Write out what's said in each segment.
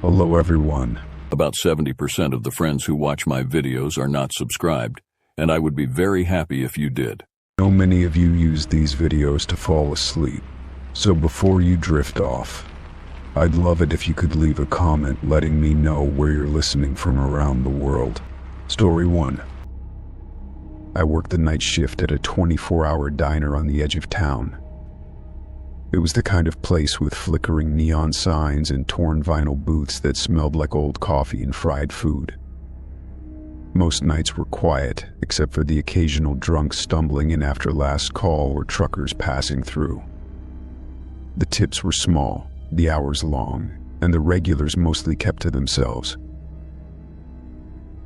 Hello everyone. About 70% of the friends who watch my videos are not subscribed, and I would be very happy if you did. I know many of you use these videos to fall asleep, so before you drift off, I'd love it if you could leave a comment letting me know where you're listening from around the world. Story 1. I worked the night shift at a 24-hour diner on the edge of town. It was the kind of place with flickering neon signs and torn vinyl booths that smelled like old coffee and fried food. Most nights were quiet, except for the occasional drunk stumbling in after last call or truckers passing through. The tips were small, the hours long, and the regulars mostly kept to themselves.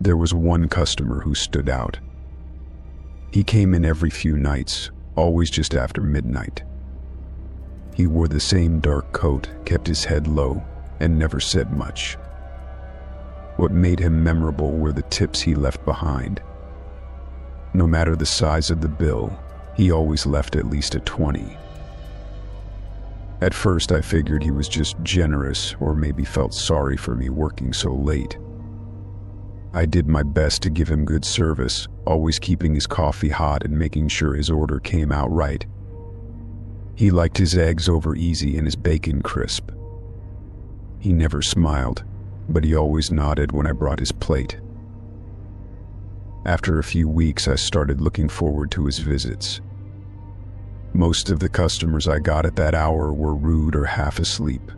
There was one customer who stood out. He came in every few nights, always just after midnight. He wore the same dark coat, kept his head low, and never said much. What made him memorable were the tips he left behind. No matter the size of the bill, he always left at least a 20. At first I figured he was just generous or maybe felt sorry for me working so late. I did my best to give him good service, always keeping his coffee hot and making sure his order came out right. He liked his eggs over easy and his bacon crisp. He never smiled, but he always nodded when I brought his plate. After a few weeks, I started looking forward to his visits. Most of the customers I got at that hour were rude or half asleep.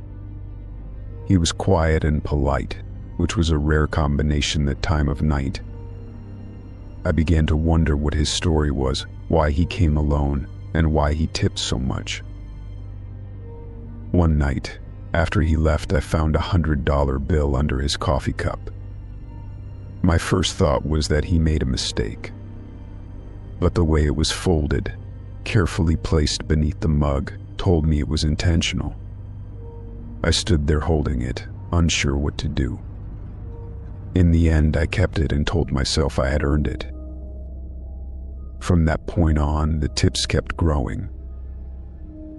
He was quiet and polite, which was a rare combination that time of night. I began to wonder what his story was, why he came alone, and why he tipped so much. One night, after he left, I found a $100 bill under his coffee cup. My first thought was that he made a mistake. But the way it was folded, carefully placed beneath the mug, told me it was intentional. I stood there holding it, unsure what to do. In the end, I kept it and told myself I had earned it. From that point on, the tips kept growing.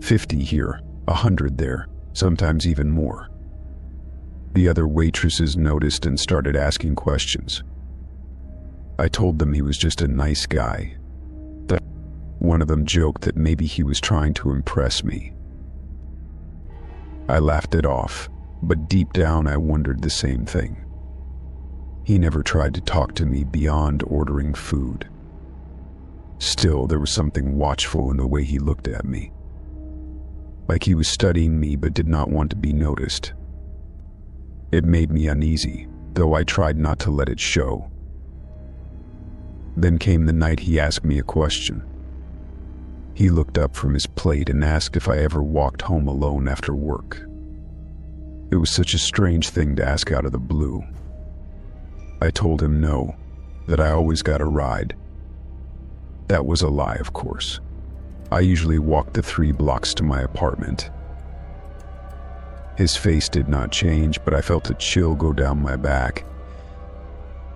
50 here, 100 there, sometimes even more. The other waitresses noticed and started asking questions. I told them he was just a nice guy. One of them joked that maybe he was trying to impress me. I laughed it off, but deep down I wondered the same thing. He never tried to talk to me beyond ordering food. Still, there was something watchful in the way he looked at me. Like he was studying me but did not want to be noticed. It made me uneasy, though I tried not to let it show. Then came the night he asked me a question. He looked up from his plate and asked if I ever walked home alone after work. It was such a strange thing to ask out of the blue. I told him no, that I always got a ride. That was a lie, of course. I usually walked the 3 blocks to my apartment. His face did not change, but I felt a chill go down my back.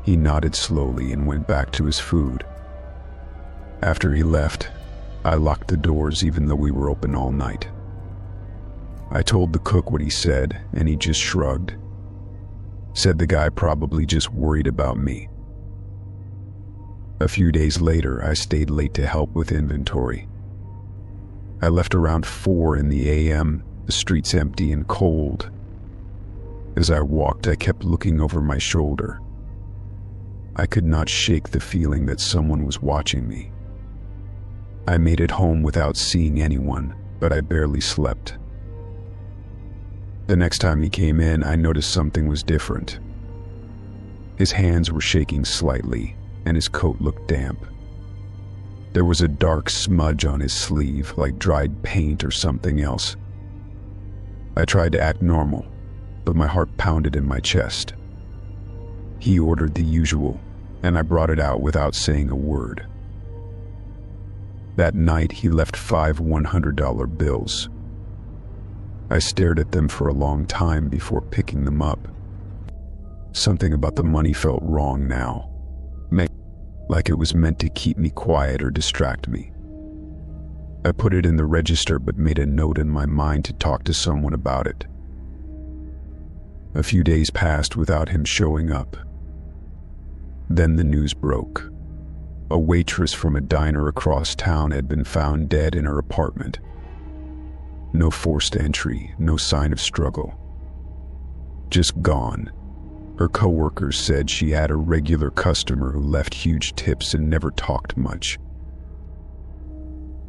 He nodded slowly and went back to his food. After he left, I locked the doors even though we were open all night. I told the cook what he said, and he just shrugged. Said the guy probably just worried about me. A few days later, I stayed late to help with inventory. I left around 4 in the a.m., the streets empty and cold. As I walked, I kept looking over my shoulder. I could not shake the feeling that someone was watching me. I made it home without seeing anyone, but I barely slept. The next time he came in, I noticed something was different. His hands were shaking slightly, and his coat looked damp. There was a dark smudge on his sleeve, like dried paint or something else. I tried to act normal, but my heart pounded in my chest. He ordered the usual, and I brought it out without saying a word. That night, he left 5 $100 bills. I stared at them for a long time before picking them up. Something about the money felt wrong now. Like it was meant to keep me quiet or distract me. I put it in the register but made a note in my mind to talk to someone about it. A few days passed without him showing up. Then the news broke. A waitress from a diner across town had been found dead in her apartment. No forced entry, no sign of struggle. Just gone. Her coworkers said she had a regular customer who left huge tips and never talked much.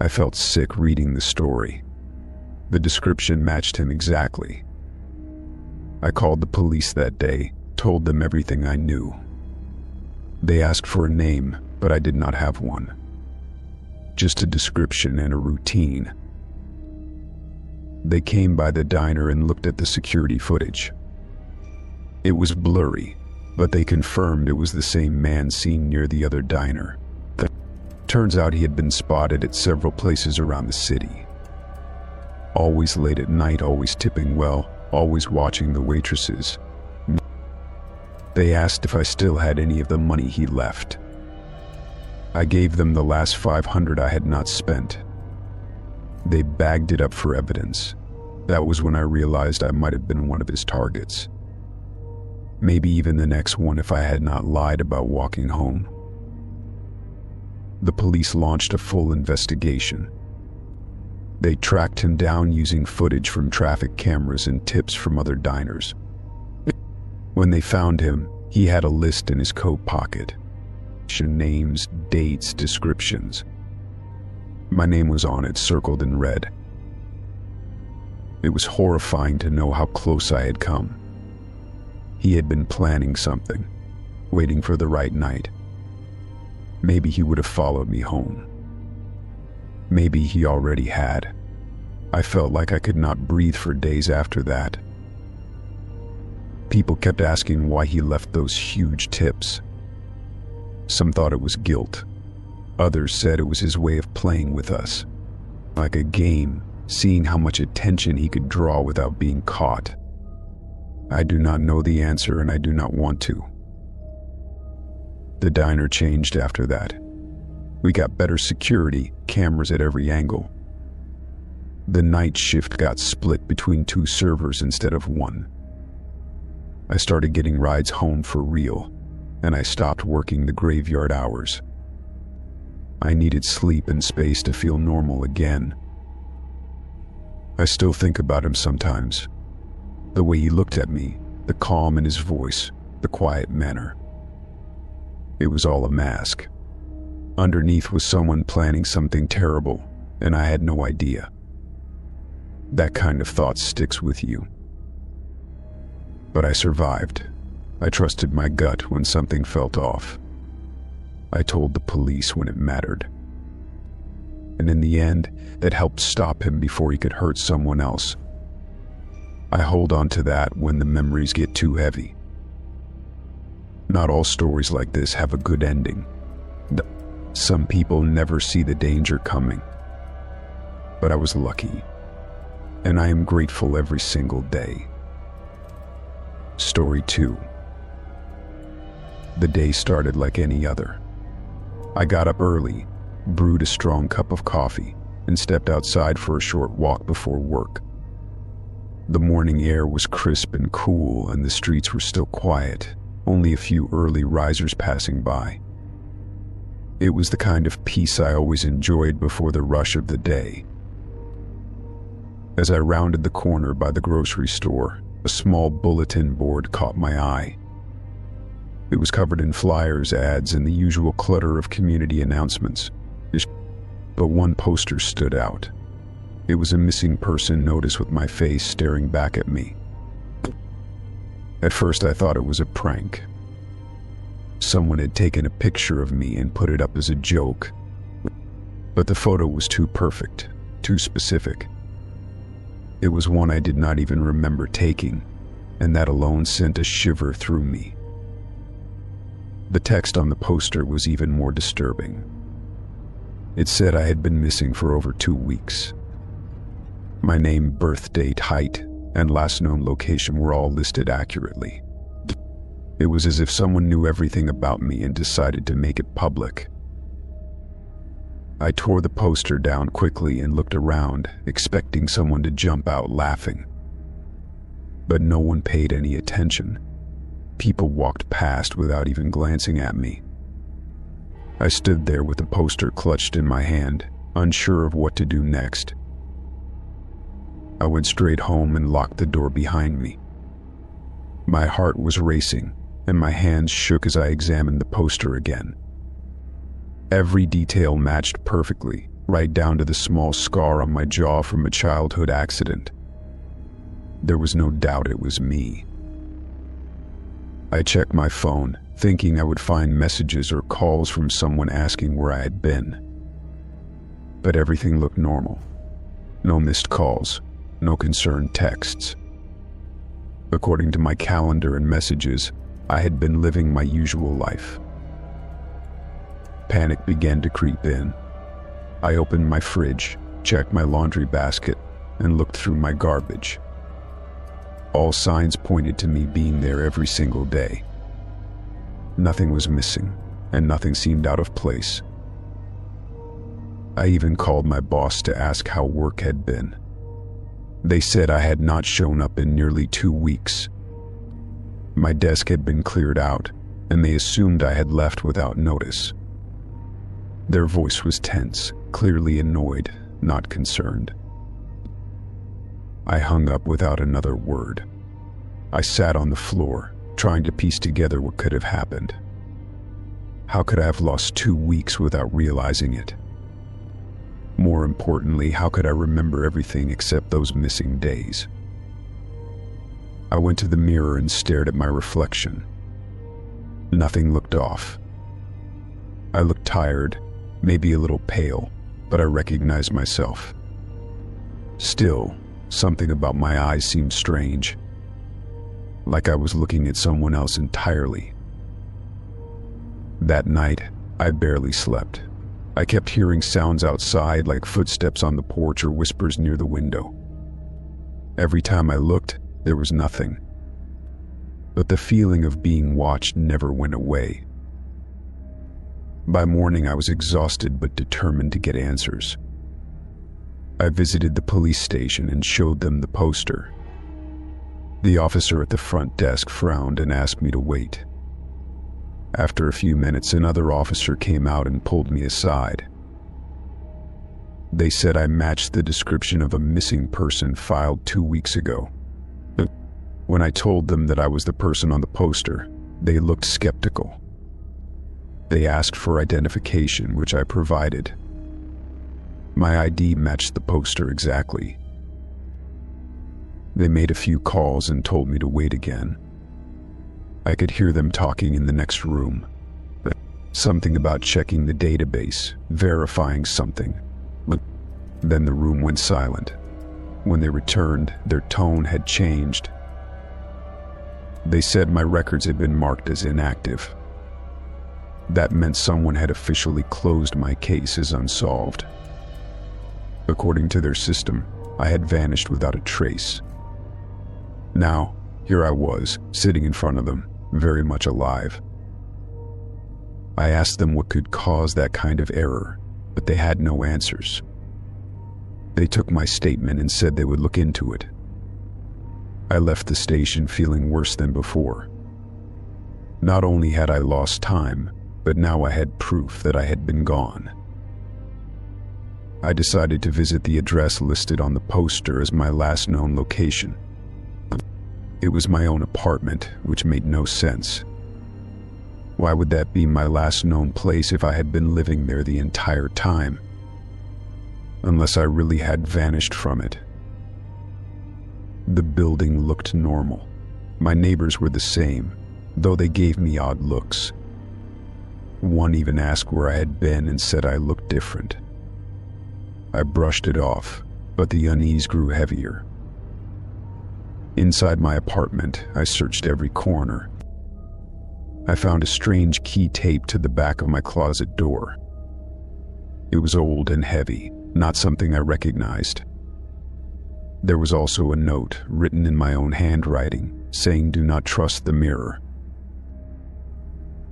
I felt sick reading the story. The description matched him exactly. I called the police that day, told them everything I knew. They asked for a name, but I did not have one. Just a description and a routine. They came by the diner and looked at the security footage. It was blurry, but they confirmed it was the same man seen near the other diner. Turns out he had been spotted at several places around the city. Always late at night, always tipping well, always watching the waitresses. They asked if I still had any of the money he left. I gave them the last $500 I had not spent. They bagged it up for evidence. That was when I realized I might have been one of his targets. Maybe even the next one if I had not lied about walking home. The police launched a full investigation. They tracked him down using footage from traffic cameras and tips from other diners. When they found him, he had a list in his coat pocket. Names, dates, descriptions. My name was on it, circled in red. It was horrifying to know how close I had come. He had been planning something, waiting for the right night. Maybe he would have followed me home. Maybe he already had. I felt like I could not breathe for days after that. People kept asking why he left those huge tips. Some thought it was guilt. Others said it was his way of playing with us. Like a game, seeing how much attention he could draw without being caught. I do not know the answer and I do not want to. The diner changed after that. We got better security, cameras at every angle. The night shift got split between 2 servers instead of 1. I started getting rides home for real, and I stopped working the graveyard hours. I needed sleep and space to feel normal again. I still think about him sometimes. The way he looked at me, the calm in his voice, the quiet manner. It was all a mask. Underneath was someone planning something terrible, and I had no idea. That kind of thought sticks with you. But I survived. I trusted my gut when something felt off. I told the police when it mattered. And in the end, that helped stop him before he could hurt someone else. I hold on to that when the memories get too heavy. Not all stories like this have a good ending. Some people never see the danger coming. But I was lucky, and I am grateful every single day. Story 2. The day started like any other. I got up early, brewed a strong cup of coffee, and stepped outside for a short walk before work. The morning air was crisp and cool, and the streets were still quiet, only a few early risers passing by. It was the kind of peace I always enjoyed before the rush of the day. As I rounded the corner by the grocery store, a small bulletin board caught my eye. It was covered in flyers, ads, and the usual clutter of community announcements. But one poster stood out. It was a missing person notice with my face staring back at me. At first I thought it was a prank. Someone had taken a picture of me and put it up as a joke. But the photo was too perfect, too specific. It was one I did not even remember taking, and that alone sent a shiver through me. The text on the poster was even more disturbing. It said I had been missing for over 2 weeks. My name, birth date, height, and last known location were all listed accurately. It was as if someone knew everything about me and decided to make it public. I tore the poster down quickly and looked around, expecting someone to jump out laughing. but no one paid any attention. People walked past without even glancing at me. I stood there with the poster clutched in my hand, unsure of what to do next. I went straight home and locked the door behind me. My heart was racing, and my hands shook as I examined the poster again. Every detail matched perfectly, right down to the small scar on my jaw from a childhood accident. There was no doubt it was me. I checked my phone, thinking I would find messages or calls from someone asking where I had been. But everything looked normal. No missed calls, no concerned texts. According to my calendar and messages, I had been living my usual life. Panic began to creep in. I opened my fridge, checked my laundry basket, and looked through my garbage. All signs pointed to me being there every single day. Nothing was missing, and nothing seemed out of place. I even called my boss to ask how work had been. They said I had not shown up in nearly 2 weeks. My desk had been cleared out, and they assumed I had left without notice. Their voice was tense, clearly annoyed, not concerned. I hung up without another word. I sat on the floor, trying to piece together what could have happened. How could I have lost 2 weeks without realizing it? More importantly, how could I remember everything except those missing days? I went to the mirror and stared at my reflection. Nothing looked off. I looked tired, maybe a little pale, but I recognized myself. Still, something about my eyes seemed strange, like I was looking at someone else entirely. That night, I barely slept. I kept hearing sounds outside, like footsteps on the porch or whispers near the window. Every time I looked, there was nothing. But the feeling of being watched never went away. By morning, I was exhausted but determined to get answers. I visited the police station and showed them the poster. The officer at the front desk frowned and asked me to wait. After a few minutes, another officer came out and pulled me aside. They said I matched the description of a missing person filed 2 weeks ago. When I told them that I was the person on the poster, they looked skeptical. They asked for identification, which I provided. My ID matched the poster exactly. They made a few calls and told me to wait again. I could hear them talking in the next room. Something about checking the database, verifying something. Then the room went silent. When they returned, their tone had changed. They said my records had been marked as inactive. That meant someone had officially closed my case as unsolved. According to their system, I had vanished without a trace. Now, here I was, sitting in front of them, very much alive. I asked them what could cause that kind of error, but they had no answers. They took my statement and said they would look into it. I left the station feeling worse than before. Not only had I lost time, but now I had proof that I had been gone. I decided to visit the address listed on the poster as my last known location. It was my own apartment, which made no sense. Why would that be my last known place if I had been living there the entire time? Unless I really had vanished from it. The building looked normal. My neighbors were the same, though they gave me odd looks. One even asked where I had been and said I looked different. I brushed it off, but the unease grew heavier. Inside my apartment, I searched every corner. I found a strange key taped to the back of my closet door. It was old and heavy, not something I recognized. There was also a note written in my own handwriting saying, "Do not trust the mirror."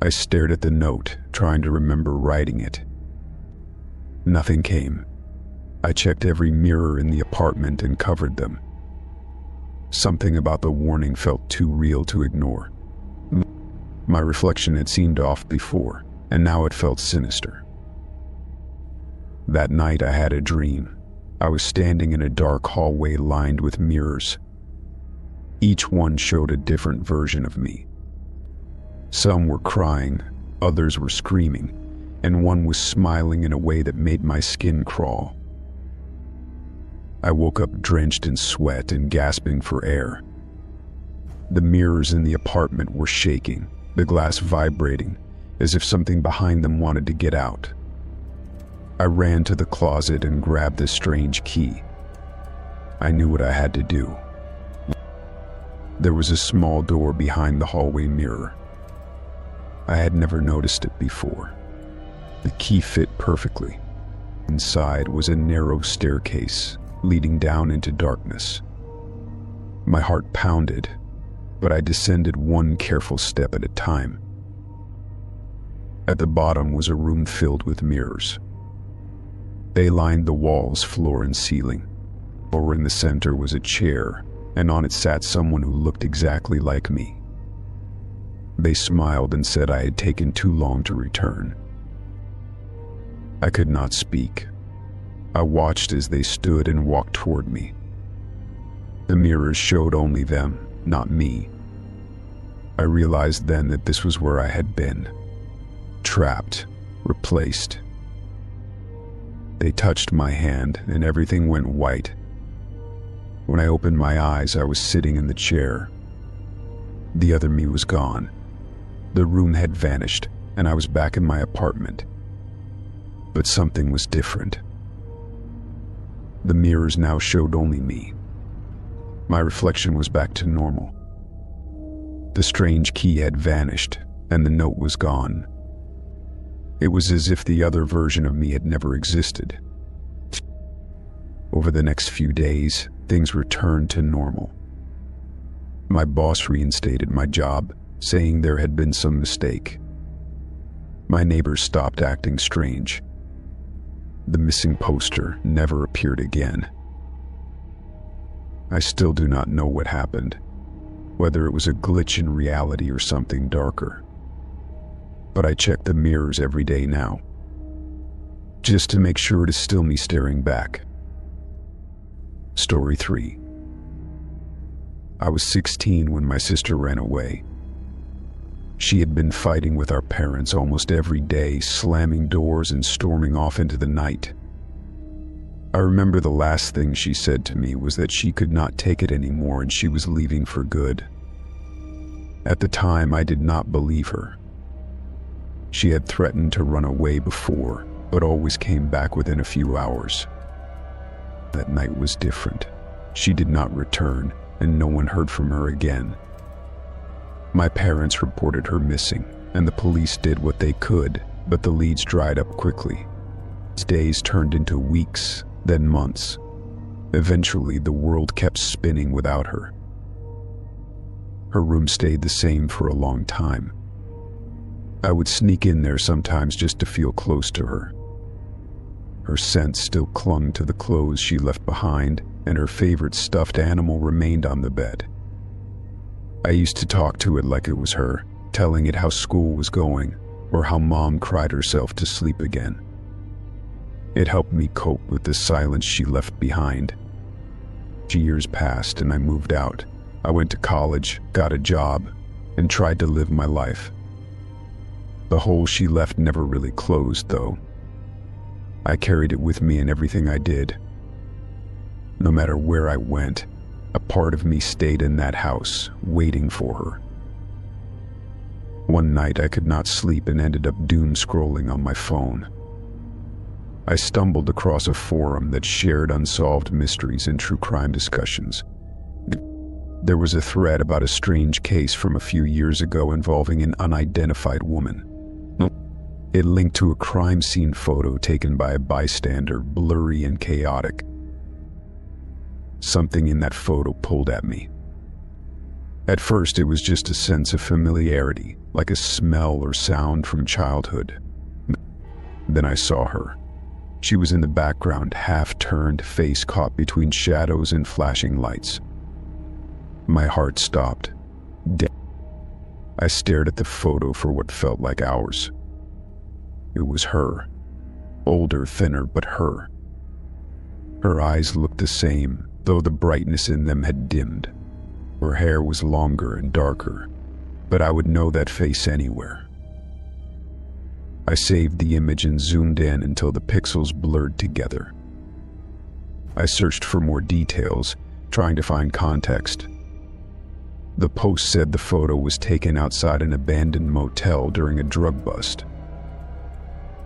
I stared at the note, trying to remember writing it. Nothing came. I checked every mirror in the apartment and covered them. Something about the warning felt too real to ignore. My reflection had seemed off before, and now it felt sinister. That night I had a dream. I was standing in a dark hallway lined with mirrors. Each one showed a different version of me. Some were crying, others were screaming, and one was smiling in a way that made my skin crawl. I woke up drenched in sweat and gasping for air. The mirrors in the apartment were shaking, the glass vibrating, as if something behind them wanted to get out. I ran to the closet and grabbed the strange key. I knew what I had to do. There was a small door behind the hallway mirror. I had never noticed it before. The key fit perfectly. Inside was a narrow staircase leading down into darkness. My heart pounded, but I descended one careful step at a time. At the bottom was a room filled with mirrors. They lined the walls, floor, and ceiling. Over in the center was a chair, and on it sat someone who looked exactly like me. They smiled and said I had taken too long to return. I could not speak. I watched as they stood and walked toward me. The mirrors showed only them, not me. I realized then that this was where I had been. Trapped, replaced. They touched my hand and everything went white. When I opened my eyes, I was sitting in the chair. The other me was gone. The room had vanished, and I was back in my apartment. But something was different. The mirrors now showed only me. My reflection was back to normal. The strange key had vanished, and the note was gone. It was as if the other version of me had never existed. Over the next few days, things returned to normal. My boss reinstated my job, saying there had been some mistake. My neighbors stopped acting strange. The missing poster never appeared again. I still do not know what happened, whether it was a glitch in reality or something darker. But I check the mirrors every day now, just to make sure it is still me staring back. Story 3. I was 16 when my sister ran away. She had been fighting with our parents almost every day, slamming doors and storming off into the night. I remember the last thing she said to me was that she could not take it anymore and she was leaving for good. At the time, I did not believe her. She had threatened to run away before, but always came back within a few hours. That night was different. She did not return, and no one heard from her again. My parents reported her missing, and the police did what they could, but the leads dried up quickly. Days turned into weeks, then months. Eventually, the world kept spinning without her. Her room stayed the same for a long time. I would sneak in there sometimes just to feel close to her. Her scent still clung to the clothes she left behind, and her favorite stuffed animal remained on the bed. I used to talk to it like it was her, telling it how school was going, or how Mom cried herself to sleep again. It helped me cope with the silence she left behind. Years passed and I moved out. I went to college, got a job, and tried to live my life. The hole she left never really closed, though. I carried it with me in everything I did. No matter where I went, a part of me stayed in that house, waiting for her. One night I could not sleep and ended up doom scrolling on my phone. I stumbled across a forum that shared unsolved mysteries and true crime discussions. There was a thread about a strange case from a few years ago involving an unidentified woman. It linked to a crime scene photo taken by a bystander, blurry and chaotic. Something in that photo pulled at me. At first, it was just a sense of familiarity, like a smell or sound from childhood. Then I saw her. She was in the background, half-turned, face caught between shadows and flashing lights. My heart stopped. I stared at the photo for what felt like hours. It was her. Older, thinner, but her. Her eyes looked the same, though the brightness in them had dimmed. Her hair was longer and darker, but I would know that face anywhere. I saved the image and zoomed in until the pixels blurred together. I searched for more details, trying to find context. The post said the photo was taken outside an abandoned motel during a drug bust.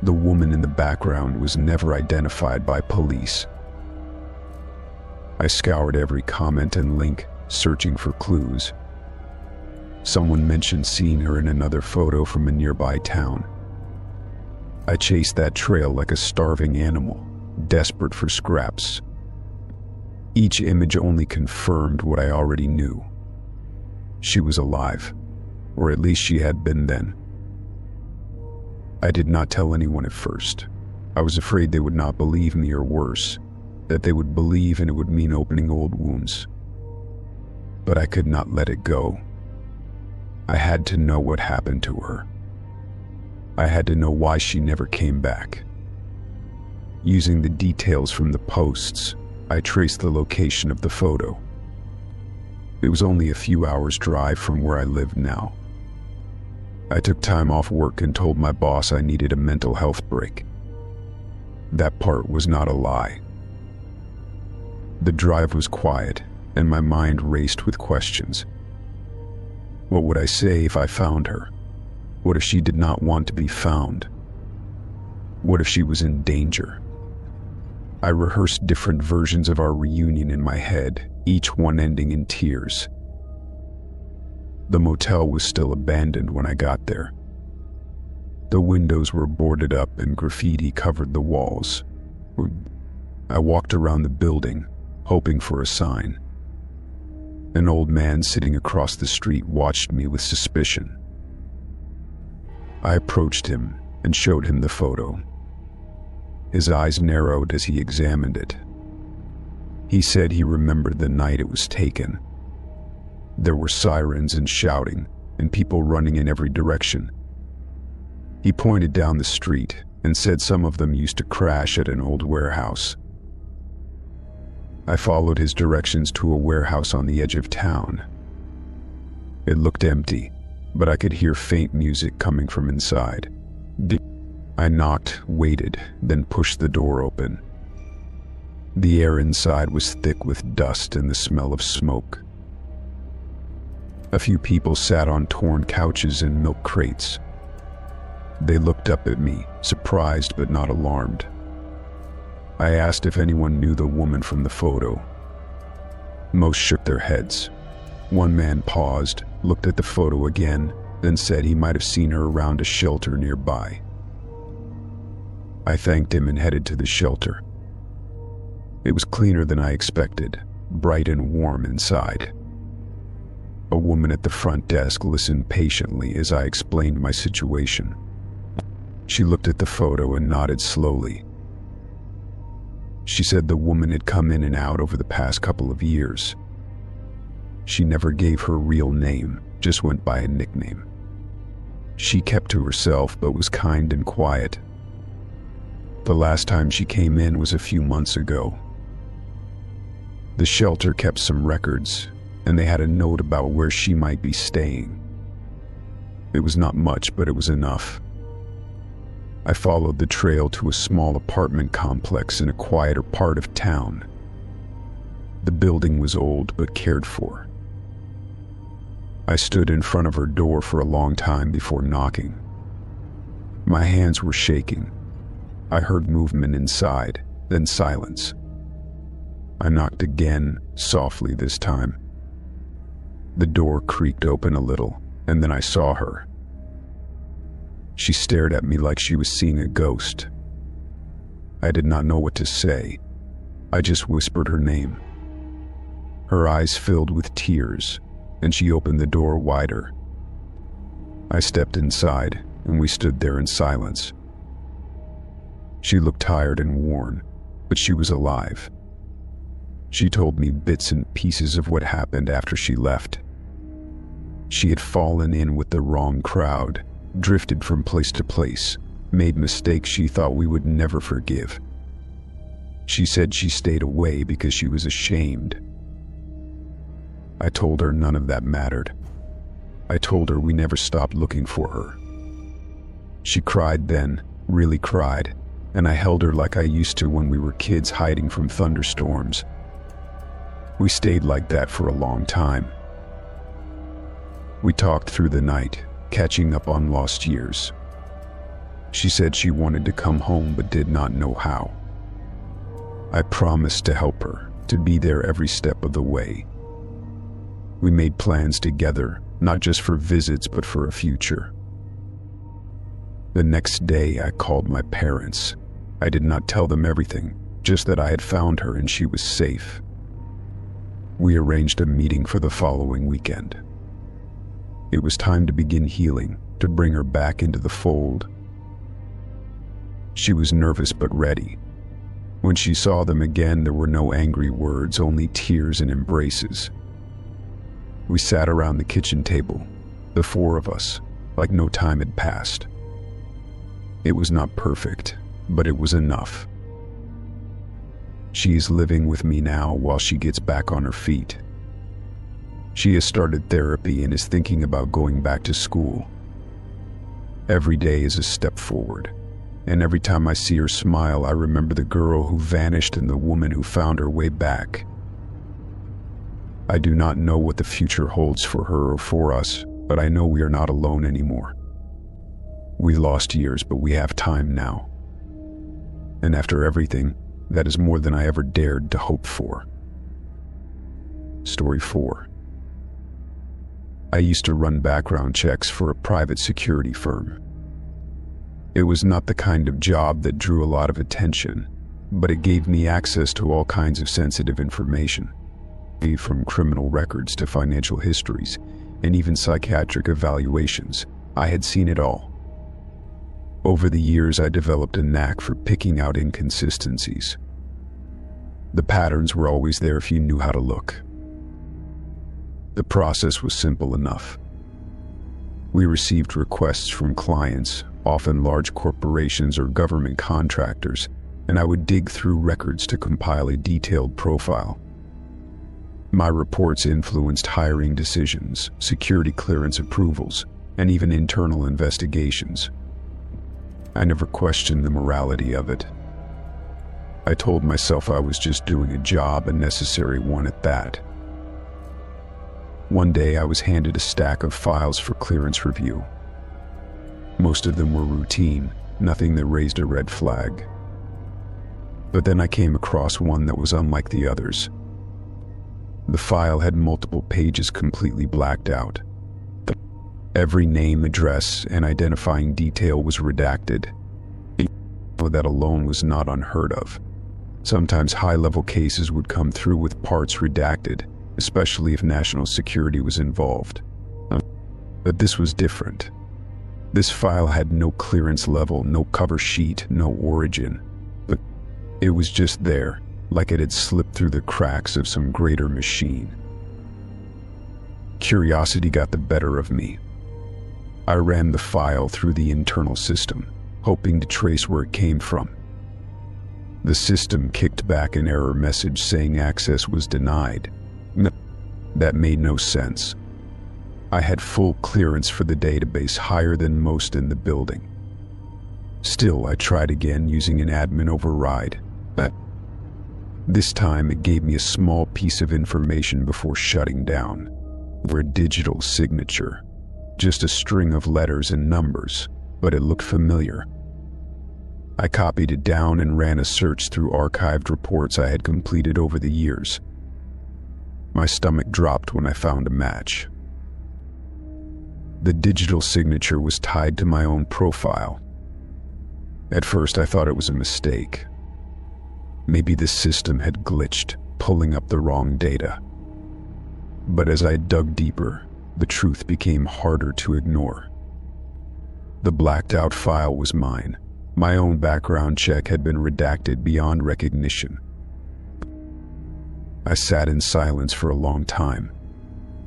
The woman in the background was never identified by police. I scoured every comment and link, searching for clues. Someone mentioned seeing her in another photo from a nearby town. I chased that trail like a starving animal, desperate for scraps. Each image only confirmed what I already knew. She was alive, or at least she had been then. I did not tell anyone at first. I was afraid they would not believe me, or worse, that they would believe and it would mean opening old wounds. But I could not let it go. I had to know what happened to her. I had to know why she never came back. Using the details from the posts, I traced the location of the photo. It was only a few hours' drive from where I lived now. I took time off work and told my boss I needed a mental health break. That part was not a lie. The drive was quiet, and my mind raced with questions. What would I say if I found her? What if she did not want to be found? What if she was in danger? I rehearsed different versions of our reunion in my head, each one ending in tears. The motel was still abandoned when I got there. The windows were boarded up and graffiti covered the walls. I walked around the building, hoping for a sign. An old man sitting across the street watched me with suspicion. I approached him and showed him the photo. His eyes narrowed as he examined it. He said he remembered the night it was taken. There were sirens and shouting, and people running in every direction. He pointed down the street and said some of them used to crash at an old warehouse. I followed his directions to a warehouse on the edge of town. It looked empty, but I could hear faint music coming from inside. I knocked, waited, then pushed the door open. The air inside was thick with dust and the smell of smoke. A few people sat on torn couches and milk crates. They looked up at me, surprised but not alarmed. I asked if anyone knew the woman from the photo. Most shook their heads. One man paused, looked at the photo again, then said he might have seen her around a shelter nearby. I thanked him and headed to the shelter. It was cleaner than I expected, bright and warm inside. A woman at the front desk listened patiently as I explained my situation. She looked at the photo and nodded slowly. She said the woman had come in and out over the past couple of years. She never gave her real name, just went by a nickname. She kept to herself but was kind and quiet. The last time she came in was a few months ago. The shelter kept some records, and they had a note about where she might be staying. It was not much, but it was enough. I followed the trail to a small apartment complex in a quieter part of town. The building was old but cared for. I stood in front of her door for a long time before knocking. My hands were shaking. I heard movement inside, then silence. I knocked again, softly this time. The door creaked open a little, and then I saw her. She stared at me like she was seeing a ghost. I did not know what to say. I just whispered her name. Her eyes filled with tears, and she opened the door wider. I stepped inside, and we stood there in silence. She looked tired and worn, but she was alive. She told me bits and pieces of what happened after she left. She had fallen in with the wrong crowd, drifted from place to place, made mistakes she thought we would never forgive. She said she stayed away because she was ashamed. I told her none of that mattered. I told her we never stopped looking for her. She cried then, really cried, and I held her like I used to when we were kids hiding from thunderstorms. We stayed like that for a long time. We talked through the night, catching up on lost years. She said she wanted to come home but did not know how. I promised to help her, to be there every step of the way. We made plans together, not just for visits but for a future. The next day I called my parents. I did not tell them everything, just that I had found her and she was safe. We arranged a meeting for the following weekend. It was time to begin healing, to bring her back into the fold. She was nervous but ready. When she saw them again, there were no angry words, only tears and embraces. We sat around the kitchen table, the four of us, like no time had passed. It was not perfect, but it was enough. She is living with me now while she gets back on her feet. She has started therapy and is thinking about going back to school. Every day is a step forward, and every time I see her smile, I remember the girl who vanished and the woman who found her way back. I do not know what the future holds for her or for us, but I know we are not alone anymore. We lost years, but we have time now. And after everything, that is more than I ever dared to hope for. Story 4. I used to run background checks for a private security firm. It was not the kind of job that drew a lot of attention, but it gave me access to all kinds of sensitive information, from criminal records to financial histories, and even psychiatric evaluations. I had seen it all. Over the years, I developed a knack for picking out inconsistencies. The patterns were always there if you knew how to look. The process was simple enough. We received requests from clients, often large corporations or government contractors, and I would dig through records to compile a detailed profile. My reports influenced hiring decisions, security clearance approvals, and even internal investigations. I never questioned the morality of it. I told myself I was just doing a job, a necessary one at that. One day I was handed a stack of files for clearance review. Most of them were routine, nothing that raised a red flag. But then I came across one that was unlike the others. The file had multiple pages completely blacked out. Every name, address, and identifying detail was redacted. That alone was not unheard of. Sometimes high-level cases would come through with parts redacted, especially if national security was involved. But this was different. This file had no clearance level, no cover sheet, no origin. But it was just there, like it had slipped through the cracks of some greater machine. Curiosity got the better of me. I ran the file through the internal system, hoping to trace where it came from. The system kicked back an error message saying access was denied. That made no sense. I had full clearance for the database, higher than most in the building. Still, I tried again using an admin override. This time it gave me a small piece of information before shutting down. A digital signature. Just a string of letters and numbers, but it looked familiar. I copied it down and ran a search through archived reports I had completed over the years. My stomach dropped when I found a match. The digital signature was tied to my own profile. At first, I thought it was a mistake. Maybe the system had glitched, pulling up the wrong data. But as I dug deeper, the truth became harder to ignore. The blacked-out file was mine. My own background check had been redacted beyond recognition. I sat in silence for a long time.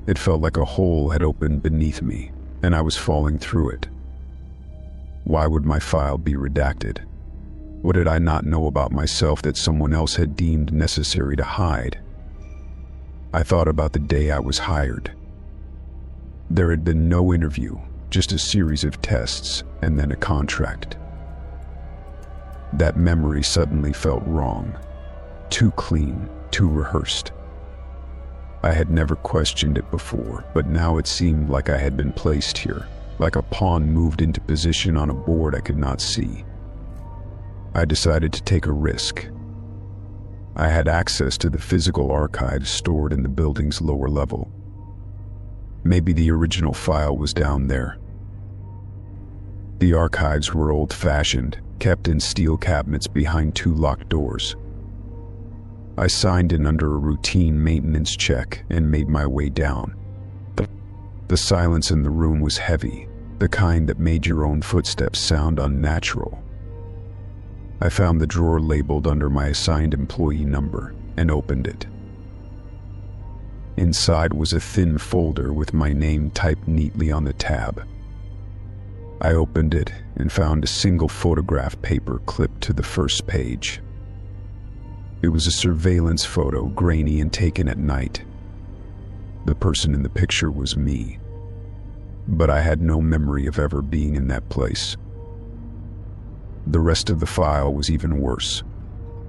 It felt like a hole had opened beneath me, and I was falling through it. Why would my file be redacted? What did I not know about myself that someone else had deemed necessary to hide? I thought about the day I was hired. There had been no interview, just a series of tests, and then a contract. That memory suddenly felt wrong. Too clean, too rehearsed. I had never questioned it before, but now it seemed like I had been placed here, like a pawn moved into position on a board I could not see. I decided to take a risk. I had access to the physical archives stored in the building's lower level. Maybe the original file was down there. The archives were old-fashioned, kept in steel cabinets behind 2 locked doors. I signed in under a routine maintenance check and made my way down. The silence in the room was heavy, the kind that made your own footsteps sound unnatural. I found the drawer labeled under my assigned employee number and opened it. Inside was a thin folder with my name typed neatly on the tab. I opened it and found a single photograph paper clipped to the first page. It was a surveillance photo, grainy and taken at night. The person in the picture was me, but I had no memory of ever being in that place. The rest of the file was even worse.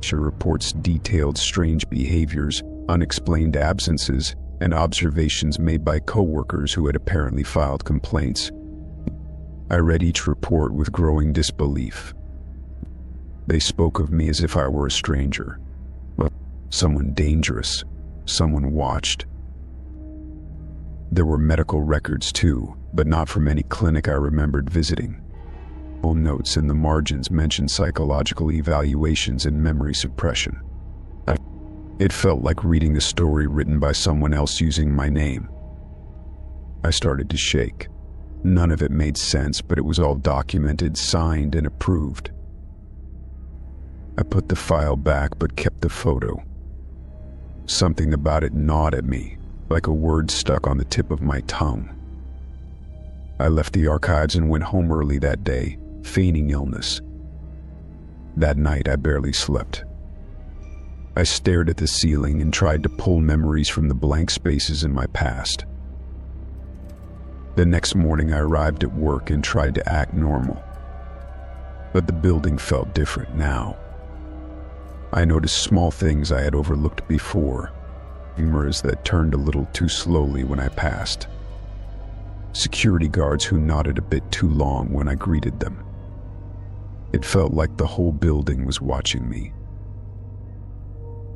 It reports detailed strange behaviors, unexplained absences, and observations made by coworkers who had apparently filed complaints. I read each report with growing disbelief. They spoke of me as if I were a stranger, someone dangerous, someone watched. There were medical records too, but not from any clinic I remembered visiting. Notes in the margins mentioned psychological evaluations and memory suppression. It felt like reading a story written by someone else using my name. I started to shake. None of it made sense, but it was all documented, signed, and approved. I put the file back but kept the photo. Something about it gnawed at me, like a word stuck on the tip of my tongue. I left the archives and went home early that day, feigning illness. That night I barely slept. I stared at the ceiling and tried to pull memories from the blank spaces in my past. The next morning I arrived at work and tried to act normal. But the building felt different now. I noticed small things I had overlooked before, cameras that turned a little too slowly when I passed, security guards who nodded a bit too long when I greeted them. It felt like the whole building was watching me.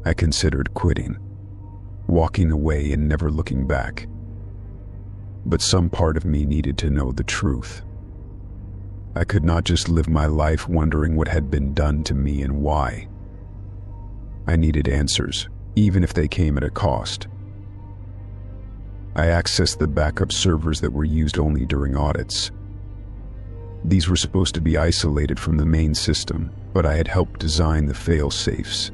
I considered quitting, walking away and never looking back. But some part of me needed to know the truth. I could not just live my life wondering what had been done to me and why. I needed answers, even if they came at a cost. I accessed the backup servers that were used only during audits. These were supposed to be isolated from the main system, but I had helped design the fail-safes.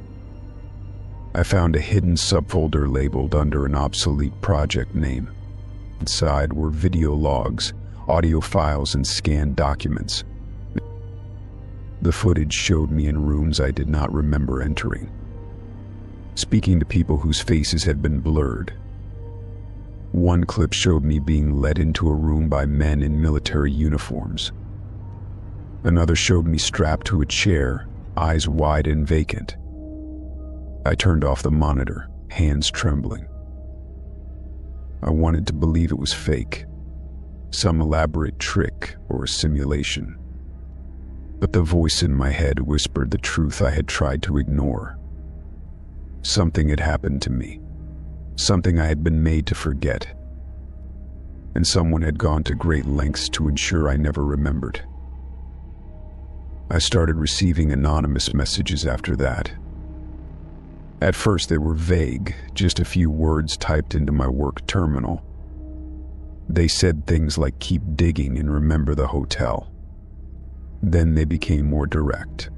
I found a hidden subfolder labeled under an obsolete project name. Inside were video logs, audio files, and scanned documents. The footage showed me in rooms I did not remember entering, speaking to people whose faces had been blurred. One clip showed me being led into a room by men in military uniforms. Another showed me strapped to a chair, eyes wide and vacant. I turned off the monitor, hands trembling. I wanted to believe it was fake, some elaborate trick or a simulation. But the voice in my head whispered the truth I had tried to ignore. Something had happened to me, something I had been made to forget, and someone had gone to great lengths to ensure I never remembered. I started receiving anonymous messages after that. At first they were vague, just a few words typed into my work terminal. They said things like "keep digging" and "remember the hotel." Then they became more direct.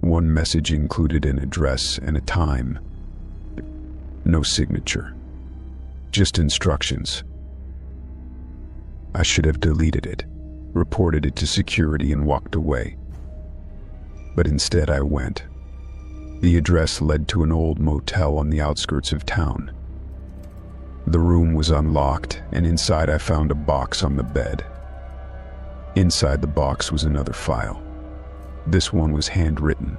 One message included an address and a time. No signature. Just instructions. I should have deleted it, reported it to security, and walked away. But instead I went. The address led to an old motel on the outskirts of town. The room was unlocked, and inside I found a box on the bed. Inside the box was another file. This one was handwritten.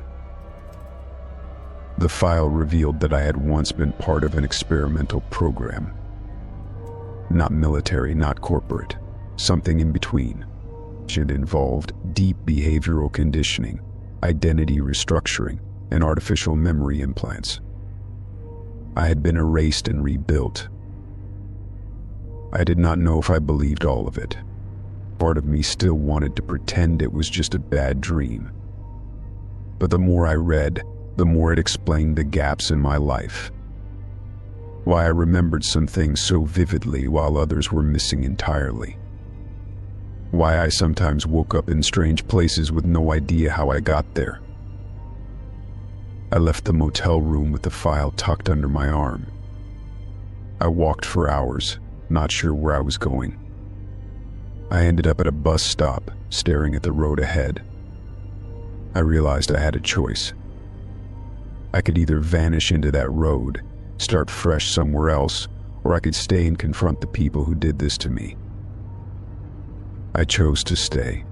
The file revealed that I had once been part of an experimental program. Not military, not corporate, something in between. It involved deep behavioral conditioning, identity restructuring, and artificial memory implants. I had been erased and rebuilt. I did not know if I believed all of it. Part of me still wanted to pretend it was just a bad dream. But the more I read, the more it explained the gaps in my life. Why I remembered some things so vividly while others were missing entirely. Why I sometimes woke up in strange places with no idea how I got there. I left the motel room with the file tucked under my arm. I walked for hours, not sure where I was going. I ended up at a bus stop, staring at the road ahead. I realized I had a choice. I could either vanish into that road, start fresh somewhere else, or I could stay and confront the people who did this to me. I chose to stay.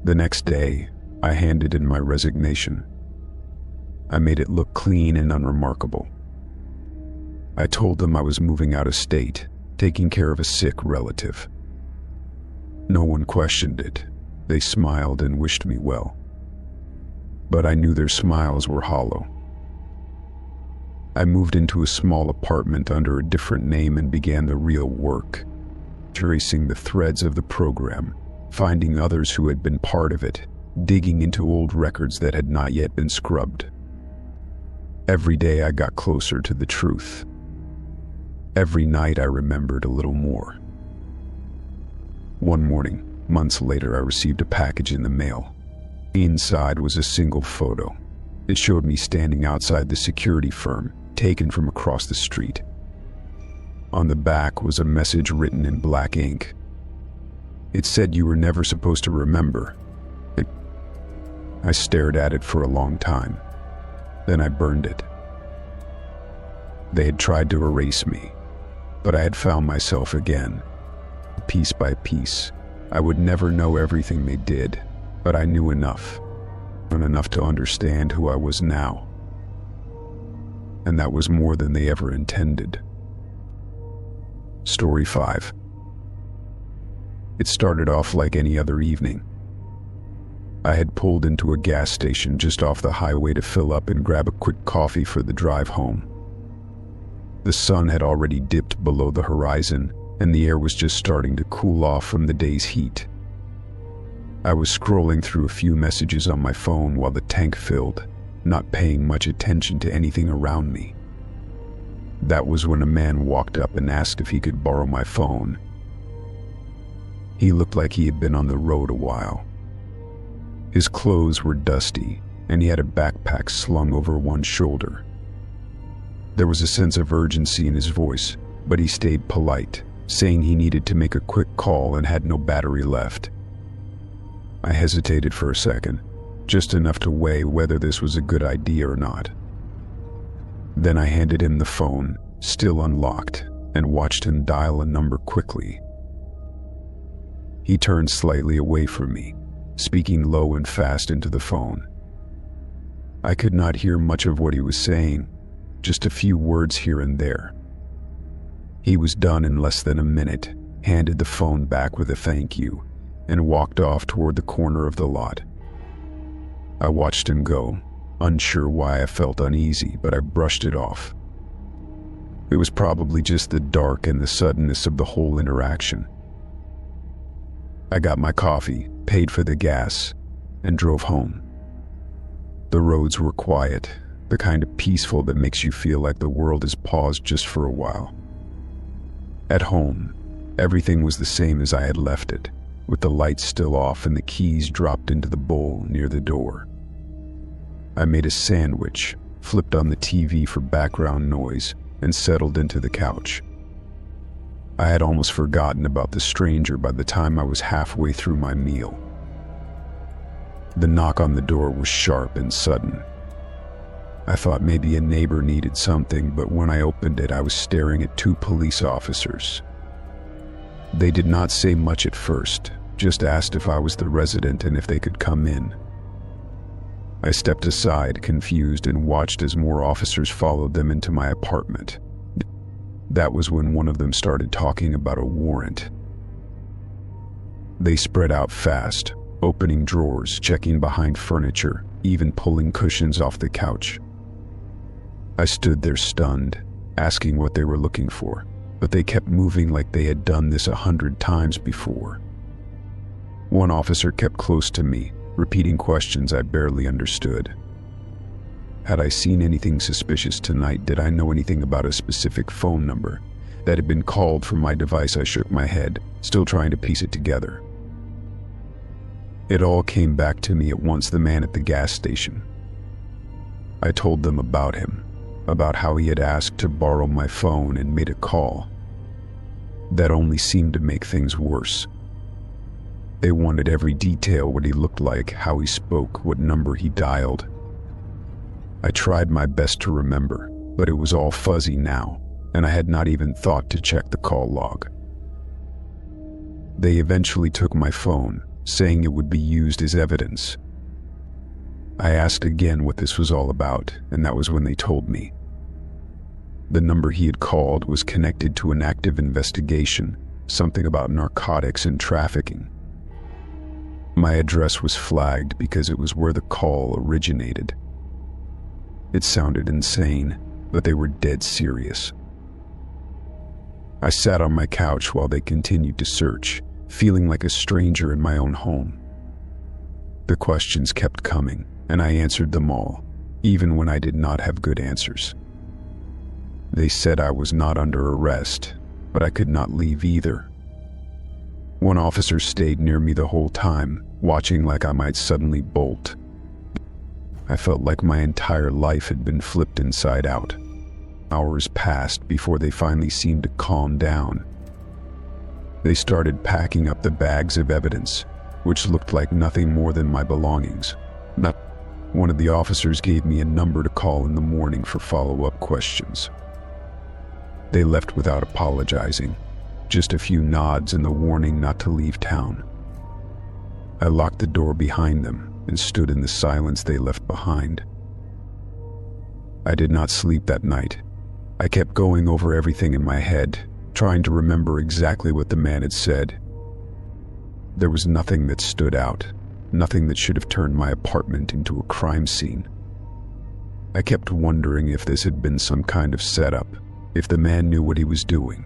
The next day, I handed in my resignation. I made it look clean and unremarkable. I told them I was moving out of state, taking care of a sick relative. No one questioned it. They smiled and wished me well. But I knew their smiles were hollow. I moved into a small apartment under a different name and began the real work, tracing the threads of the program, finding others who had been part of it, digging into old records that had not yet been scrubbed. Every day I got closer to the truth. Every night I remembered a little more. One morning, months later, I received a package in the mail. Inside was a single photo. It showed me standing outside the security firm, taken from across the street. On the back was a message written in black ink. It said, "You were never supposed to remember." I stared at it for a long time. Then I burned it. They had tried to erase me, but I had found myself again. Piece by piece. I would never know everything they did, but I knew enough. And enough to understand who I was now. And that was more than they ever intended. Story 5. It started off like any other evening. I had pulled into a gas station just off the highway to fill up and grab a quick coffee for the drive home. The sun had already dipped below the horizon, and the air was just starting to cool off from the day's heat. I was scrolling through a few messages on my phone while the tank filled, not paying much attention to anything around me. That was when a man walked up and asked if he could borrow my phone. He looked like he had been on the road a while. His clothes were dusty, and he had a backpack slung over one shoulder. There was a sense of urgency in his voice, but he stayed polite, saying he needed to make a quick call and had no battery left. I hesitated for a second, just enough to weigh whether this was a good idea or not. Then I handed him the phone, still unlocked, and watched him dial a number quickly. He turned slightly away from me, speaking low and fast into the phone. I could not hear much of what he was saying, just a few words here and there. He was done in less than a minute, handed the phone back with a thank you, and walked off toward the corner of the lot. I watched him go, unsure why I felt uneasy, but I brushed it off. It was probably just the dark and the suddenness of the whole interaction. I got my coffee, paid for the gas, and drove home. The roads were quiet, the kind of peaceful that makes you feel like the world has paused just for a while. At home, everything was the same as I had left it, with the lights still off and the keys dropped into the bowl near the door. I made a sandwich, flipped on the TV for background noise, and settled into the couch. I had almost forgotten about the stranger by the time I was halfway through my meal. The knock on the door was sharp and sudden. I thought maybe a neighbor needed something, but when I opened it, I was staring at two police officers. They did not say much at first, just asked if I was the resident and if they could come in. I stepped aside, confused, and watched as more officers followed them into my apartment. That was when one of them started talking about a warrant. They spread out fast, opening drawers, checking behind furniture, even pulling cushions off the couch. I stood there stunned, asking what they were looking for, but they kept moving like they had done this 100 times before. One officer kept close to me, repeating questions I barely understood. Had I seen anything suspicious tonight? Did I know anything about a specific phone number that had been called from my device? I shook my head, still trying to piece it together. It all came back to me at once: the man at the gas station. I told them about him, about how he had asked to borrow my phone and made a call. That only seemed to make things worse. They wanted every detail: what he looked like, how he spoke, what number he dialed. I tried my best to remember, but it was all fuzzy now, and I had not even thought to check the call log. They eventually took my phone, saying it would be used as evidence. I asked again what this was all about, and that was when they told me. The number he had called was connected to an active investigation, something about narcotics and trafficking. My address was flagged because it was where the call originated. It sounded insane, but they were dead serious. I sat on my couch while they continued to search, feeling like a stranger in my own home. The questions kept coming, and I answered them all, even when I did not have good answers. They said I was not under arrest, but I could not leave either. One officer stayed near me the whole time, watching like I might suddenly bolt. I felt like my entire life had been flipped inside out. Hours passed before they finally seemed to calm down. They started packing up the bags of evidence, which looked like nothing more than my belongings. One of the officers gave me a number to call in the morning for follow-up questions. They left without apologizing, just a few nods and the warning not to leave town. I locked the door behind them and stood in the silence they left behind. I did not sleep that night. I kept going over everything in my head, trying to remember exactly what the man had said. There was nothing that stood out, nothing that should have turned my apartment into a crime scene. I kept wondering if this had been some kind of setup, if the man knew what he was doing.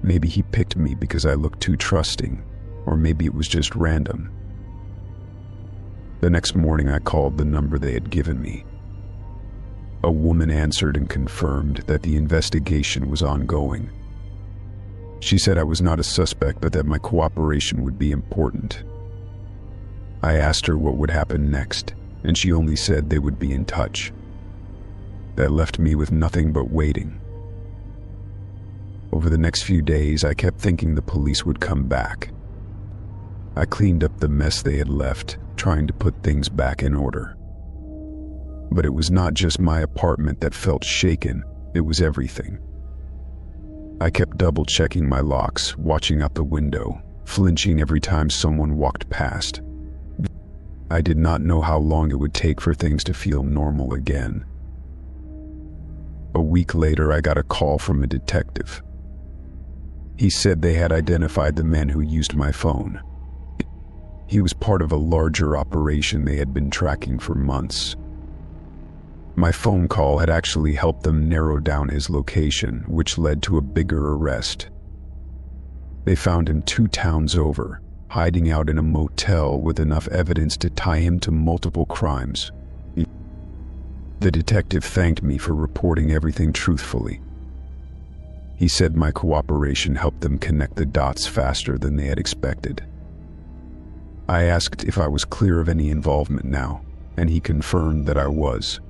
Maybe he picked me because I looked too trusting, or maybe it was just random. The next morning I called the number they had given me. A woman answered and confirmed that the investigation was ongoing. She said I was not a suspect, but that my cooperation would be important. I asked her what would happen next, and she only said they would be in touch. That left me with nothing but waiting. Over the next few days, I kept thinking the police would come back. I cleaned up the mess they had left, trying to put things back in order. But it was not just my apartment that felt shaken, it was everything. I kept double-checking my locks, watching out the window, flinching every time someone walked past. I did not know how long it would take for things to feel normal again. A week later, I got a call from a detective. He said they had identified the man who used my phone. He was part of a larger operation they had been tracking for months. My phone call had actually helped them narrow down his location, which led to a bigger arrest. They found him 2 towns over, hiding out in a motel with enough evidence to tie him to multiple crimes. The detective thanked me for reporting everything truthfully. He said my cooperation helped them connect the dots faster than they had expected. I asked if I was clear of any involvement now, and he confirmed that I was.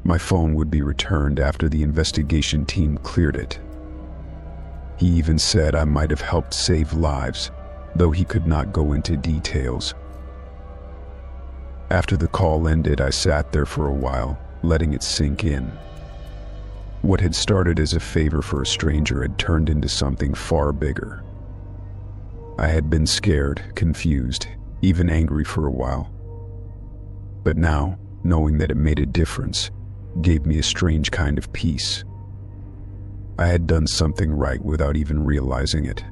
My phone would be returned after the investigation team cleared it. He even said I might have helped save lives, though he could not go into details. After the call ended, I sat there for a while, letting it sink in. What had started as a favor for a stranger had turned into something far bigger. I had been scared, confused, even angry for a while. But now, knowing that it made a difference, gave me a strange kind of peace. I had done something right without even realizing it.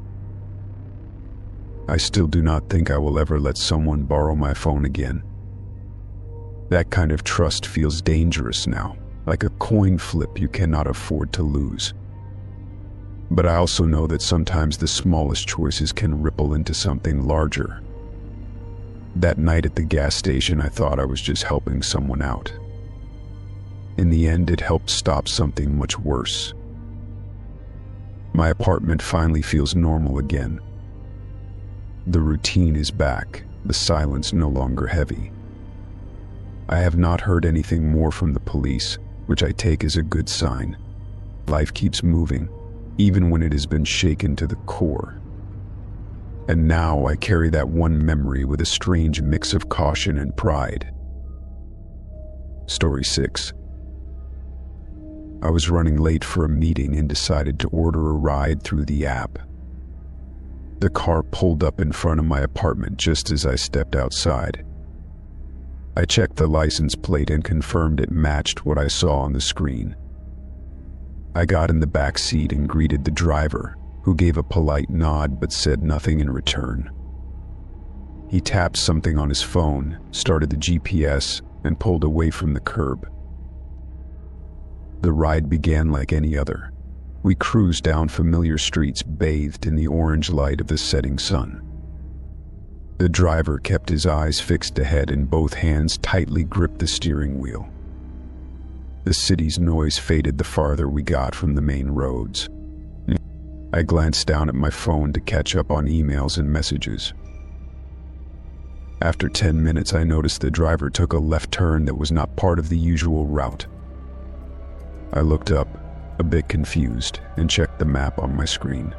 I still do not think I will ever let someone borrow my phone again. That kind of trust feels dangerous now, like a coin flip you cannot afford to lose. But I also know that sometimes the smallest choices can ripple into something larger. That night at the gas station, I thought I was just helping someone out. In the end, it helped stop something much worse. My apartment finally feels normal again. The routine is back, the silence no longer heavy. I have not heard anything more from the police, which I take as a good sign. Life keeps moving, even when it has been shaken to the core. And now I carry that one memory with a strange mix of caution and pride. Story 6. I was running late for a meeting and decided to order a ride through the app. The car pulled up in front of my apartment just as I stepped outside. I checked the license plate and confirmed it matched what I saw on the screen. I got in the back seat and greeted the driver, who gave a polite nod but said nothing in return. He tapped something on his phone, started the GPS, and pulled away from the curb. The ride began like any other. We cruised down familiar streets bathed in the orange light of the setting sun. The driver kept his eyes fixed ahead and both hands tightly gripped the steering wheel. The city's noise faded the farther we got from the main roads. I glanced down at my phone to catch up on emails and messages. After 10 minutes, I noticed the driver took a left turn that was not part of the usual route. I looked up, a bit confused, and checked the map on my screen.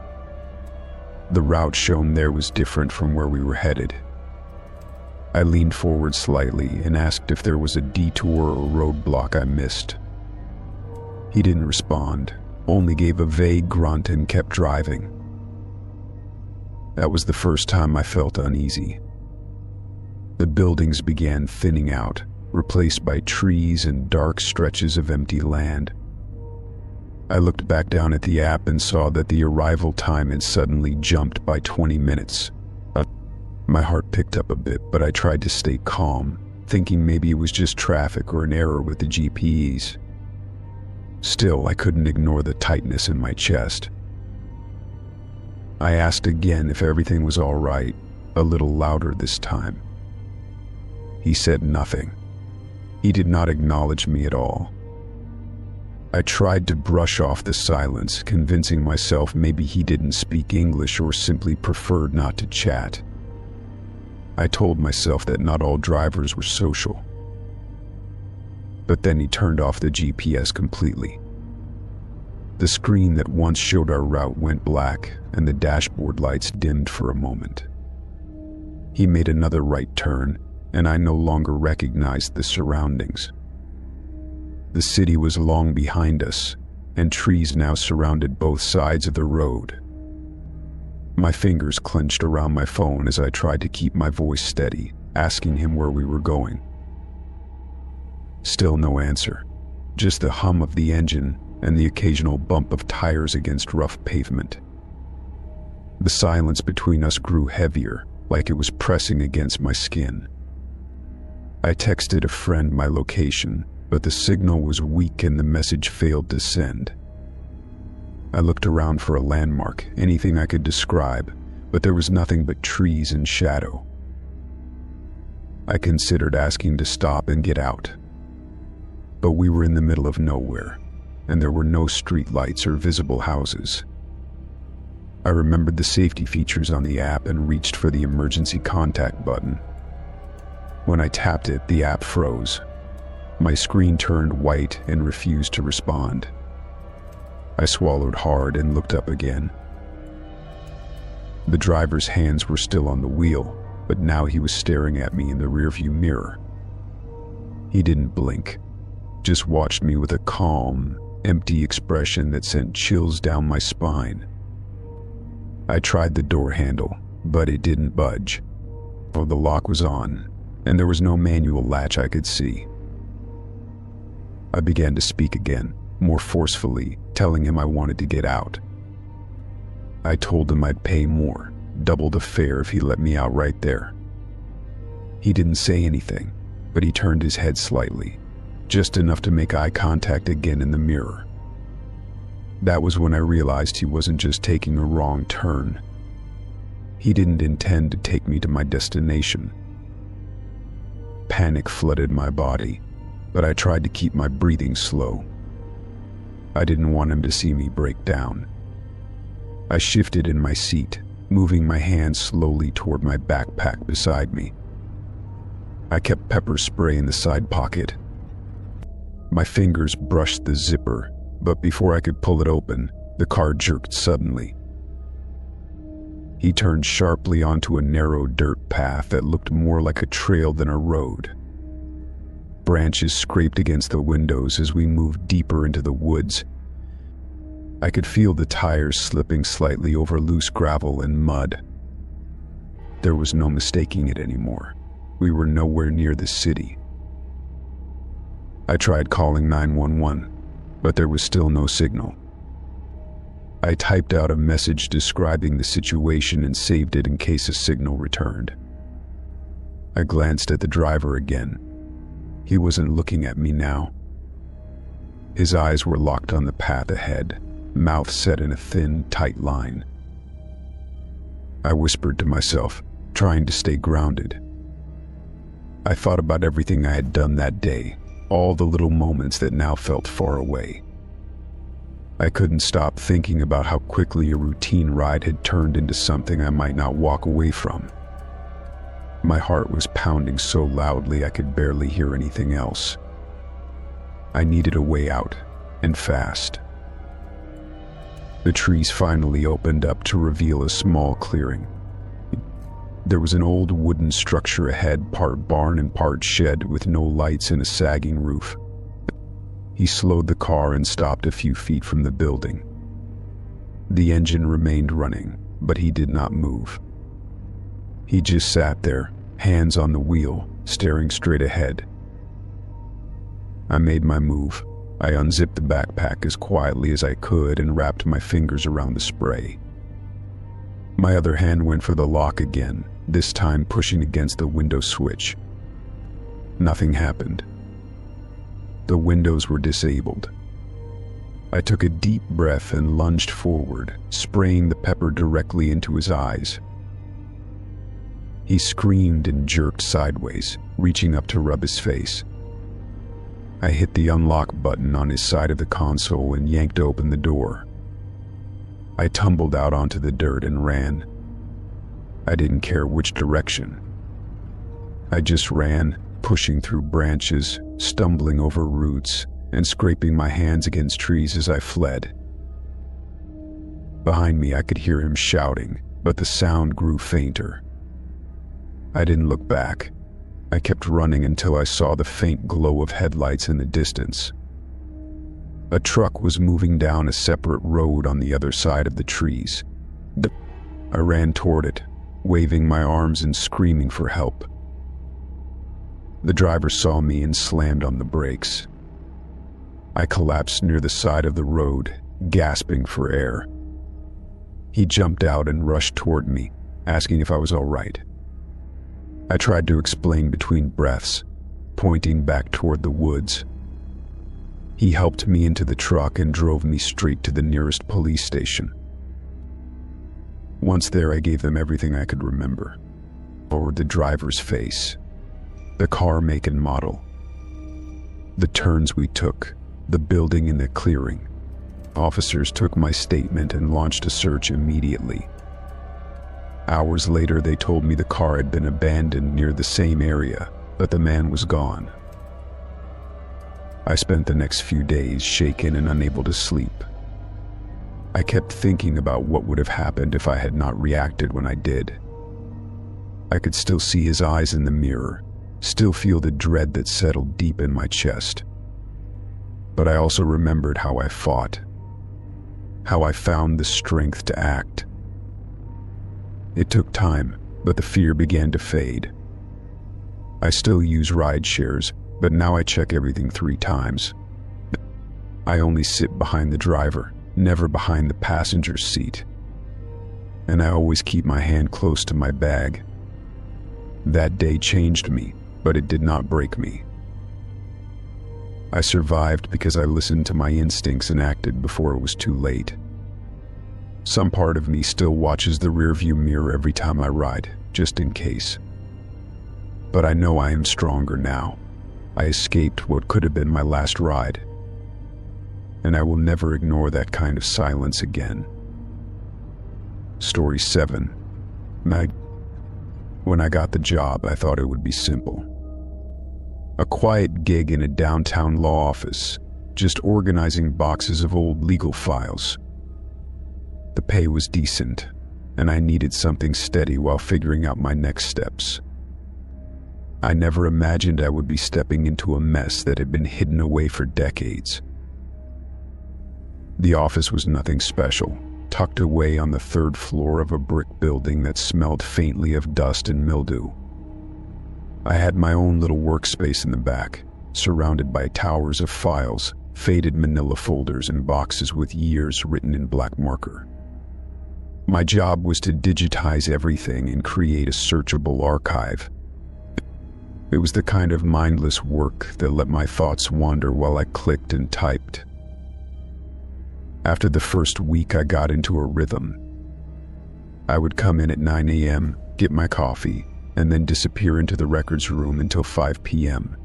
The route shown there was different from where we were headed. I leaned forward slightly and asked if there was a detour or roadblock I missed. He didn't respond, only gave a vague grunt and kept driving. That was the first time I felt uneasy. The buildings began thinning out, replaced by trees and dark stretches of empty land. I looked back down at the app and saw that the arrival time had suddenly jumped by 20 minutes. My heart picked up a bit, but I tried to stay calm, thinking maybe it was just traffic or an error with the GPS. Still, I couldn't ignore the tightness in my chest. I asked again if everything was all right, a little louder this time. He said nothing. He did not acknowledge me at all. I tried to brush off the silence, convincing myself maybe he didn't speak English or simply preferred not to chat. I told myself that not all drivers were social. But then he turned off the GPS completely. The screen that once showed our route went black, and the dashboard lights dimmed for a moment. He made another right turn, and I no longer recognized the surroundings. The city was long behind us, and trees now surrounded both sides of the road. My fingers clenched around my phone as I tried to keep my voice steady, asking him where we were going. Still no answer, just the hum of the engine and the occasional bump of tires against rough pavement. The silence between us grew heavier, like it was pressing against my skin. I texted a friend my location, but the signal was weak and the message failed to send. I looked around for a landmark, anything I could describe, but there was nothing but trees and shadow. I considered asking to stop and get out. But we were in the middle of nowhere, and there were no street lights or visible houses. I remembered the safety features on the app and reached for the emergency contact button. When I tapped it, the app froze. My screen turned white and refused to respond. I swallowed hard and looked up again. The driver's hands were still on the wheel, but now he was staring at me in the rearview mirror. He didn't blink, just watched me with a calm, empty expression that sent chills down my spine. I tried the door handle, but it didn't budge. Oh, the lock was on, and there was no manual latch I could see. I began to speak again, more forcefully, telling him I wanted to get out. I told him I'd pay more, double the fare if he let me out right there. He didn't say anything, but he turned his head slightly, just enough to make eye contact again in the mirror. That was when I realized he wasn't just taking a wrong turn. He didn't intend to take me to my destination. Panic flooded my body, but I tried to keep my breathing slow. I didn't want him to see me break down. I shifted in my seat, moving my hand slowly toward my backpack beside me. I kept pepper spray in the side pocket. My fingers brushed the zipper, but before I could pull it open, the car jerked suddenly. He turned sharply onto a narrow dirt path that looked more like a trail than a road. Branches scraped against the windows as we moved deeper into the woods. I could feel the tires slipping slightly over loose gravel and mud. There was no mistaking it anymore. We were nowhere near the city. I tried calling 911, but there was still no signal. I typed out a message describing the situation and saved it in case a signal returned. I glanced at the driver again. He wasn't looking at me now. His eyes were locked on the path ahead, mouth set in a thin, tight line. I whispered to myself, trying to stay grounded. I thought about everything I had done that day, all the little moments that now felt far away. I couldn't stop thinking about how quickly a routine ride had turned into something I might not walk away from. My heart was pounding so loudly I could barely hear anything else. I needed a way out, and fast. The trees finally opened up to reveal a small clearing. There was an old wooden structure ahead, part barn and part shed, with no lights and a sagging roof. He slowed the car and stopped a few feet from the building. The engine remained running, but he did not move. He just sat there, hands on the wheel, staring straight ahead. I made my move. I unzipped the backpack as quietly as I could and wrapped my fingers around the spray. My other hand went for the lock again, this time pushing against the window switch. Nothing happened. The windows were disabled. I took a deep breath and lunged forward, spraying the pepper directly into his eyes. He screamed and jerked sideways, reaching up to rub his face. I hit the unlock button on his side of the console and yanked open the door. I tumbled out onto the dirt and ran. I didn't care which direction. I just ran, pushing through branches, stumbling over roots, and scraping my hands against trees as I fled. Behind me, I could hear him shouting, but the sound grew fainter. I didn't look back. I kept running until I saw the faint glow of headlights in the distance. A truck was moving down a separate road on the other side of the trees. I ran toward it, waving my arms and screaming for help. The driver saw me and slammed on the brakes. I collapsed near the side of the road, gasping for air. He jumped out and rushed toward me, asking if I was all right. I tried to explain between breaths, pointing back toward the woods. He helped me into the truck and drove me straight to the nearest police station. Once there, I gave them everything I could remember. Or the driver's face, the car make and model, the turns we took, the building in the clearing. Officers took my statement and launched a search immediately. Hours later, they told me the car had been abandoned near the same area, but the man was gone. I spent the next few days shaken and unable to sleep. I kept thinking about what would have happened if I had not reacted when I did. I could still see his eyes in the mirror, still feel the dread that settled deep in my chest. But I also remembered how I fought, how I found the strength to act. It took time, but the fear began to fade. I still use ride shares, but now I check everything 3 times. I only sit behind the driver, never behind the passenger seat. And I always keep my hand close to my bag. That day changed me, but it did not break me. I survived because I listened to my instincts and acted before it was too late. Some part of me still watches the rearview mirror every time I ride, just in case. But I know I am stronger now. I escaped what could have been my last ride. And I will never ignore that kind of silence again. Story 7. When I got the job, I thought it would be simple. A quiet gig in a downtown law office, just organizing boxes of old legal files. The pay was decent, and I needed something steady while figuring out my next steps. I never imagined I would be stepping into a mess that had been hidden away for decades. The office was nothing special, tucked away on the 3rd floor of a brick building that smelled faintly of dust and mildew. I had my own little workspace in the back, surrounded by towers of files, faded manila folders, and boxes with years written in black marker. My job was to digitize everything and create a searchable archive. It was the kind of mindless work that let my thoughts wander while I clicked and typed. After the first week, I got into a rhythm. I would come in at 9 a.m., get my coffee, and then disappear into the records room until 5 p.m.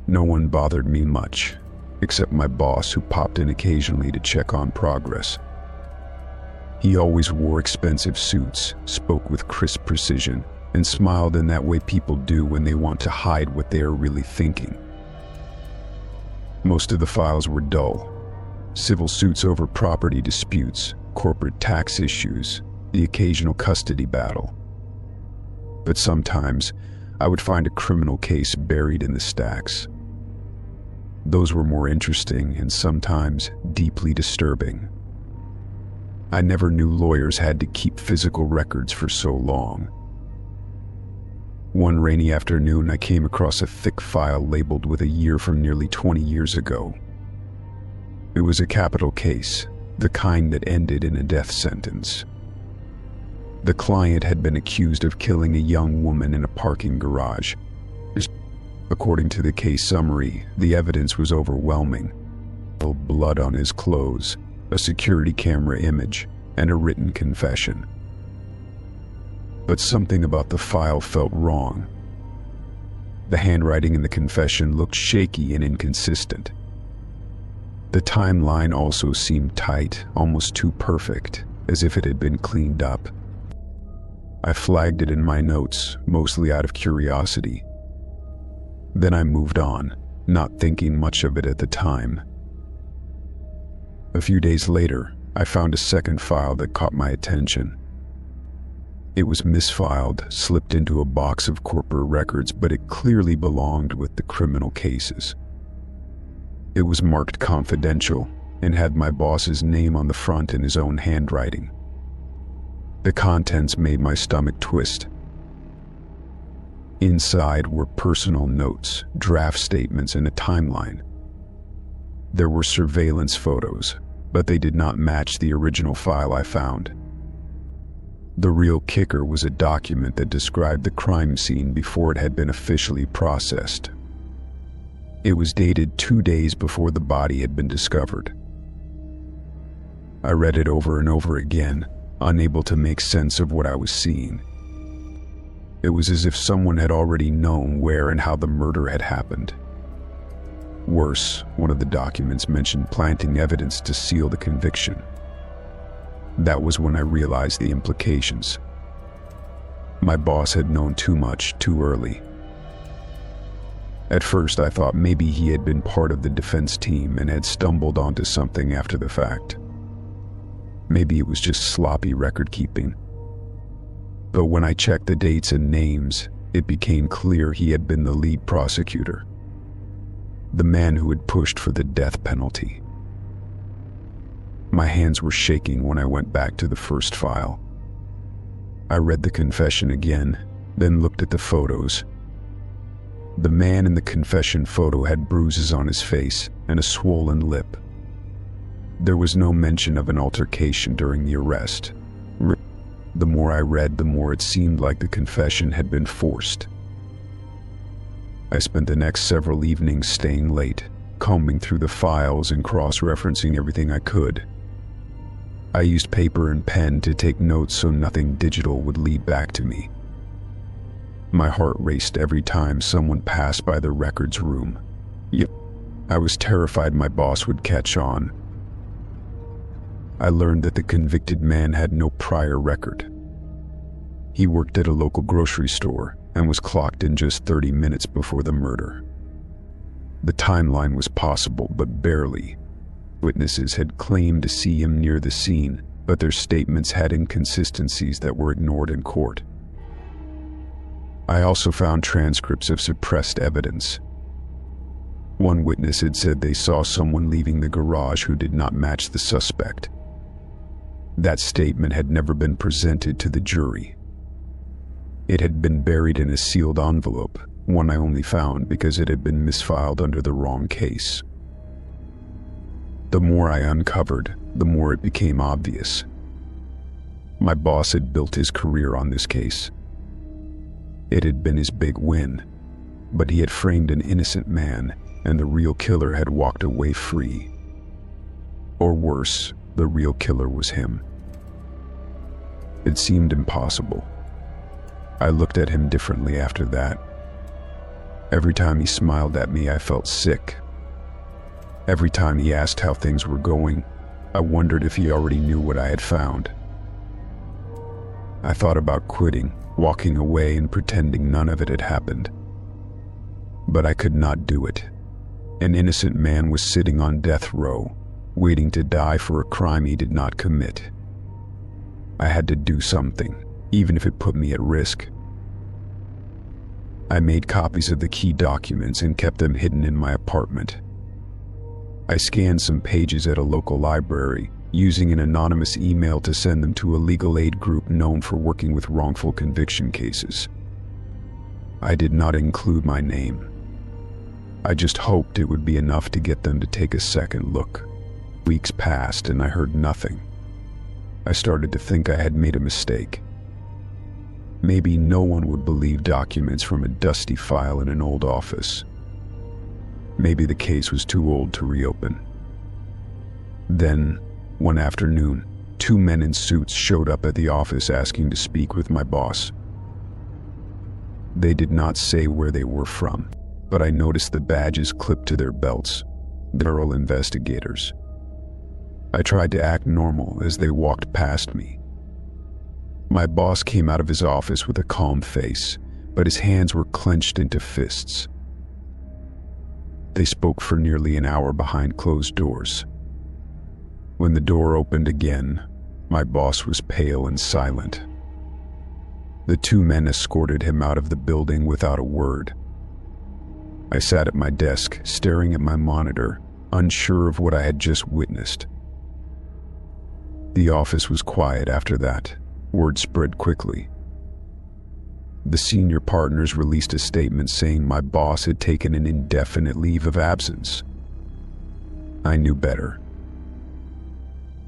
No one bothered me much, except my boss, who popped in occasionally to check on progress. He always wore expensive suits, spoke with crisp precision, and smiled in that way people do when they want to hide what they are really thinking. Most of the files were dull. Civil suits over property disputes, corporate tax issues, the occasional custody battle. But sometimes, I would find a criminal case buried in the stacks. Those were more interesting and sometimes deeply disturbing. I never knew lawyers had to keep physical records for so long. One rainy afternoon, I came across a thick file labeled with a year from nearly 20 years ago. It was a capital case, the kind that ended in a death sentence. The client had been accused of killing a young woman in a parking garage. According to the case summary, the evidence was overwhelming. Blood on his clothes, a security camera image, and a written confession. But something about the file felt wrong. The handwriting in the confession looked shaky and inconsistent. The timeline also seemed tight, almost too perfect, as if it had been cleaned up. I flagged it in my notes, mostly out of curiosity. Then I moved on, not thinking much of it at the time. A few days later, I found a second file that caught my attention. It was misfiled, slipped into a box of corporate records, but it clearly belonged with the criminal cases. It was marked confidential and had my boss's name on the front in his own handwriting. The contents made my stomach twist. Inside were personal notes, draft statements, and a timeline. There were surveillance photos, but they did not match the original file I found. The real kicker was a document that described the crime scene before it had been officially processed. It was dated 2 days before the body had been discovered. I read it over and over again, unable to make sense of what I was seeing. It was as if someone had already known where and how the murder had happened. Worse, one of the documents mentioned planting evidence to seal the conviction. That was when I realized the implications. My boss had known too much too early. At first, I thought maybe he had been part of the defense team and had stumbled onto something after the fact. Maybe it was just sloppy record keeping. But when I checked the dates and names, it became clear he had been the lead prosecutor, the man who had pushed for the death penalty. My hands were shaking when I went back to the first file. I read the confession again, then looked at the photos. The man in the confession photo had bruises on his face and a swollen lip. There was no mention of an altercation during the arrest. The more I read, the more it seemed like the confession had been forced. I spent the next several evenings staying late, combing through the files and cross-referencing everything I could. I used paper and pen to take notes so nothing digital would lead back to me. My heart raced every time someone passed by the records room. I was terrified my boss would catch on. I learned that the convicted man had no prior record. He worked at a local grocery store and was clocked in just 30 minutes before the murder. The timeline was possible, but barely. Witnesses had claimed to see him near the scene, but their statements had inconsistencies that were ignored in court. I also found transcripts of suppressed evidence. One witness had said they saw someone leaving the garage who did not match the suspect. That statement had never been presented to the jury. It had been buried in a sealed envelope, one I only found because it had been misfiled under the wrong case. The more I uncovered, the more it became obvious. My boss had built his career on this case. It had been his big win, but he had framed an innocent man, and the real killer had walked away free. Or worse, the real killer was him. It seemed impossible. I looked at him differently after that. Every time he smiled at me, I felt sick. Every time he asked how things were going, I wondered if he already knew what I had found. I thought about quitting, walking away and pretending none of it had happened. But I could not do it. An innocent man was sitting on death row, waiting to die for a crime he did not commit. I had to do something, even if it put me at risk. I made copies of the key documents and kept them hidden in my apartment. I scanned some pages at a local library, using an anonymous email to send them to a legal aid group known for working with wrongful conviction cases. I did not include my name. I just hoped it would be enough to get them to take a second look. Weeks passed and I heard nothing. I started to think I had made a mistake. Maybe no one would believe documents from a dusty file in an old office. Maybe the case was too old to reopen. Then, one afternoon, 2 men in suits showed up at the office asking to speak with my boss. They did not say where they were from, but I noticed the badges clipped to their belts. Federal investigators. I tried to act normal as they walked past me. My boss came out of his office with a calm face, but his hands were clenched into fists. They spoke for nearly an hour behind closed doors. When the door opened again, my boss was pale and silent. The 2 men escorted him out of the building without a word. I sat at my desk, staring at my monitor, unsure of what I had just witnessed. The office was quiet after that. Word spread quickly. The senior partners released a statement saying my boss had taken an indefinite leave of absence. I knew better.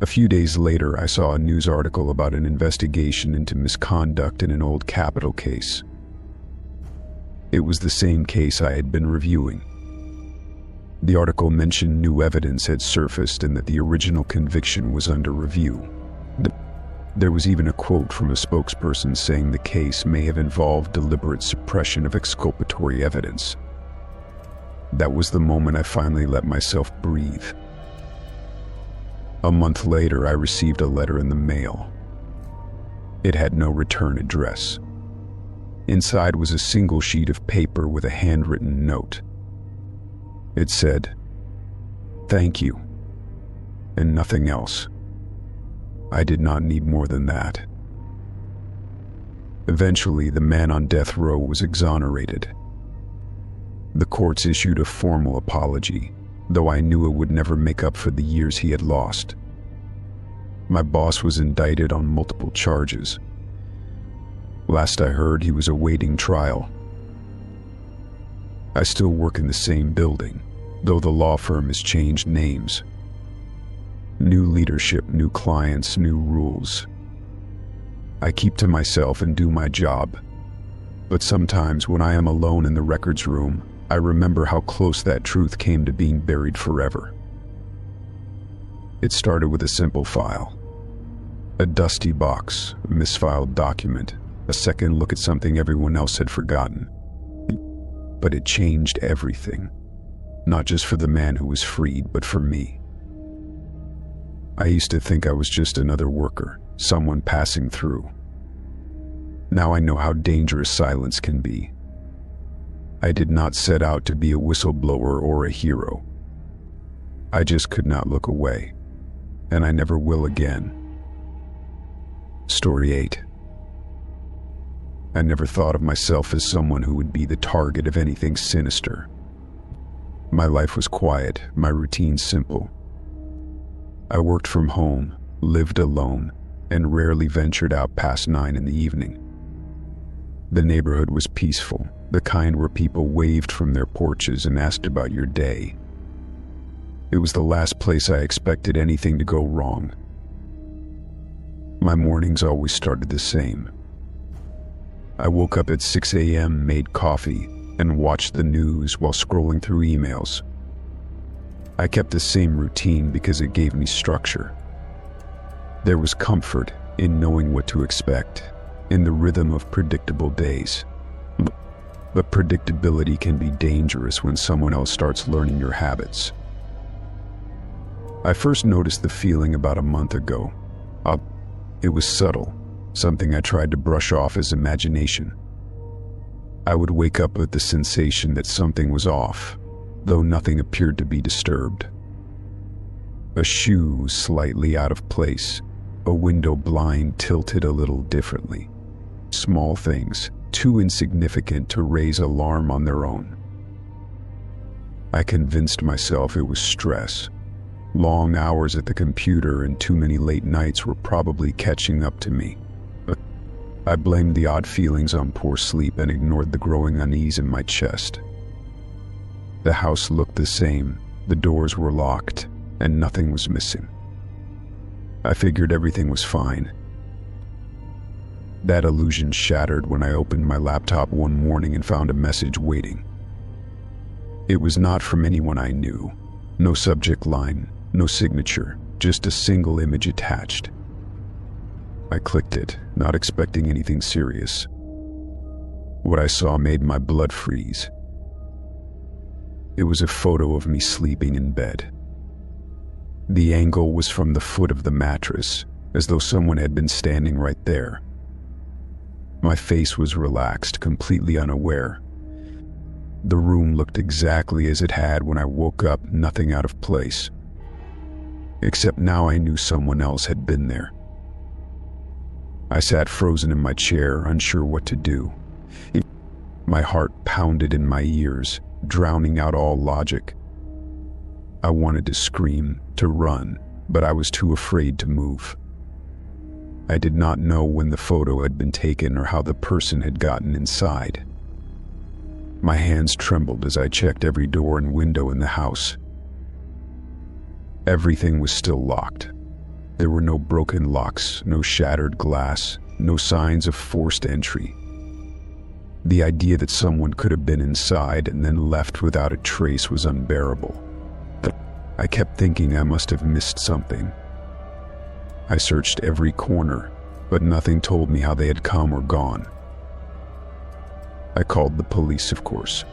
A few days later, I saw a news article about an investigation into misconduct in an old capital case. It was the same case I had been reviewing. The article mentioned new evidence had surfaced and that the original conviction was under review. There was even a quote from a spokesperson saying the case may have involved deliberate suppression of exculpatory evidence. That was the moment I finally let myself breathe. A month later, I received a letter in the mail. It had no return address. Inside was a single sheet of paper with a handwritten note, It said, "Thank you," and nothing else. I did not need more than that. Eventually, the man on death row was exonerated. The courts issued a formal apology, though I knew it would never make up for the years he had lost. My boss was indicted on multiple charges. Last I heard, he was awaiting trial. I still work in the same building, though the law firm has changed names. New leadership, new clients, new rules. I keep to myself and do my job. But sometimes when I am alone in the records room, I remember how close that truth came to being buried forever. It started with a simple file. A dusty box, a misfiled document, a second look at something everyone else had forgotten. But it changed everything. Not just for the man who was freed, but for me. I used to think I was just another worker, someone passing through. Now I know how dangerous silence can be. I did not set out to be a whistleblower or a hero. I just could not look away, and I never will again. Story 8. I never thought of myself as someone who would be the target of anything sinister. My life was quiet, my routine simple. I worked from home, lived alone, and rarely ventured out past 9 in the evening. The neighborhood was peaceful, the kind where people waved from their porches and asked about your day. It was the last place I expected anything to go wrong. My mornings always started the same. I woke up at 6 a.m., made coffee, and watched the news while scrolling through emails. I kept the same routine because it gave me structure. There was comfort in knowing what to expect, in the rhythm of predictable days. But predictability can be dangerous when someone else starts learning your habits. I first noticed the feeling about a month ago. It was subtle, something I tried to brush off as imagination. I would wake up with the sensation that something was off, though nothing appeared to be disturbed. A shoe slightly out of place, a window blind tilted a little differently. Small things, too insignificant to raise alarm on their own. I convinced myself it was stress. Long hours at the computer and too many late nights were probably catching up to me. But I blamed the odd feelings on poor sleep and ignored the growing unease in my chest. The house looked the same, the doors were locked, and nothing was missing. I figured everything was fine. That illusion shattered when I opened my laptop one morning and found a message waiting. It was not from anyone I knew. No subject line, no signature, just a single image attached. I clicked it, not expecting anything serious. What I saw made my blood freeze. It was a photo of me sleeping in bed. The angle was from the foot of the mattress, as though someone had been standing right there. My face was relaxed, completely unaware. The room looked exactly as it had when I woke up, nothing out of place. Except now I knew someone else had been there. I sat frozen in my chair, unsure what to do. My heart pounded in my ears, drowning out all logic. I wanted to scream, to run, but I was too afraid to move. I did not know when the photo had been taken or how the person had gotten inside. My hands trembled as I checked every door and window in the house. Everything was still locked. There were no broken locks, no shattered glass, no signs of forced entry. The idea that someone could have been inside and then left without a trace was unbearable. I kept thinking I must have missed something. I searched every corner, but nothing told me how they had come or gone. I called the police, of course.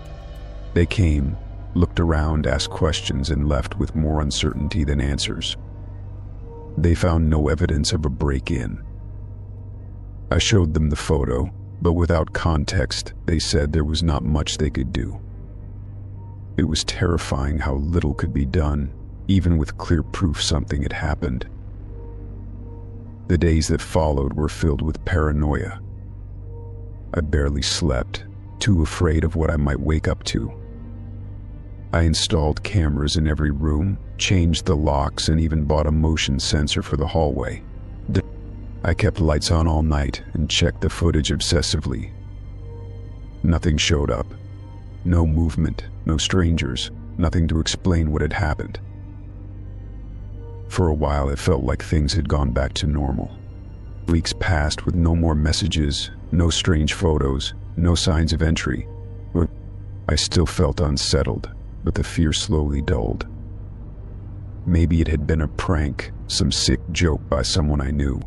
They came, looked around, asked questions, and left with more uncertainty than answers. They found no evidence of a break-in. I showed them the photo, but without context, they said there was not much they could do. It was terrifying how little could be done, even with clear proof something had happened. The days that followed were filled with paranoia. I barely slept, too afraid of what I might wake up to. I installed cameras in every room, changed the locks, and even bought a motion sensor for the hallway. I kept lights on all night and checked the footage obsessively. Nothing showed up. No movement, no strangers, nothing to explain what had happened. For a while, it felt like things had gone back to normal. Weeks passed with no more messages, no strange photos, no signs of entry. I still felt unsettled, but the fear slowly dulled. Maybe it had been a prank, some sick joke by someone I knew.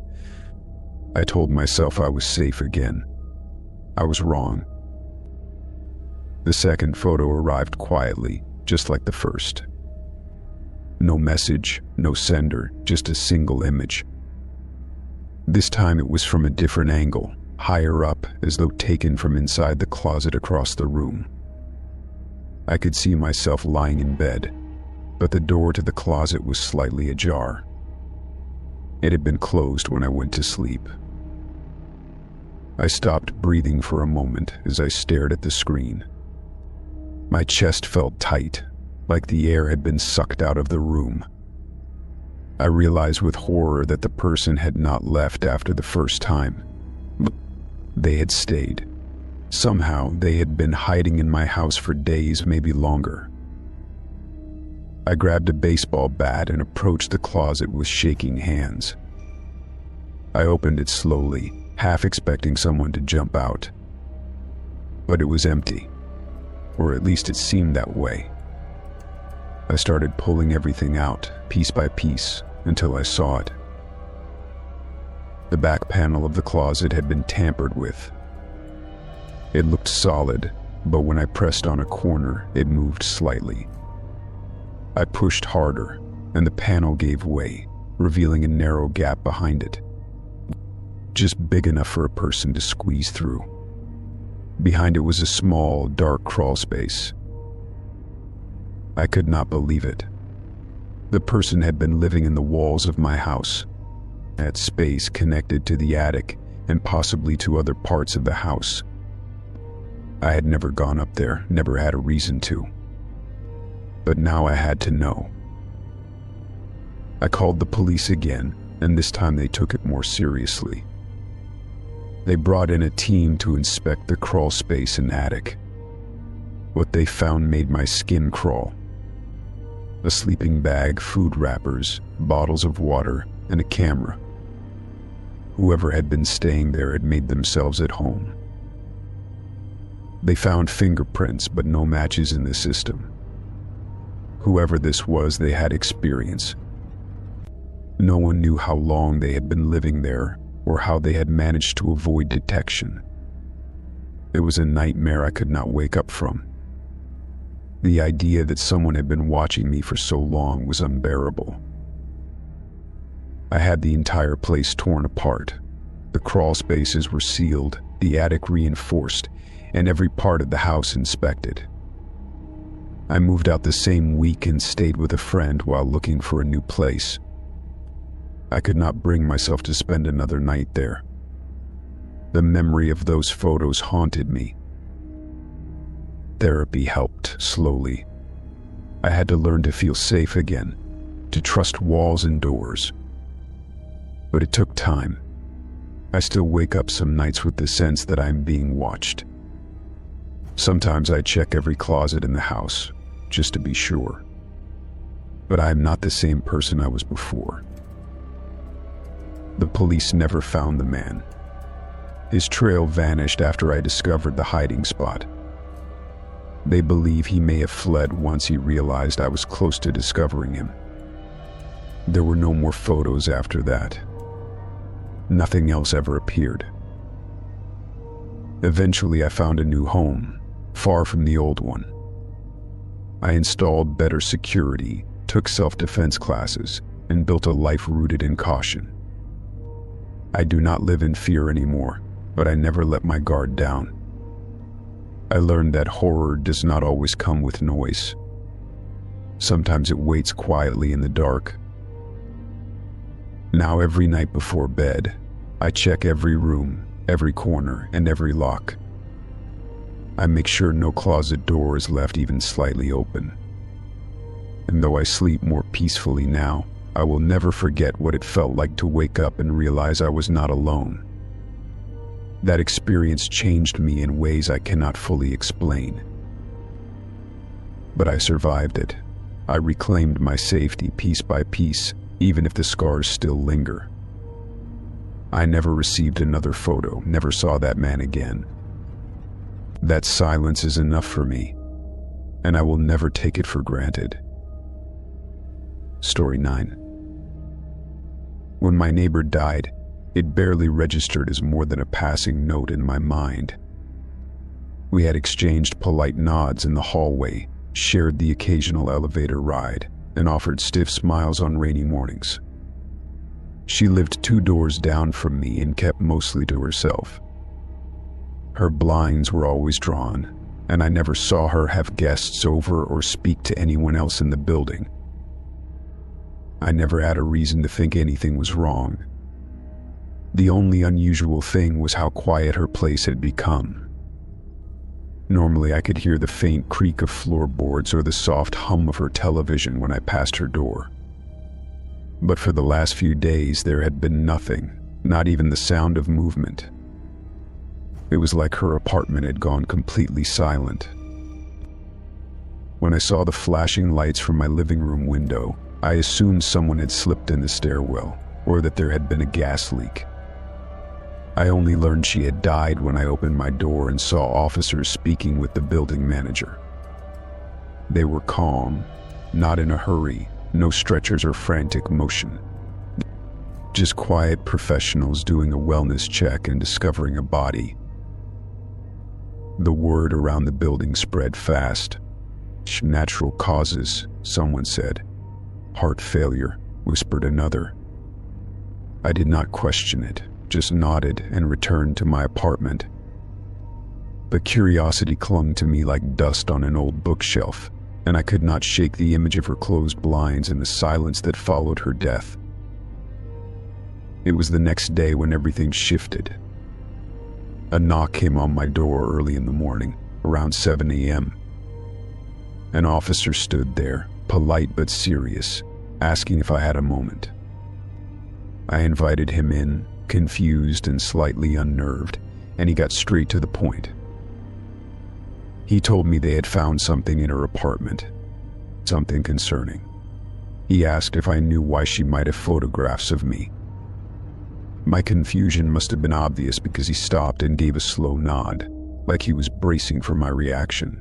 I told myself I was safe again. I was wrong. The second photo arrived quietly, just like the first. No message, no sender, just a single image. This time it was from a different angle, higher up, as though taken from inside the closet across the room. I could see myself lying in bed, but the door to the closet was slightly ajar. It had been closed when I went to sleep. I stopped breathing for a moment as I stared at the screen. My chest felt tight, like the air had been sucked out of the room. I realized with horror that the person had not left after the first time. They had stayed. Somehow, they had been hiding in my house for days, maybe longer. I grabbed a baseball bat and approached the closet with shaking hands. I opened it slowly, half expecting someone to jump out. But it was empty, or at least it seemed that way. I started pulling everything out, piece by piece, until I saw it. The back panel of the closet had been tampered with. It looked solid, but when I pressed on a corner, it moved slightly. I pushed harder, and the panel gave way, revealing a narrow gap behind it, just big enough for a person to squeeze through. Behind it was a small, dark crawl space. I could not believe it. The person had been living in the walls of my house. That space connected to the attic and possibly to other parts of the house. I had never gone up there, never had a reason to. But now I had to know. I called the police again, and this time they took it more seriously. They brought in a team to inspect the crawl space and attic. What they found made my skin crawl. A sleeping bag, food wrappers, bottles of water, and a camera. Whoever had been staying there had made themselves at home. They found fingerprints, but no matches in the system. Whoever this was, they had experience. No one knew how long they had been living there or how they had managed to avoid detection. It was a nightmare I could not wake up from. The idea that someone had been watching me for so long was unbearable. I had the entire place torn apart. The crawl spaces were sealed, the attic reinforced, and every part of the house inspected. I moved out the same week and stayed with a friend while looking for a new place. I could not bring myself to spend another night there. The memory of those photos haunted me. Therapy helped, slowly. I had to learn to feel safe again, to trust walls and doors. But it took time. I still wake up some nights with the sense that I'm being watched. Sometimes I check every closet in the house, just to be sure. But I am not the same person I was before. The police never found the man. His trail vanished after I discovered the hiding spot. They believe he may have fled once he realized I was close to discovering him. There were no more photos after that. Nothing else ever appeared. Eventually, I found a new home, far from the old one. I installed better security, took self-defense classes, and built a life rooted in caution. I do not live in fear anymore, but I never let my guard down. I learned that horror does not always come with noise. Sometimes it waits quietly in the dark. Now every night before bed, I check every room, every corner, and every lock. I make sure no closet door is left even slightly open. And though I sleep more peacefully now, I will never forget what it felt like to wake up and realize I was not alone. That experience changed me in ways I cannot fully explain. But I survived it. I reclaimed my safety piece by piece, even if the scars still linger. I never received another photo, never saw that man again. That silence is enough for me, and I will never take it for granted. Story 9. When my neighbor died, it barely registered as more than a passing note in my mind. We had exchanged polite nods in the hallway, shared the occasional elevator ride, and offered stiff smiles on rainy mornings. She lived 2 doors down from me and kept mostly to herself. Her blinds were always drawn, and I never saw her have guests over or speak to anyone else in the building. I never had a reason to think anything was wrong. The only unusual thing was how quiet her place had become. Normally I could hear the faint creak of floorboards or the soft hum of her television when I passed her door. But for the last few days there had been nothing, not even the sound of movement. It was like her apartment had gone completely silent. When I saw the flashing lights from my living room window, I assumed someone had slipped in the stairwell, or that there had been a gas leak. I only learned she had died when I opened my door and saw officers speaking with the building manager. They were calm, not in a hurry, no stretchers or frantic motion. Just quiet professionals doing a wellness check and discovering a body. The word around the building spread fast. Natural causes, someone said. Heart failure, whispered another. I did not question it, just nodded and returned to my apartment. But curiosity clung to me like dust on an old bookshelf, and I could not shake the image of her closed blinds and the silence that followed her death. It was the next day when everything shifted. A knock came on my door early in the morning, around 7 a.m. An officer stood there, polite but serious, asking if I had a moment. I invited him in, confused and slightly unnerved, and he got straight to the point. He told me they had found something in her apartment, something concerning. He asked if I knew why she might have photographs of me. My confusion must have been obvious because he stopped and gave a slow nod, like he was bracing for my reaction.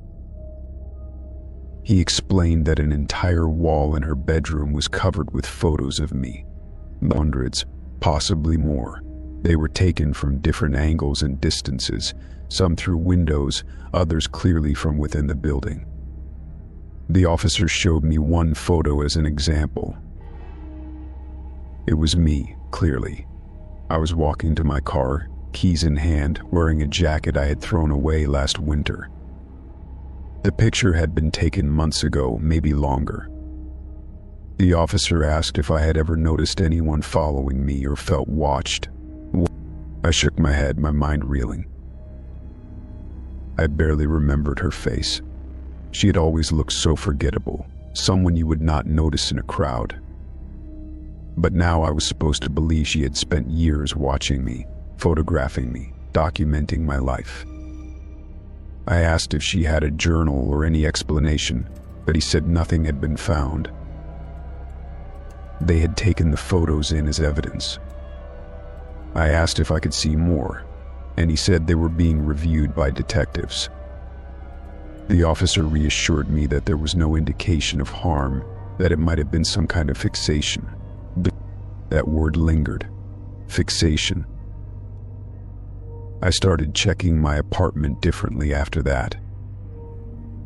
He explained that an entire wall in her bedroom was covered with photos of me. Hundreds, possibly more. They were taken from different angles and distances, some through windows, others clearly from within the building. The officer showed me one photo as an example. It was me, clearly. I was walking to my car, keys in hand, wearing a jacket I had thrown away last winter. The picture had been taken months ago, maybe longer. The officer asked if I had ever noticed anyone following me or felt watched. I shook my head, my mind reeling. I barely remembered her face. She had always looked so forgettable, someone you would not notice in a crowd. But now I was supposed to believe she had spent years watching me, photographing me, documenting my life. I asked if she had a journal or any explanation, but he said nothing had been found. They had taken the photos in as evidence. I asked if I could see more, and he said they were being reviewed by detectives. The officer reassured me that there was no indication of harm, that it might have been some kind of fixation. That word lingered. Fixation. I started checking my apartment differently after that.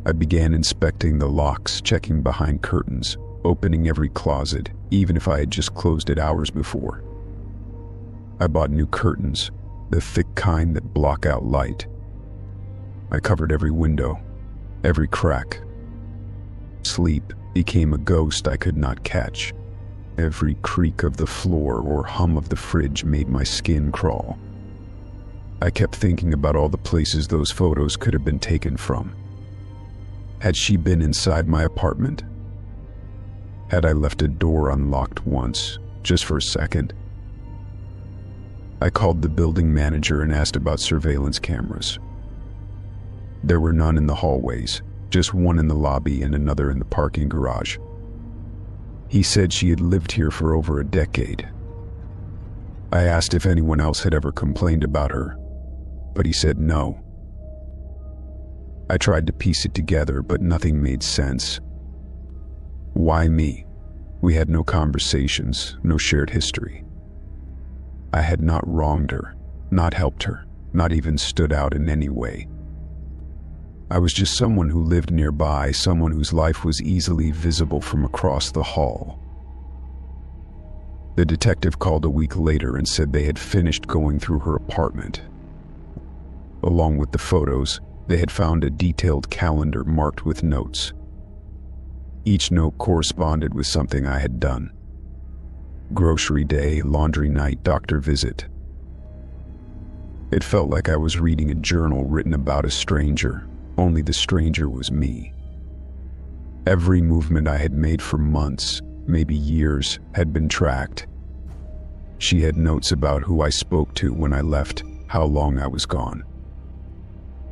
I began inspecting the locks, checking behind curtains, opening every closet, even if I had just closed it hours before. I bought new curtains, the thick kind that block out light. I covered every window, every crack. Sleep, became a ghost I could not catch. Every creak of the floor or hum of the fridge made my skin crawl. I kept thinking about all the places those photos could have been taken from. Had she been inside my apartment? Had I left a door unlocked once, just for a second? I called the building manager and asked about surveillance cameras. There were none in the hallways, just one in the lobby and another in the parking garage. He said she had lived here for over a decade. I asked if anyone else had ever complained about her, but he said no. I tried to piece it together, but nothing made sense. Why me? We had no conversations, no shared history. I had not wronged her, not helped her, not even stood out in any way. I was just someone who lived nearby, someone whose life was easily visible from across the hall. The detective called a week later and said they had finished going through her apartment. Along with the photos, they had found a detailed calendar marked with notes. Each note corresponded with something I had done. Grocery day, laundry night, doctor visit. It felt like I was reading a journal written about a stranger, only the stranger was me. Every movement I had made for months, maybe years, had been tracked. She had notes about who I spoke to when I left, how long I was gone.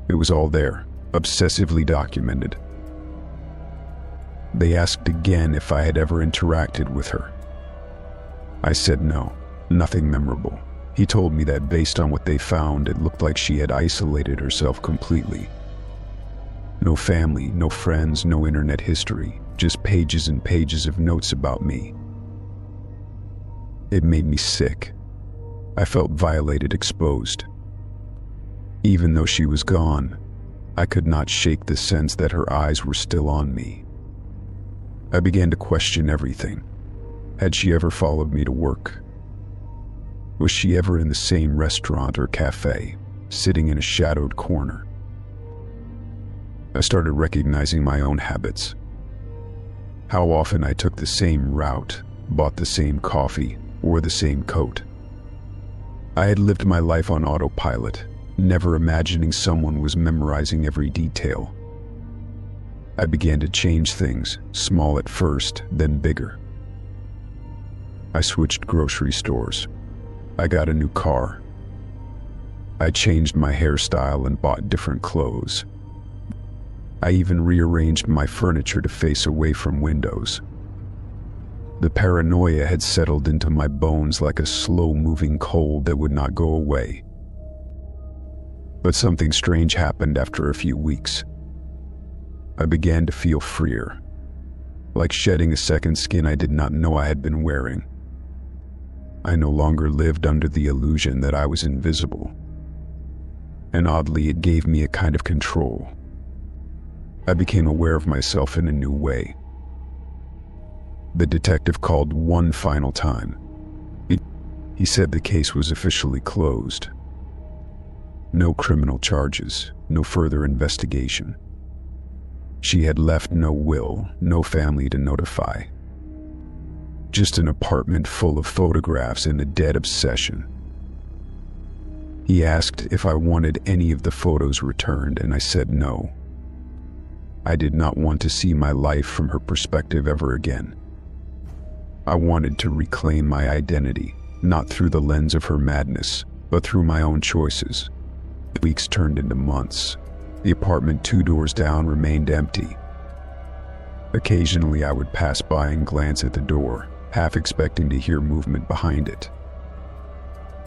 It was all there, obsessively documented. They asked again if I had ever interacted with her. I said no, nothing memorable. He told me that based on what they found, it looked like she had isolated herself completely. No family, no friends, no internet history, just pages and pages of notes about me. It made me sick. I felt violated, exposed. Even though she was gone, I could not shake the sense that her eyes were still on me. I began to question everything. Had she ever followed me to work? Was she ever in the same restaurant or cafe, sitting in a shadowed corner? I started recognizing my own habits. How often I took the same route, bought the same coffee, wore the same coat. I had lived my life on autopilot, never imagining someone was memorizing every detail. I began to change things, small at first, then bigger. I switched grocery stores. I got a new car. I changed my hairstyle and bought different clothes. I even rearranged my furniture to face away from windows. The paranoia had settled into my bones like a slow-moving cold that would not go away. But something strange happened after a few weeks. I began to feel freer, like shedding a second skin I did not know I had been wearing. I no longer lived under the illusion that I was invisible. And oddly, it gave me a kind of control. I became aware of myself in a new way. The detective called one final time. He said the case was officially closed. No criminal charges, no further investigation. She had left no will, no family to notify. Just an apartment full of photographs and a dead obsession. He asked if I wanted any of the photos returned, and I said no. I did not want to see my life from her perspective ever again. I wanted to reclaim my identity, not through the lens of her madness, but through my own choices. Weeks turned into months. The apartment 2 doors down remained empty. Occasionally I would pass by and glance at the door, half expecting to hear movement behind it.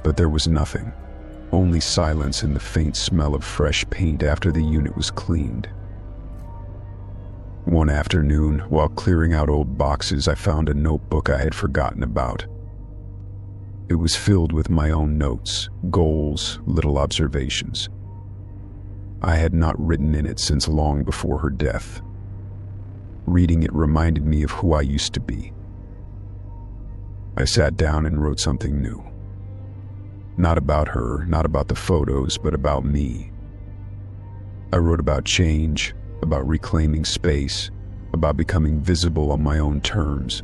But there was nothing, only silence and the faint smell of fresh paint after the unit was cleaned. One afternoon, while clearing out old boxes, I found a notebook I had forgotten about. It was filled with my own notes, goals, little observations. I had not written in it since long before her death. Reading it reminded me of who I used to be. I sat down and wrote something new. Not about her, not about the photos, but about me. I wrote about change, about reclaiming space, about becoming visible on my own terms.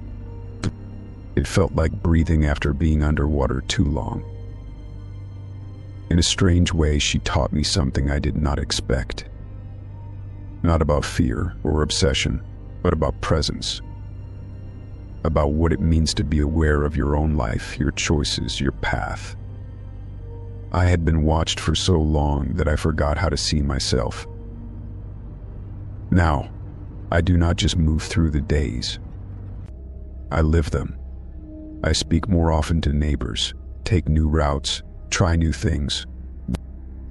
It felt like breathing after being underwater too long. In a strange way, she taught me something I did not expect. Not about fear or obsession, but about presence. About what it means to be aware of your own life, your choices, your path. I had been watched for so long that I forgot how to see myself. Now, I do not just move through the days. I live them. I speak more often to neighbors, take new routes, try new things.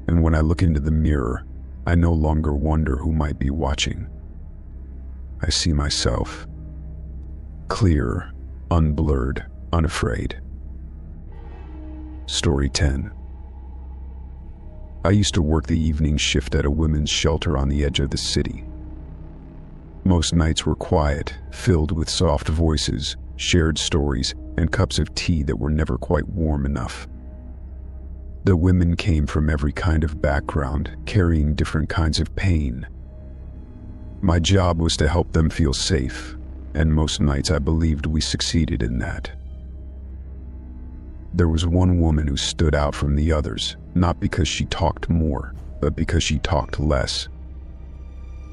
And when I look into the mirror, I no longer wonder who might be watching. I see myself. Clear, unblurred, unafraid. Story 10. I used to work the evening shift at a women's shelter on the edge of the city. Most nights were quiet, filled with soft voices, shared stories, and cups of tea that were never quite warm enough. The women came from every kind of background, carrying different kinds of pain. My job was to help them feel safe, and most nights I believed we succeeded in that. There was one woman who stood out from the others, not because she talked more, but because she talked less.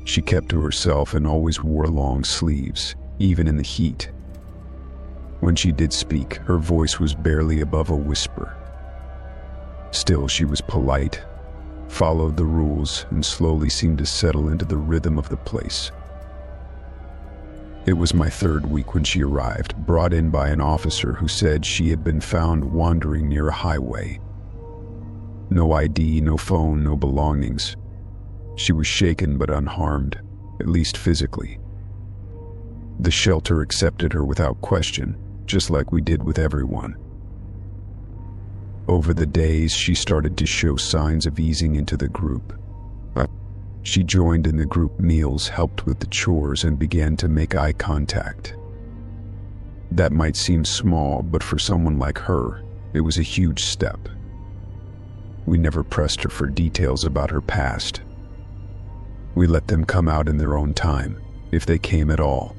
She kept to herself and always wore long sleeves, even in the heat. When she did speak, her voice was barely above a whisper. Still, she was polite, followed the rules, and slowly seemed to settle into the rhythm of the place. It was my third week when she arrived, brought in by an officer who said she had been found wandering near a highway. No ID, no phone, no belongings. She was shaken but unharmed, at least physically. The shelter accepted her without question, just like we did with everyone. Over the days, she started to show signs of easing into the group. She joined in the group meals, helped with the chores, and began to make eye contact. That might seem small, but for someone like her, it was a huge step. We never pressed her for details about her past. We let them come out in their own time, if they came at all.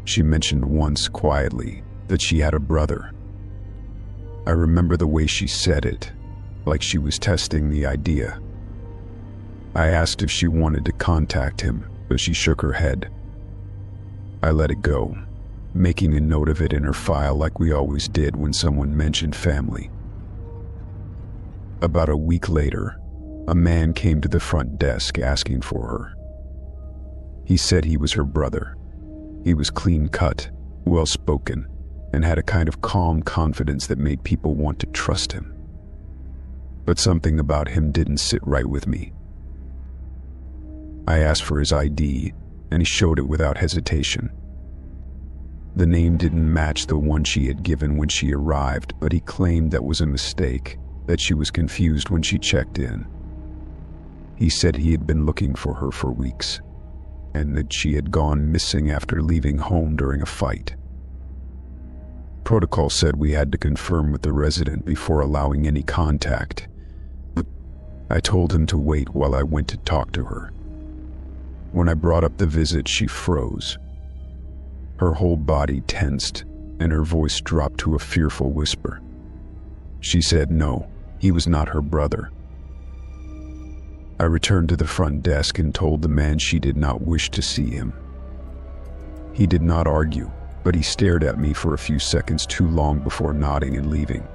She mentioned once quietly that she had a brother. I remember the way she said it, like she was testing the idea. I asked if she wanted to contact him, but she shook her head. I let it go, making a note of it in her file like we always did when someone mentioned family. About a week later, a man came to the front desk asking for her. He said he was her brother. He was clean-cut, well-spoken, and had a kind of calm confidence that made people want to trust him. But something about him didn't sit right with me. I asked for his ID, and he showed it without hesitation. The name didn't match the one she had given when she arrived, but he claimed that was a mistake, that she was confused when she checked in. He said he had been looking for her for weeks, and that she had gone missing after leaving home during a fight. Protocol said we had to confirm with the resident before allowing any contact. I told him to wait while I went to talk to her. When I brought up the visit, she froze. Her whole body tensed, and her voice dropped to a fearful whisper. She said no, he was not her brother. I returned to the front desk and told the man she did not wish to see him. He did not argue, but he stared at me for a few seconds too long before nodding and leaving.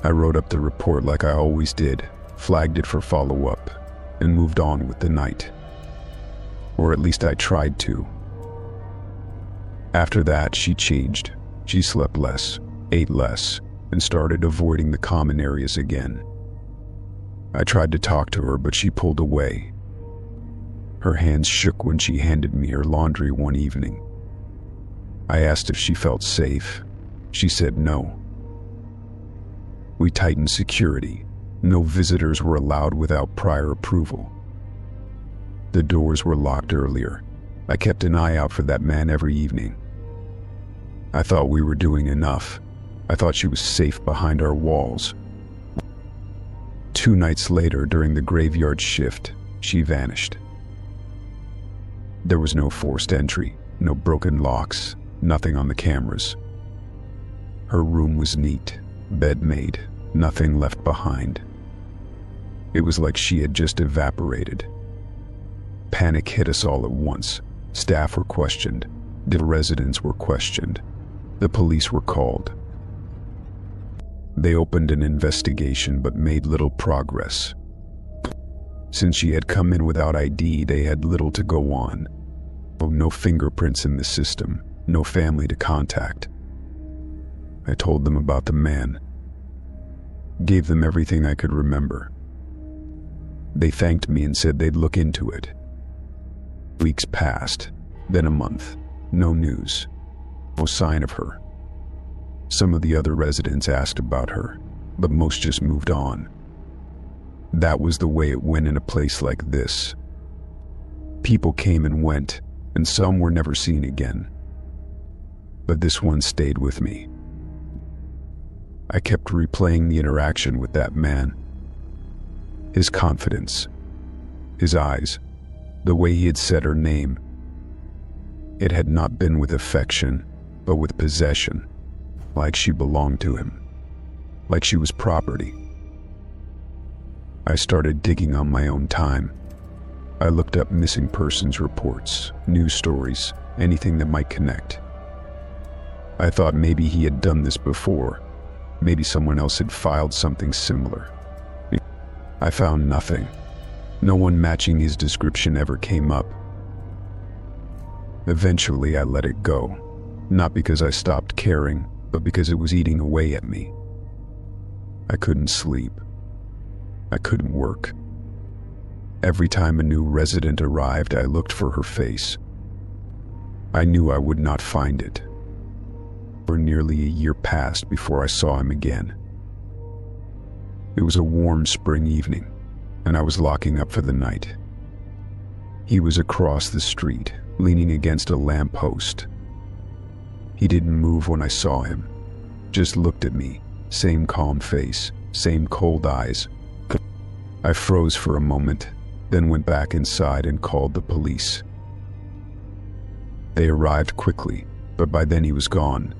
I wrote up the report like I always did, flagged it for follow-up, and moved on with the night. Or at least I tried to. After that, she changed. She slept less, ate less, and started avoiding the common areas again. I tried to talk to her, but she pulled away. Her hands shook when she handed me her laundry one evening. I asked if she felt safe. She said no. We tightened security. No visitors were allowed without prior approval. The doors were locked earlier. I kept an eye out for that man every evening. I thought we were doing enough. I thought she was safe behind our walls. 2 nights later, during the graveyard shift, she vanished. There was no forced entry, no broken locks, nothing on the cameras. Her room was neat, bed made, nothing left behind. It was like she had just evaporated. Panic hit us all at once. Staff were questioned. The residents were questioned. The police were called. They opened an investigation but made little progress. Since she had come in without ID, they had little to go on. No fingerprints in the system, no family to contact. I told them about the man. Gave them everything I could remember. They thanked me and said they'd look into it. Weeks passed, then a month. No news. No sign of her. Some of the other residents asked about her, but most just moved on. That was the way it went in a place like this. People came and went, and some were never seen again. But this one stayed with me. I kept replaying the interaction with that man. His confidence, his eyes, the way he had said her name. It had not been with affection, but with possession, like she belonged to him, like she was property. I started digging on my own time. I looked up missing persons reports, news stories, anything that might connect. I thought maybe he had done this before. Maybe someone else had filed something similar. I found nothing. No one matching his description ever came up. Eventually, I let it go. Not because I stopped caring, but because it was eating away at me. I couldn't sleep. I couldn't work. Every time a new resident arrived, I looked for her face. I knew I would not find it. For nearly a year passed before I saw him again. It was a warm spring evening, and I was locking up for the night. He was across the street, leaning against a lamppost. He didn't move when I saw him, just looked at me, same calm face, same cold eyes. I froze for a moment, then went back inside and called the police. They arrived quickly, but by then he was gone.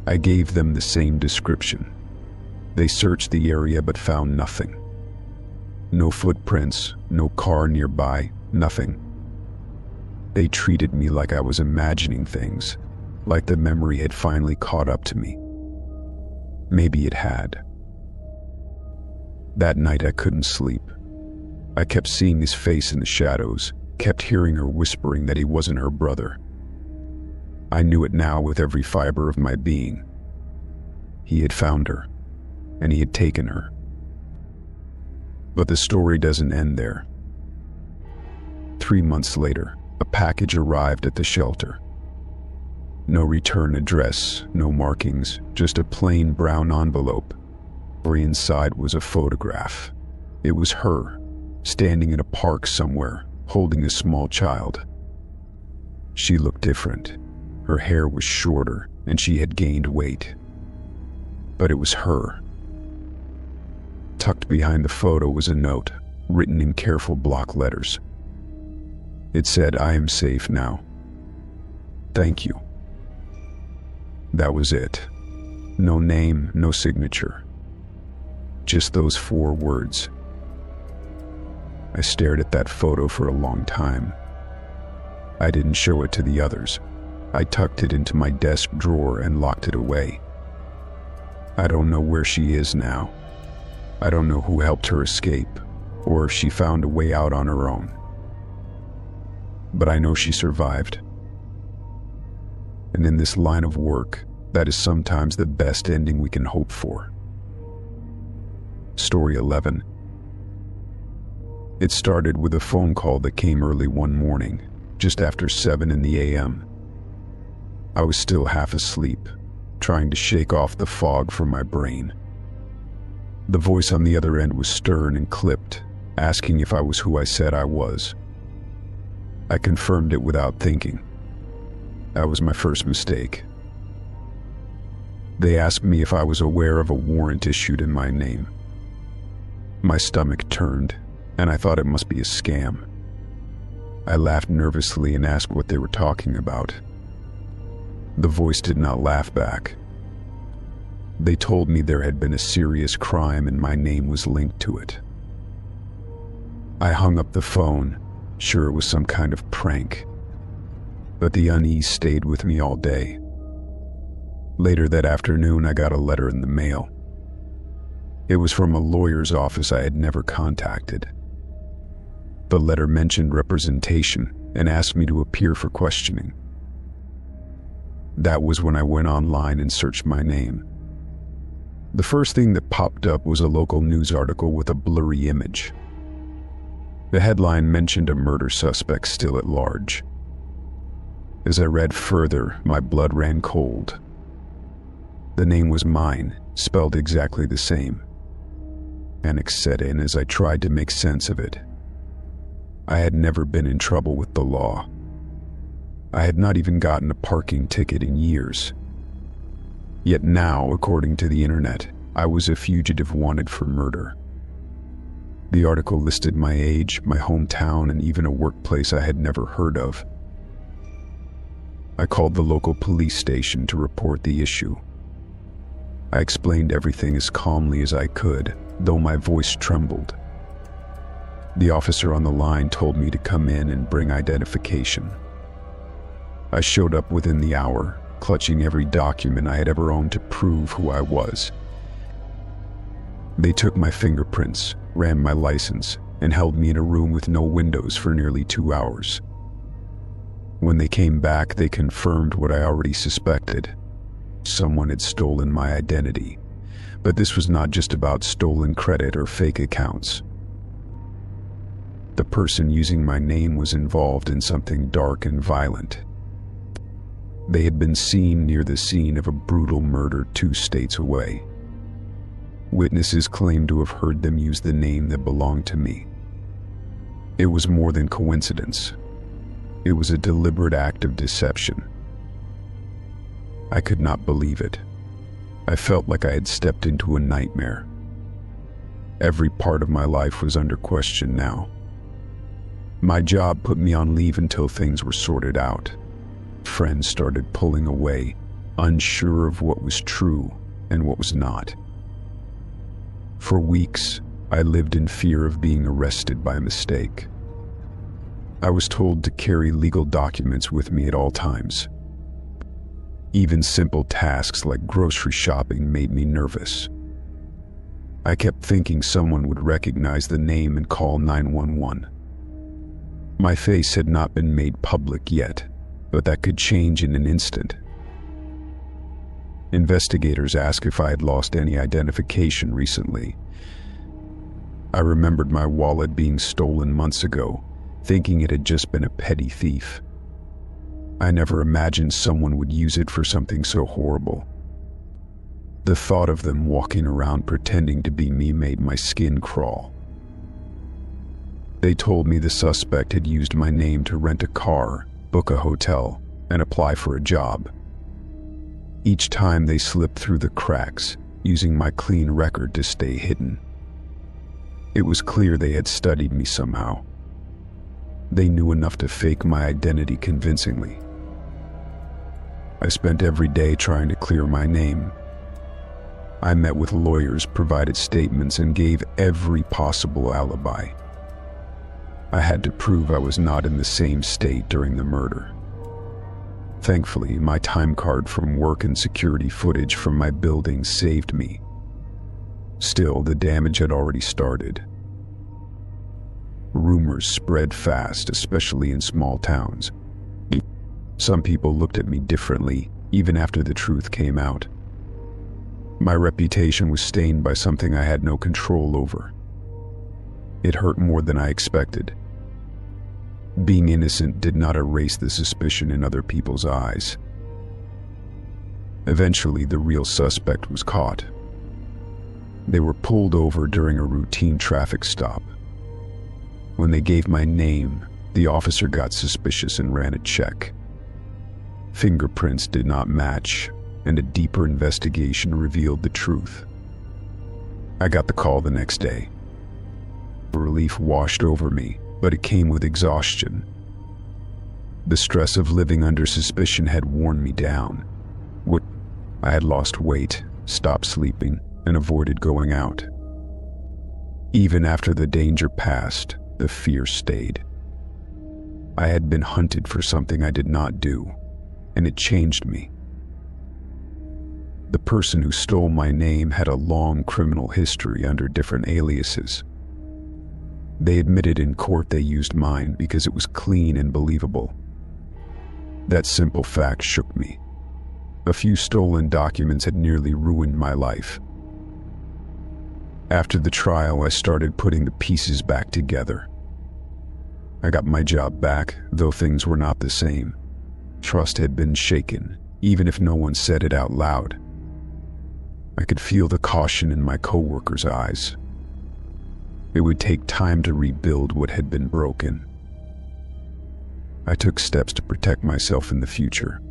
I gave them the same description. They searched the area but found nothing. No footprints, no car nearby, nothing. They treated me like I was imagining things, like the memory had finally caught up to me. Maybe it had. That night I couldn't sleep. I kept seeing his face in the shadows, kept hearing her whispering that he wasn't her brother. I knew it now with every fiber of my being. He had found her, and he had taken her. But the story doesn't end there. 3 months later, a package arrived at the shelter. No return address, no markings, just a plain brown envelope. Where inside was a photograph. It was her, standing in a park somewhere, holding a small child. She looked different. Her hair was shorter, and she had gained weight. But it was her. Tucked behind the photo was a note, written in careful block letters. It said, "I am safe now. Thank you." That was it. No name, no signature. Just those 4 words. I stared at that photo for a long time. I didn't show it to the others. I tucked it into my desk drawer and locked it away. I don't know where she is now. I don't know who helped her escape, or if she found a way out on her own. But I know she survived. And in this line of work, that is sometimes the best ending we can hope for. Story 11. It started with a phone call that came early one morning, just after 7 in the a.m. I was still half asleep, trying to shake off the fog from my brain. The voice on the other end was stern and clipped, asking if I was who I said I was. I confirmed it without thinking. That was my first mistake. They asked me if I was aware of a warrant issued in my name. My stomach turned, and I thought it must be a scam. I laughed nervously and asked what they were talking about. The voice did not laugh back. They told me there had been a serious crime and my name was linked to it. I hung up the phone, sure it was some kind of prank, but the unease stayed with me all day. Later that afternoon, I got a letter in the mail. It was from a lawyer's office I had never contacted. The letter mentioned representation and asked me to appear for questioning. That was when I went online and searched my name. The first thing that popped up was a local news article with a blurry image. The headline mentioned a murder suspect still at large. As I read further, my blood ran cold. The name was mine, spelled exactly the same. Panic set in as I tried to make sense of it. I had never been in trouble with the law. I had not even gotten a parking ticket in years. Yet now, according to the internet, I was a fugitive wanted for murder. The article listed my age, my hometown, and even a workplace I had never heard of. I called the local police station to report the issue. I explained everything as calmly as I could, though my voice trembled. The officer on the line told me to come in and bring identification. I showed up within the hour, clutching every document I had ever owned to prove who I was. They took my fingerprints, ran my license, and held me in a room with no windows for nearly 2 hours. When they came back, they confirmed what I already suspected. Someone had stolen my identity, but this was not just about stolen credit or fake accounts. The person using my name was involved in something dark and violent. They had been seen near the scene of a brutal murder 2 states away. Witnesses claimed to have heard them use the name that belonged to me. It was more than coincidence. It was a deliberate act of deception. I could not believe it. I felt like I had stepped into a nightmare. Every part of my life was under question now. My job put me on leave until things were sorted out. Friends started pulling away, unsure of what was true and what was not. For weeks, I lived in fear of being arrested by mistake. I was told to carry legal documents with me at all times. Even simple tasks like grocery shopping made me nervous. I kept thinking someone would recognize the name and call 911. My face had not been made public yet, but that could change in an instant. Investigators asked if I had lost any identification recently. I remembered my wallet being stolen months ago, thinking it had just been a petty thief. I never imagined someone would use it for something so horrible. The thought of them walking around pretending to be me made my skin crawl. They told me the suspect had used my name to rent a car, book a hotel, and apply for a job. Each time they slipped through the cracks, using my clean record to stay hidden. It was clear they had studied me somehow. They knew enough to fake my identity convincingly. I spent every day trying to clear my name. I met with lawyers, provided statements, and gave every possible alibi. I had to prove I was not in the same state during the murder. Thankfully, my time card from work and security footage from my building saved me. Still, the damage had already started. Rumors spread fast, especially in small towns. Some people looked at me differently, even after the truth came out. My reputation was stained by something I had no control over. It hurt more than I expected. Being innocent did not erase the suspicion in other people's eyes. Eventually, the real suspect was caught. They were pulled over during a routine traffic stop. When they gave my name, the officer got suspicious and ran a check. Fingerprints did not match, and a deeper investigation revealed the truth. I got the call the next day. Relief washed over me, but it came with exhaustion. The stress of living under suspicion had worn me down. I had lost weight, stopped sleeping, and avoided going out. Even after the danger passed, the fear stayed. I had been hunted for something I did not do, and it changed me. The person who stole my name had a long criminal history under different aliases. They admitted in court they used mine because it was clean and believable. That simple fact shook me. A few stolen documents had nearly ruined my life. After the trial, I started putting the pieces back together. I got my job back, though things were not the same. Trust had been shaken, even if no one said it out loud. I could feel the caution in my coworkers' eyes. It would take time to rebuild what had been broken. I took steps to protect myself in the future.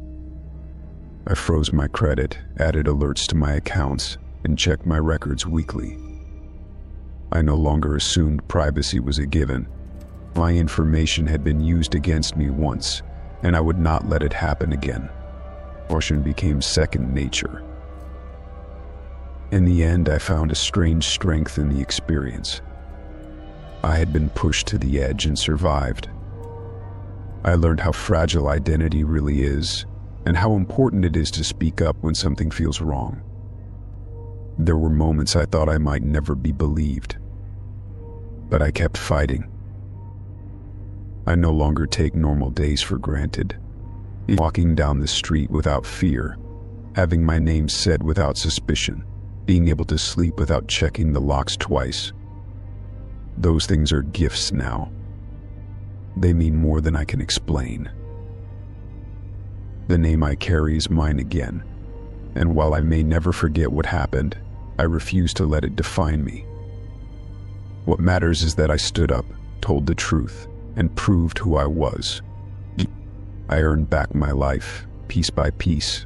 I froze my credit, added alerts to my accounts, and checked my records weekly. I no longer assumed privacy was a given. My information had been used against me once, and I would not let it happen again. Caution became second nature. In the end, I found a strange strength in the experience. I had been pushed to the edge and survived. I learned how fragile identity really is, and how important it is to speak up when something feels wrong. There were moments I thought I might never be believed, but I kept fighting. I no longer take normal days for granted. Walking down the street without fear, having my name said without suspicion, being able to sleep without checking the locks twice. Those things are gifts now. They mean more than I can explain. The name I carry is mine again, and while I may never forget what happened, I refuse to let it define me. What matters is that I stood up, told the truth, and proved who I was. I earned back my life, piece by piece,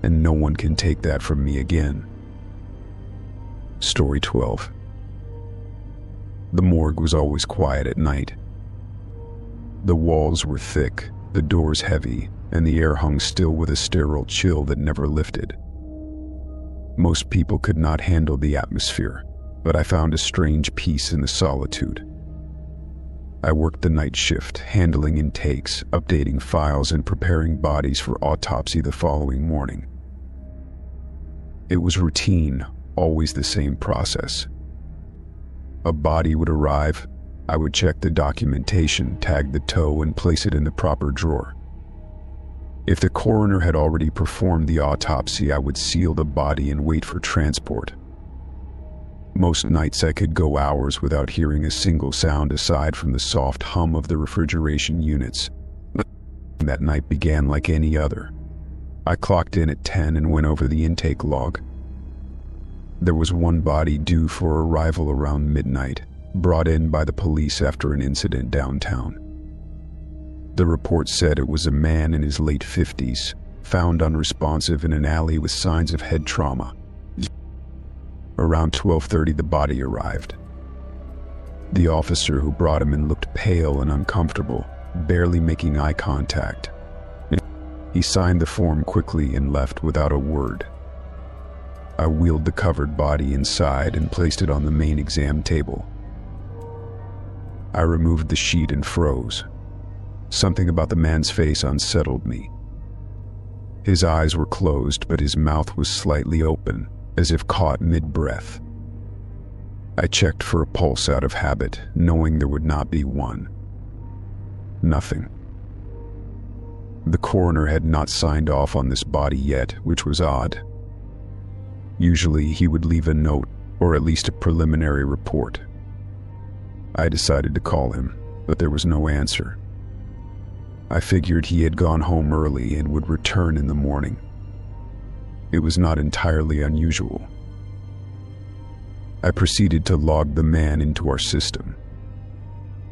and no one can take that from me again. Story 12. The morgue was always quiet at night. The walls were thick, the doors heavy, and the air hung still with a sterile chill that never lifted. Most people could not handle the atmosphere, but I found a strange peace in the solitude. I worked the night shift, handling intakes, updating files, and preparing bodies for autopsy the following morning. It was routine, always the same process. A body would arrive, I would check the documentation, tag the toe, and place it in the proper drawer. If the coroner had already performed the autopsy, I would seal the body and wait for transport. Most nights I could go hours without hearing a single sound aside from the soft hum of the refrigeration units. That night began like any other. I clocked in at 10 and went over the intake log. There was one body due for arrival around midnight, brought in by the police after an incident downtown. The report said it was a man in his late 50s, found unresponsive in an alley with signs of head trauma. Around 12:30, the body arrived. The officer who brought him in looked pale and uncomfortable, barely making eye contact. He signed the form quickly and left without a word. I wheeled the covered body inside and placed it on the main exam table. I removed the sheet and froze. Something about the man's face unsettled me. His eyes were closed, but his mouth was slightly open, as if caught mid-breath. I checked for a pulse out of habit, knowing there would not be one. Nothing. The coroner had not signed off on this body yet, which was odd. Usually he would leave a note, or at least a preliminary report. I decided to call him, but there was no answer. I figured he had gone home early and would return in the morning. It was not entirely unusual. I proceeded to log the man into our system.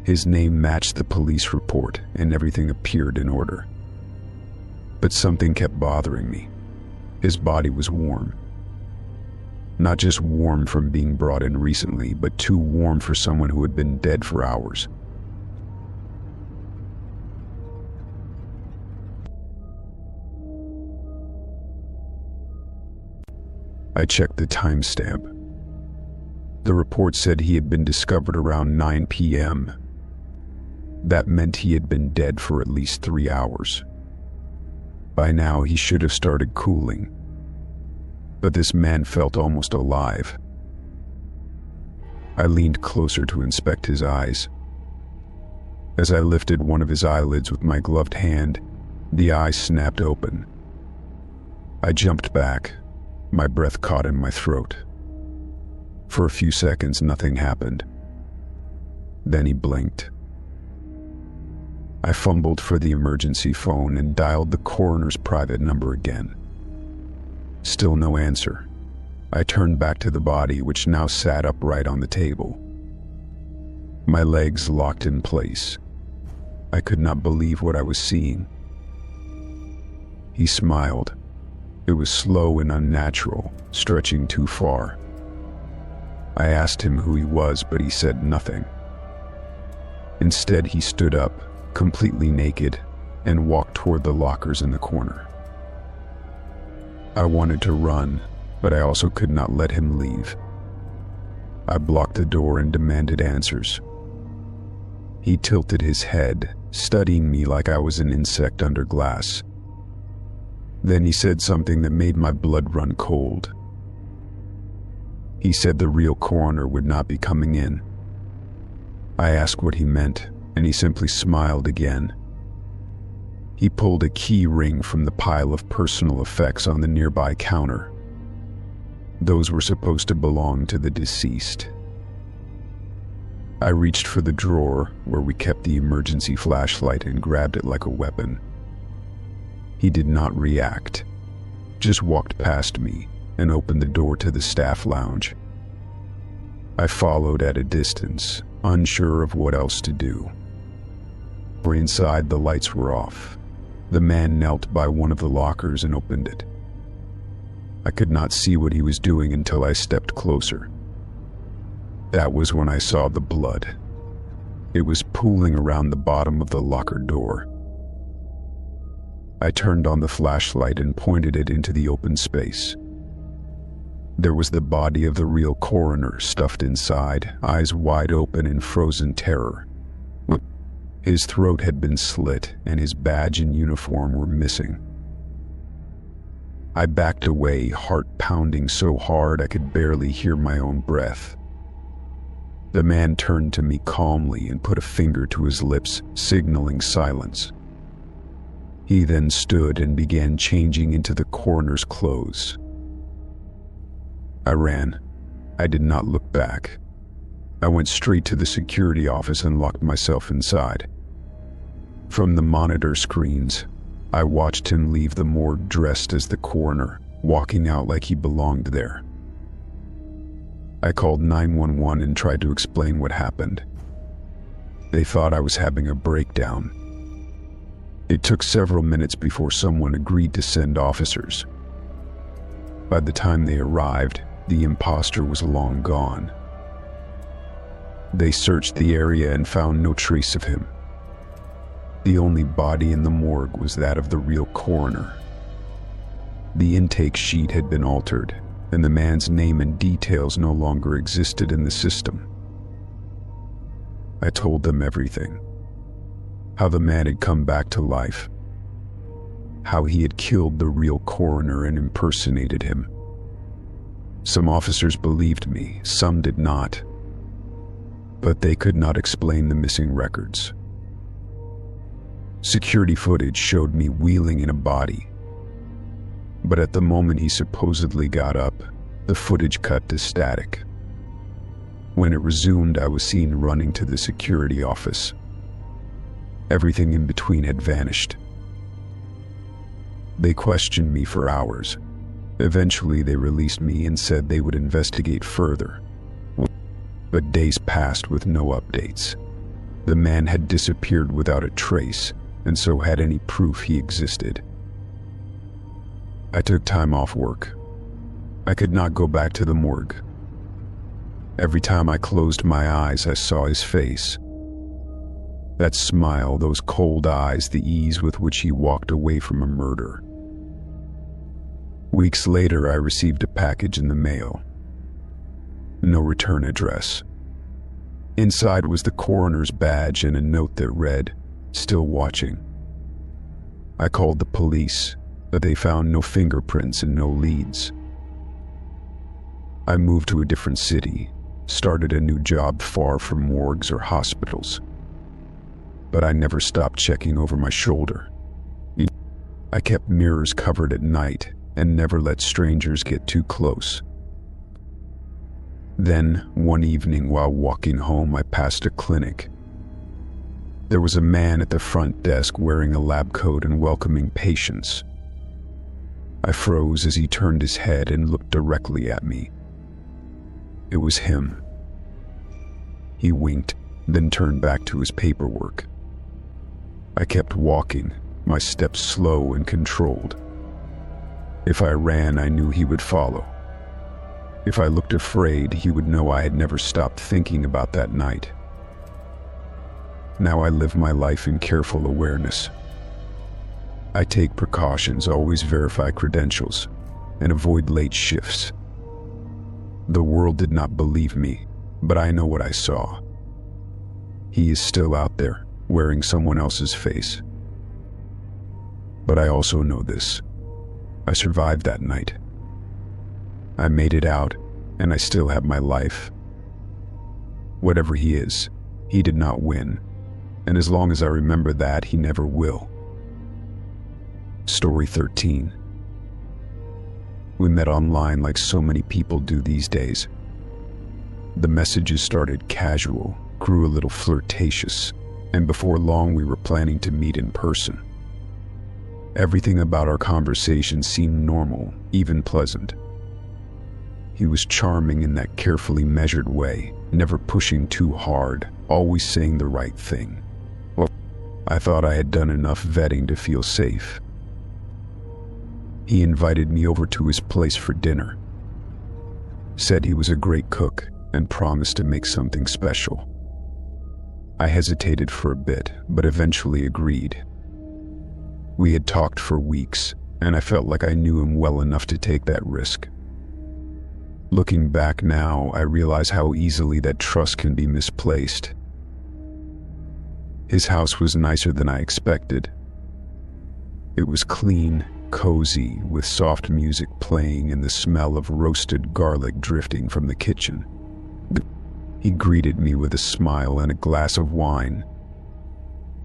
His name matched the police report, and everything appeared in order. But something kept bothering me. His body was warm. Not just warm from being brought in recently, but too warm for someone who had been dead for hours. I checked the timestamp. The report said he had been discovered around 9 p.m. That meant he had been dead for at least 3 hours. By now, he should have started cooling. But this man felt almost alive. I leaned closer to inspect his eyes. As I lifted one of his eyelids with my gloved hand, the eye snapped open. I jumped back, my breath caught in my throat. For a few seconds, nothing happened. Then he blinked. I fumbled for the emergency phone and dialed the coroner's private number again. Still no answer. I turned back to the body, which now sat upright on the table. My legs locked in place. I could not believe what I was seeing. He smiled. It was slow and unnatural, stretching too far. I asked him who he was, but he said nothing. Instead, he stood up, completely naked, and walked toward the lockers in the corner. I wanted to run, but I also could not let him leave. I blocked the door and demanded answers. He tilted his head, studying me like I was an insect under glass. Then he said something that made my blood run cold. He said the real coroner would not be coming in. I asked what he meant, and he simply smiled again. He pulled a key ring from the pile of personal effects on the nearby counter. Those were supposed to belong to the deceased. I reached for the drawer where we kept the emergency flashlight and grabbed it like a weapon. He did not react, just walked past me and opened the door to the staff lounge. I followed at a distance, unsure of what else to do. For inside, the lights were off. The man knelt by one of the lockers and opened it. I could not see what he was doing until I stepped closer. That was when I saw the blood. It was pooling around the bottom of the locker door. I turned on the flashlight and pointed it into the open space. There was the body of the real coroner stuffed inside, eyes wide open in frozen terror. His throat had been slit, and his badge and uniform were missing. I backed away, heart pounding so hard I could barely hear my own breath. The man turned to me calmly and put a finger to his lips, signaling silence. He then stood and began changing into the coroner's clothes. I ran. I did not look back. I went straight to the security office and locked myself inside. From the monitor screens, I watched him leave the morgue dressed as the coroner, walking out like he belonged there. I called 911 and tried to explain what happened. They thought I was having a breakdown. It took several minutes before someone agreed to send officers. By the time they arrived, the imposter was long gone. They searched the area and found no trace of him. The only body in the morgue was that of the real coroner. The intake sheet had been altered, and the man's name and details no longer existed in the system. I told them everything. How the man had come back to life. How he had killed the real coroner and impersonated him. Some officers believed me, some did not. But they could not explain the missing records. Security footage showed me wheeling in a body. But at the moment he supposedly got up, the footage cut to static. When it resumed, I was seen running to the security office. Everything in between had vanished. They questioned me for hours. Eventually, they released me and said they would investigate further. But days passed with no updates. The man had disappeared without a trace, and so had any proof he existed. I took time off work. I could not go back to the morgue. Every time I closed my eyes, I saw his face. That smile, those cold eyes, the ease with which he walked away from a murder. Weeks later, I received a package in the mail. No return address. Inside was the coroner's badge and a note that read, "Still watching." I called the police, but they found no fingerprints and no leads. I moved to a different city, started a new job far from morgues or hospitals. But I never stopped checking over my shoulder. I kept mirrors covered at night and never let strangers get too close. Then, one evening while walking home, I passed a clinic. There was a man at the front desk wearing a lab coat and welcoming patients. I froze as he turned his head and looked directly at me. It was him. He winked, then turned back to his paperwork. I kept walking, my steps slow and controlled. If I ran, I knew he would follow. If I looked afraid, he would know I had never stopped thinking about that night. Now I live my life in careful awareness. I take precautions, always verify credentials, and avoid late shifts. The world did not believe me, but I know what I saw. He is still out there, wearing someone else's face. But I also know this. I survived that night. I made it out, and I still have my life. Whatever he is, he did not win, and as long as I remember that, he never will. Story 13. We met online like so many people do these days. The messages started casual, grew a little flirtatious, and before long we were planning to meet in person. Everything about our conversation seemed normal, even pleasant. He was charming in that carefully measured way, never pushing too hard, always saying the right thing. Well, I thought I had done enough vetting to feel safe. He invited me over to his place for dinner. Said he was a great cook and promised to make something special. I hesitated for a bit, but eventually agreed. We had talked for weeks, and I felt like I knew him well enough to take that risk. Looking back now, I realize how easily that trust can be misplaced. His house was nicer than I expected. It was clean, cozy, with soft music playing and the smell of roasted garlic drifting from the kitchen. He greeted me with a smile and a glass of wine.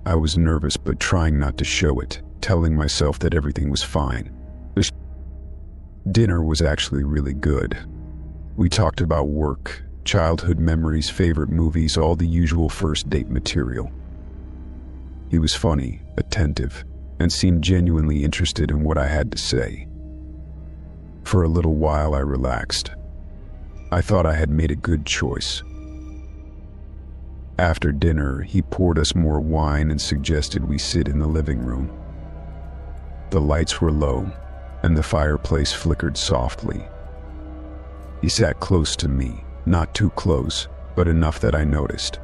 I was nervous but trying not to show it, telling myself that everything was fine. The dinner was actually really good. We talked about work, childhood memories, favorite movies, all the usual first date material. He was funny, attentive, and seemed genuinely interested in what I had to say. For a little while I relaxed. I thought I had made a good choice. After dinner, he poured us more wine and suggested we sit in the living room. The lights were low, and the fireplace flickered softly. He sat close to me, not too close, but enough that I noticed.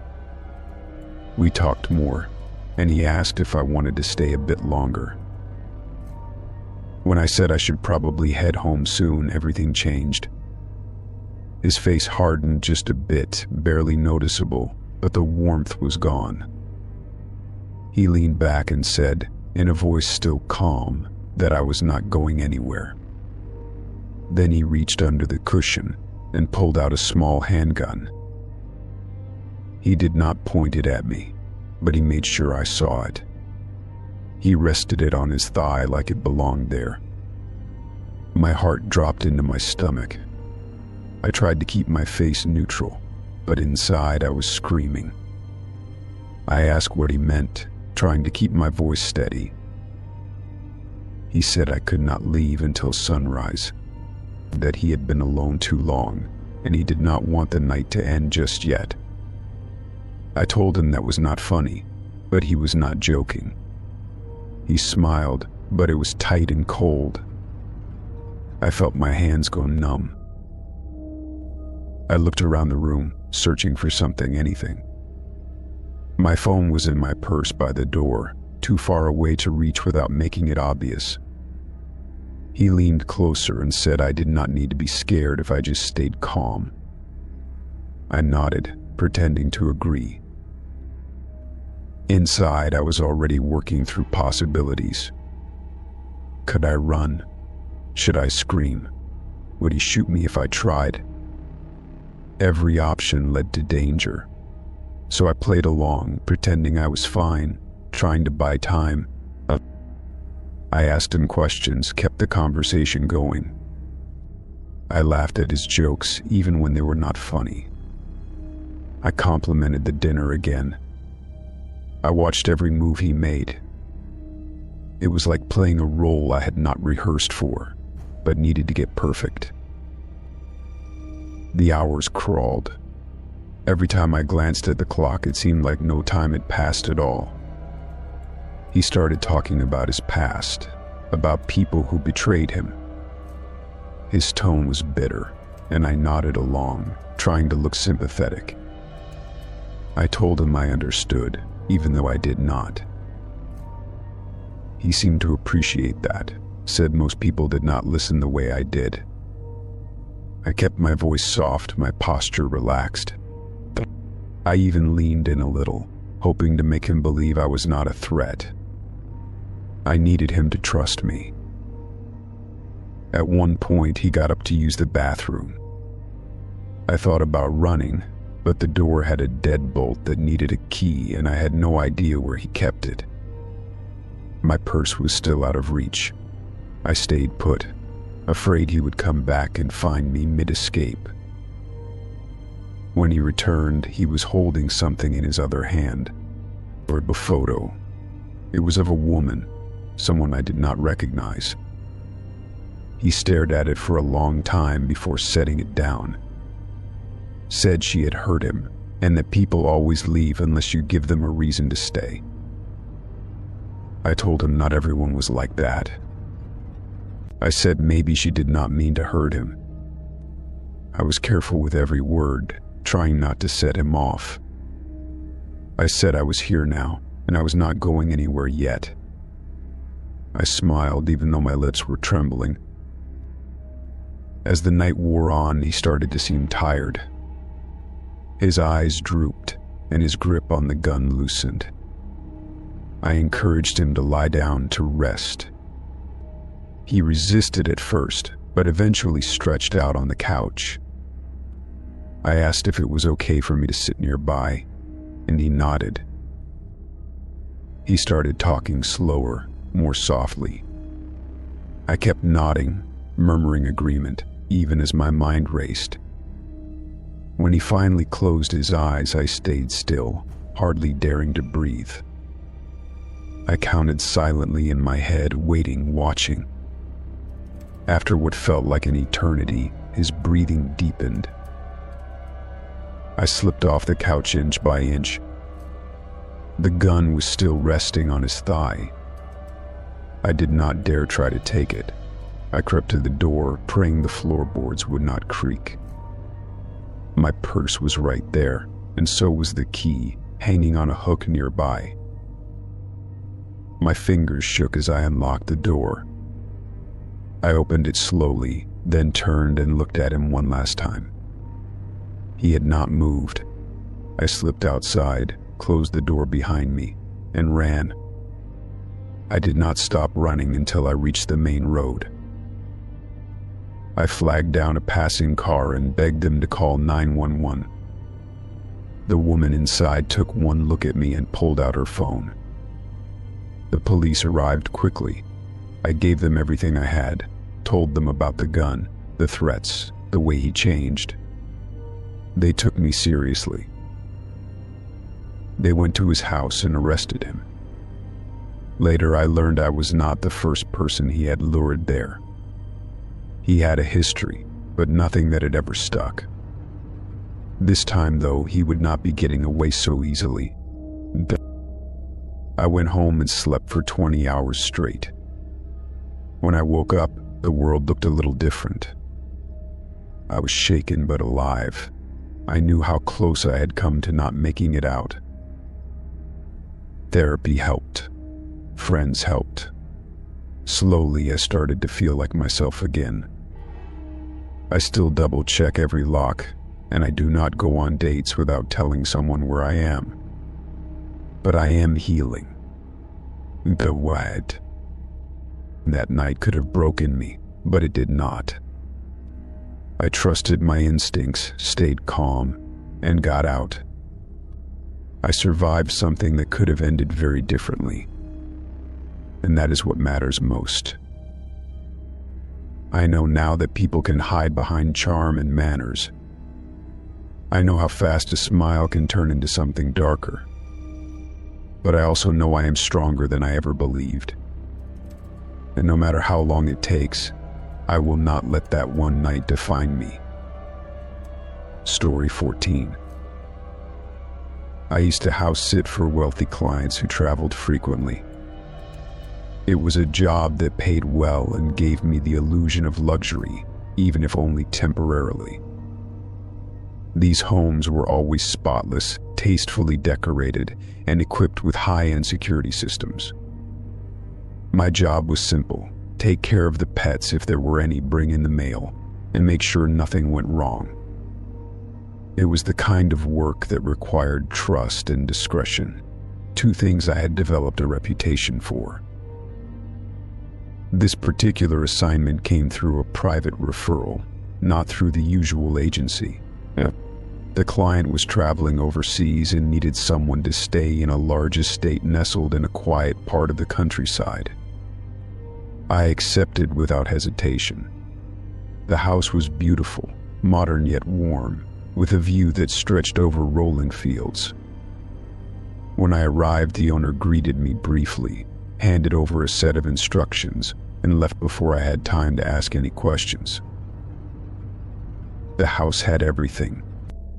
We talked more, and he asked if I wanted to stay a bit longer. When I said I should probably head home soon, everything changed. His face hardened just a bit, barely noticeable, but the warmth was gone. He leaned back and said, in a voice still calm, that I was not going anywhere. Then he reached under the cushion and pulled out a small handgun. He did not point it at me, but he made sure I saw it. He rested it on his thigh like it belonged there. My heart dropped into my stomach. I tried to keep my face neutral, but inside I was screaming. I asked what he meant, trying to keep my voice steady. He said I could not leave until sunrise, that he had been alone too long, and he did not want the night to end just yet. I told him that was not funny, but he was not joking. He smiled, but it was tight and cold. I felt my hands go numb. I looked around the room, searching for something, anything. My phone was in my purse by the door, too far away to reach without making it obvious. He leaned closer and said I did not need to be scared if I just stayed calm. I nodded, pretending to agree. Inside, I was already working through possibilities. Could I run? Should I scream? Would he shoot me if I tried? Every option led to danger. So I played along, pretending I was fine, trying to buy time. I asked him questions, kept the conversation going. I laughed at his jokes, even when they were not funny. I complimented the dinner again. I watched every move he made. It was like playing a role I had not rehearsed for, but needed to get perfect. The hours crawled. Every time I glanced at the clock, it seemed like no time had passed at all. He started talking about his past, about people who betrayed him. His tone was bitter, and I nodded along, trying to look sympathetic. I told him I understood, even though I did not. He seemed to appreciate that, said most people did not listen the way I did. I kept my voice soft, my posture relaxed. I even leaned in a little, hoping to make him believe I was not a threat. I needed him to trust me. At one point, he got up to use the bathroom. I thought about running, but the door had a deadbolt that needed a key, and I had no idea where he kept it. My purse was still out of reach. I stayed put, afraid he would come back and find me mid-escape. When he returned, he was holding something in his other hand. A photo. It was of a woman, someone I did not recognize. He stared at it for a long time before setting it down. Said she had hurt him, and that people always leave unless you give them a reason to stay. I told him not everyone was like that. I said maybe she did not mean to hurt him. I was careful with every word, trying not to set him off. I said I was here now, and I was not going anywhere yet. I smiled even though my lips were trembling. As the night wore on, he started to seem tired. His eyes drooped, and his grip on the gun loosened. I encouraged him to lie down to rest. He resisted at first, but eventually stretched out on the couch. I asked if it was okay for me to sit nearby, and he nodded. He started talking slower, more softly. I kept nodding, murmuring agreement, even as my mind raced. When he finally closed his eyes, I stayed still, hardly daring to breathe. I counted silently in my head, waiting, watching. After what felt like an eternity, his breathing deepened. I slipped off the couch inch by inch. The gun was still resting on his thigh. I did not dare try to take it. I crept to the door, praying the floorboards would not creak. My purse was right there, and so was the key, hanging on a hook nearby. My fingers shook as I unlocked the door. I opened it slowly, then turned and looked at him one last time. He had not moved. I slipped outside, closed the door behind me, and ran. I did not stop running until I reached the main road. I flagged down a passing car and begged them to call 911. The woman inside took one look at me and pulled out her phone. The police arrived quickly. I gave them everything I had, told them about the gun, the threats, the way he changed. They took me seriously. They went to his house and arrested him. Later, I learned I was not the first person he had lured there. He had a history, but nothing that had ever stuck. This time, though, he would not be getting away so easily. I went home and slept for 20 hours straight. When I woke up, the world looked a little different. I was shaken but alive. I knew how close I had come to not making it out. Therapy helped. Friends helped. Slowly, I started to feel like myself again. I still double-check every lock, and I do not go on dates without telling someone where I am. But I am healing. The what? That night could have broken me, but it did not. I trusted my instincts, stayed calm, and got out. I survived something that could have ended very differently. And that is what matters most. I know now that people can hide behind charm and manners. I know how fast a smile can turn into something darker. But I also know I am stronger than I ever believed. And no matter how long it takes, I will not let that one night define me. Story 14. I used to house sit for wealthy clients who traveled frequently. It was a job that paid well and gave me the illusion of luxury, even if only temporarily. These homes were always spotless, tastefully decorated, and equipped with high-end security systems. My job was simple: take care of the pets if there were any, bring in the mail, and make sure nothing went wrong. It was the kind of work that required trust and discretion, two things I had developed a reputation for. This particular assignment came through a private referral, not through the usual agency. The client was traveling overseas and needed someone to stay in a large estate nestled in a quiet part of the countryside. I accepted without hesitation. The house was beautiful, modern yet warm, with a view that stretched over rolling fields. When I arrived, the owner greeted me briefly, handed over a set of instructions, and left before I had time to ask any questions. The house had everything: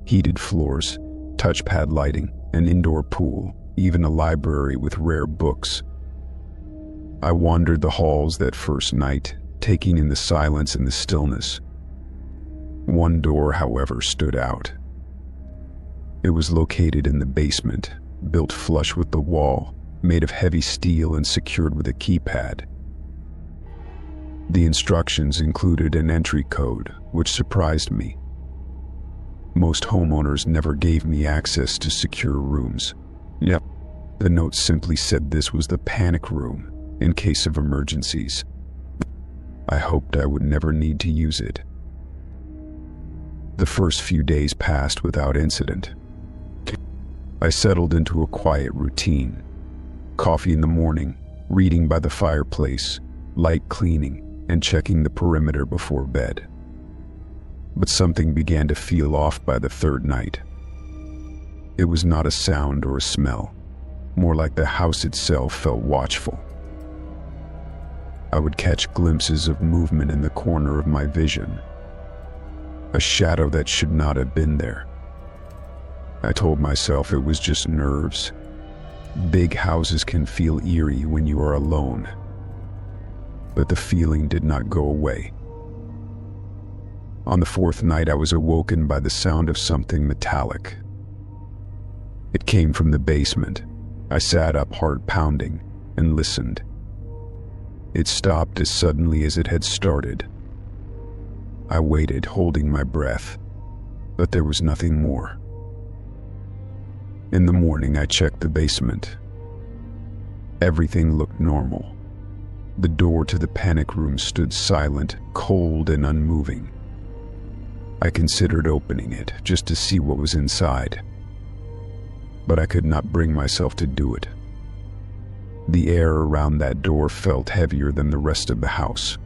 heated floors, touchpad lighting, an indoor pool, even a library with rare books. I wandered the halls that first night, taking in the silence and the stillness. One door, however, stood out. It was located in the basement, built flush with the wall, made of heavy steel and secured with a keypad. The instructions included an entry code, which surprised me. Most homeowners never gave me access to secure rooms. Yep, the note simply said this was the panic room, in case of emergencies. I hoped I would never need to use it. The first few days passed without incident. I settled into a quiet routine: coffee in the morning, reading by the fireplace, light cleaning, and checking the perimeter before bed. But something began to feel off by the third night. It was not a sound or a smell, more like the house itself felt watchful. I would catch glimpses of movement in the corner of my vision, a shadow that should not have been there. I told myself it was just nerves. Big houses can feel eerie when you are alone. But the feeling did not go away. On the fourth night, I was awoken by the sound of something metallic. It came from the basement. I sat up, heart pounding, and listened. It stopped as suddenly as it had started. I waited, holding my breath, but there was nothing more. In the morning, I checked the basement. Everything looked normal. The door to the panic room stood silent, cold, and unmoving. I considered opening it just to see what was inside, but I could not bring myself to do it. The air around that door felt heavier than the rest of the house.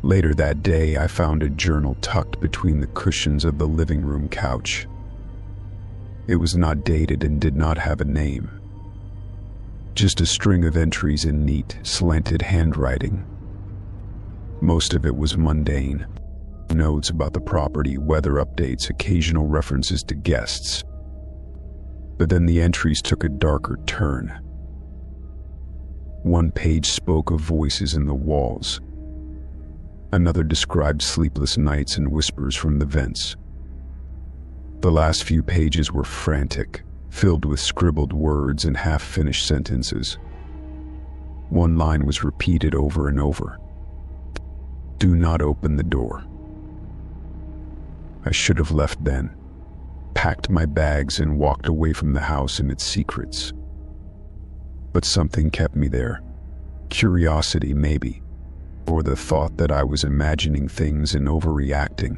Later that day, I found a journal tucked between the cushions of the living room couch. It was not dated and did not have a name. Just a string of entries in neat, slanted handwriting. Most of it was mundane. Notes about the property, weather updates, occasional references to guests. But then the entries took a darker turn. One page spoke of voices in the walls. Another described sleepless nights and whispers from the vents. The last few pages were frantic, filled with scribbled words and half-finished sentences. One line was repeated over and over. "Do not open the door." I should have left then, packed my bags and walked away from the house and its secrets. But something kept me there. Curiosity, maybe, or the thought that I was imagining things and overreacting.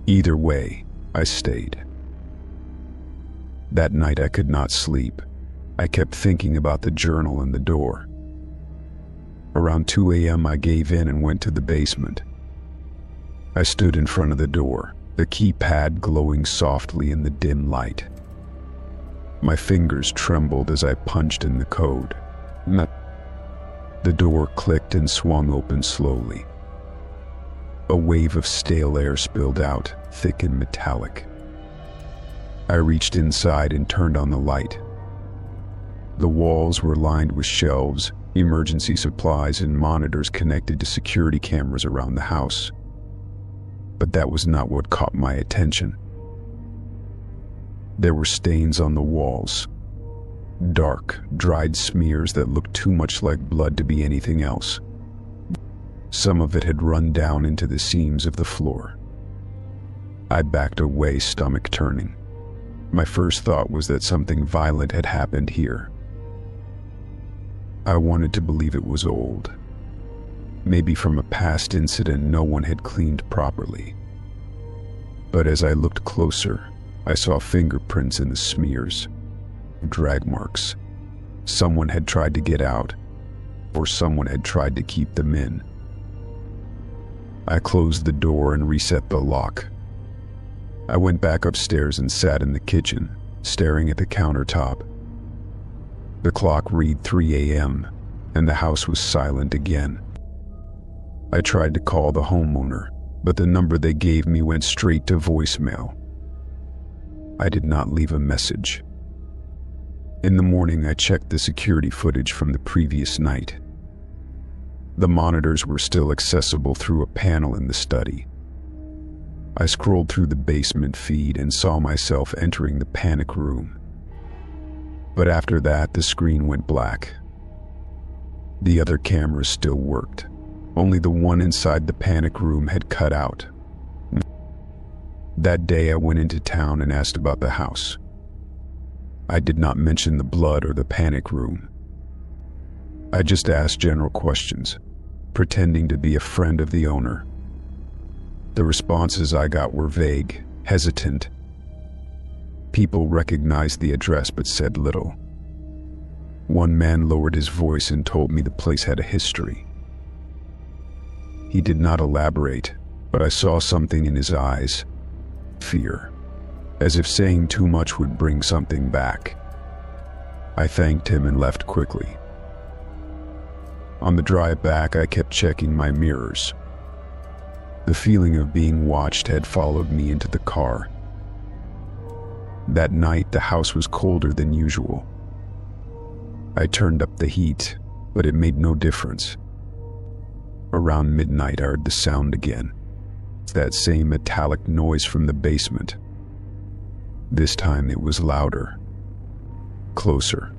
Either way, I stayed. That night I could not sleep. I kept thinking about the journal and the door. Around 2 a.m. I gave in and went to the basement. I stood in front of the door, the keypad glowing softly in the dim light. My fingers trembled as I punched in the code. The door clicked and swung open slowly. A wave of stale air spilled out, thick and metallic. I reached inside and turned on the light. The walls were lined with shelves, emergency supplies, and monitors connected to security cameras around the house. But that was not what caught my attention. There were stains on the walls. Dark, dried smears that looked too much like blood to be anything else. Some of it had run down into the seams of the floor. I backed away, stomach turning. My first thought was that something violent had happened here. I wanted to believe it was old. Maybe from a past incident no one had cleaned properly. But as I looked closer, I saw fingerprints in the smears. Drag marks. Someone had tried to get out, or someone had tried to keep them in. I closed the door and reset the lock. I went back upstairs and sat in the kitchen, staring at the countertop. The clock read 3 a.m., and the house was silent again. I tried to call the homeowner, but the number they gave me went straight to voicemail. I did not leave a message. In the morning, I checked the security footage from the previous night. The monitors were still accessible through a panel in the study. I scrolled through the basement feed and saw myself entering the panic room. But after that, the screen went black. The other cameras still worked. Only the one inside the panic room had cut out. That day, I went into town and asked about the house. I did not mention the blood or the panic room. I just asked general questions, pretending to be a friend of the owner. The responses I got were vague, hesitant. People recognized the address but said little. One man lowered his voice and told me the place had a history. He did not elaborate, but I saw something in his eyes. Fear. As if saying too much would bring something back. I thanked him and left quickly. On the drive back, I kept checking my mirrors. The feeling of being watched had followed me into the car. That night, the house was colder than usual. I turned up the heat, but it made no difference. Around midnight, I heard the sound again. That same metallic noise from the basement. This time it was louder. Closer.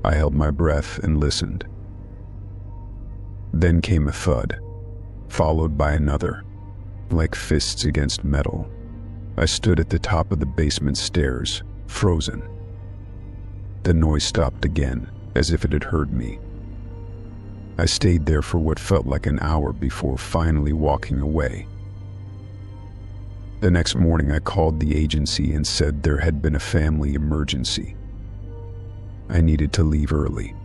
I held my breath and listened. Then came a thud, followed by another, like fists against metal. I stood at the top of the basement stairs, frozen. The noise stopped again, as if it had heard me. I stayed there for what felt like an hour before finally walking away. The next morning, I called the agency and said there had been a family emergency. I needed to leave early.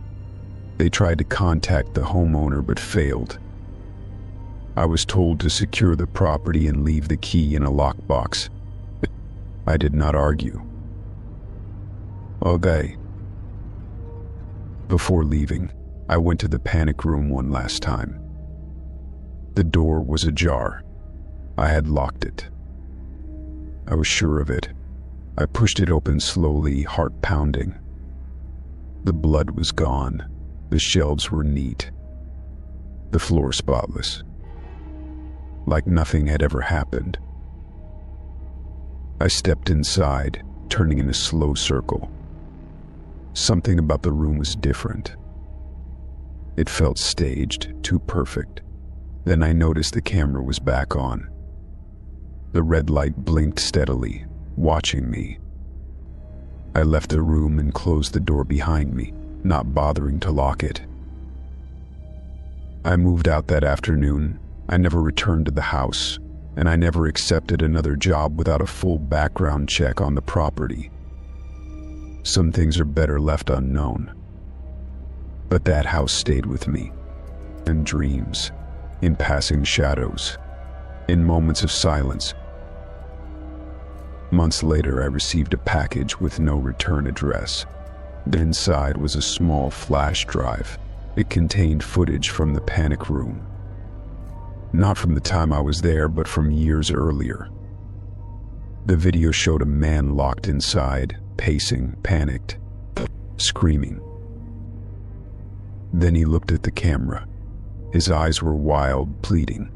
They tried to contact the homeowner but failed. I was told to secure the property and leave the key in a lockbox. I did not argue. Okay. Before leaving, I went to the panic room one last time. The door was ajar. I had locked it. I was sure of it. I pushed it open slowly, heart pounding. The blood was gone. The shelves were neat. The floor spotless. Like nothing had ever happened. I stepped inside, turning in a slow circle. Something about the room was different. It felt staged, too perfect. Then I noticed the camera was back on. The red light blinked steadily, watching me. I left the room and closed the door behind me, not bothering to lock it. I moved out that afternoon. I never returned to the house, and I never accepted another job without a full background check on the property. Some things are better left unknown. But that house stayed with me, in dreams, in passing shadows, in moments of silence. Months later, I received a package with no return address. Inside was a small flash drive. It contained footage from the panic room. Not from the time I was there, but from years earlier. The video showed a man locked inside, pacing, panicked, screaming. Then he looked at the camera. His eyes were wild, pleading.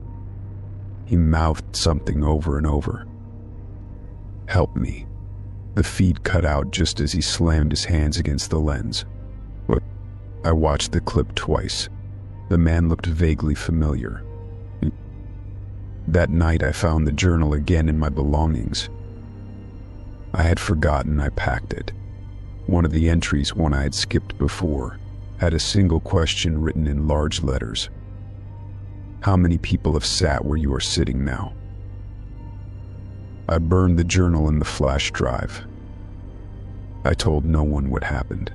He mouthed something over and over. "Help me." The feed cut out just as he slammed his hands against the lens. I watched the clip twice. The man looked vaguely familiar. That night I found the journal again in my belongings. I had forgotten I packed it. One of the entries, one I had skipped before, had a single question written in large letters. How many people have sat where you are sitting now? I burned the journal in the flash drive. I told no one what happened.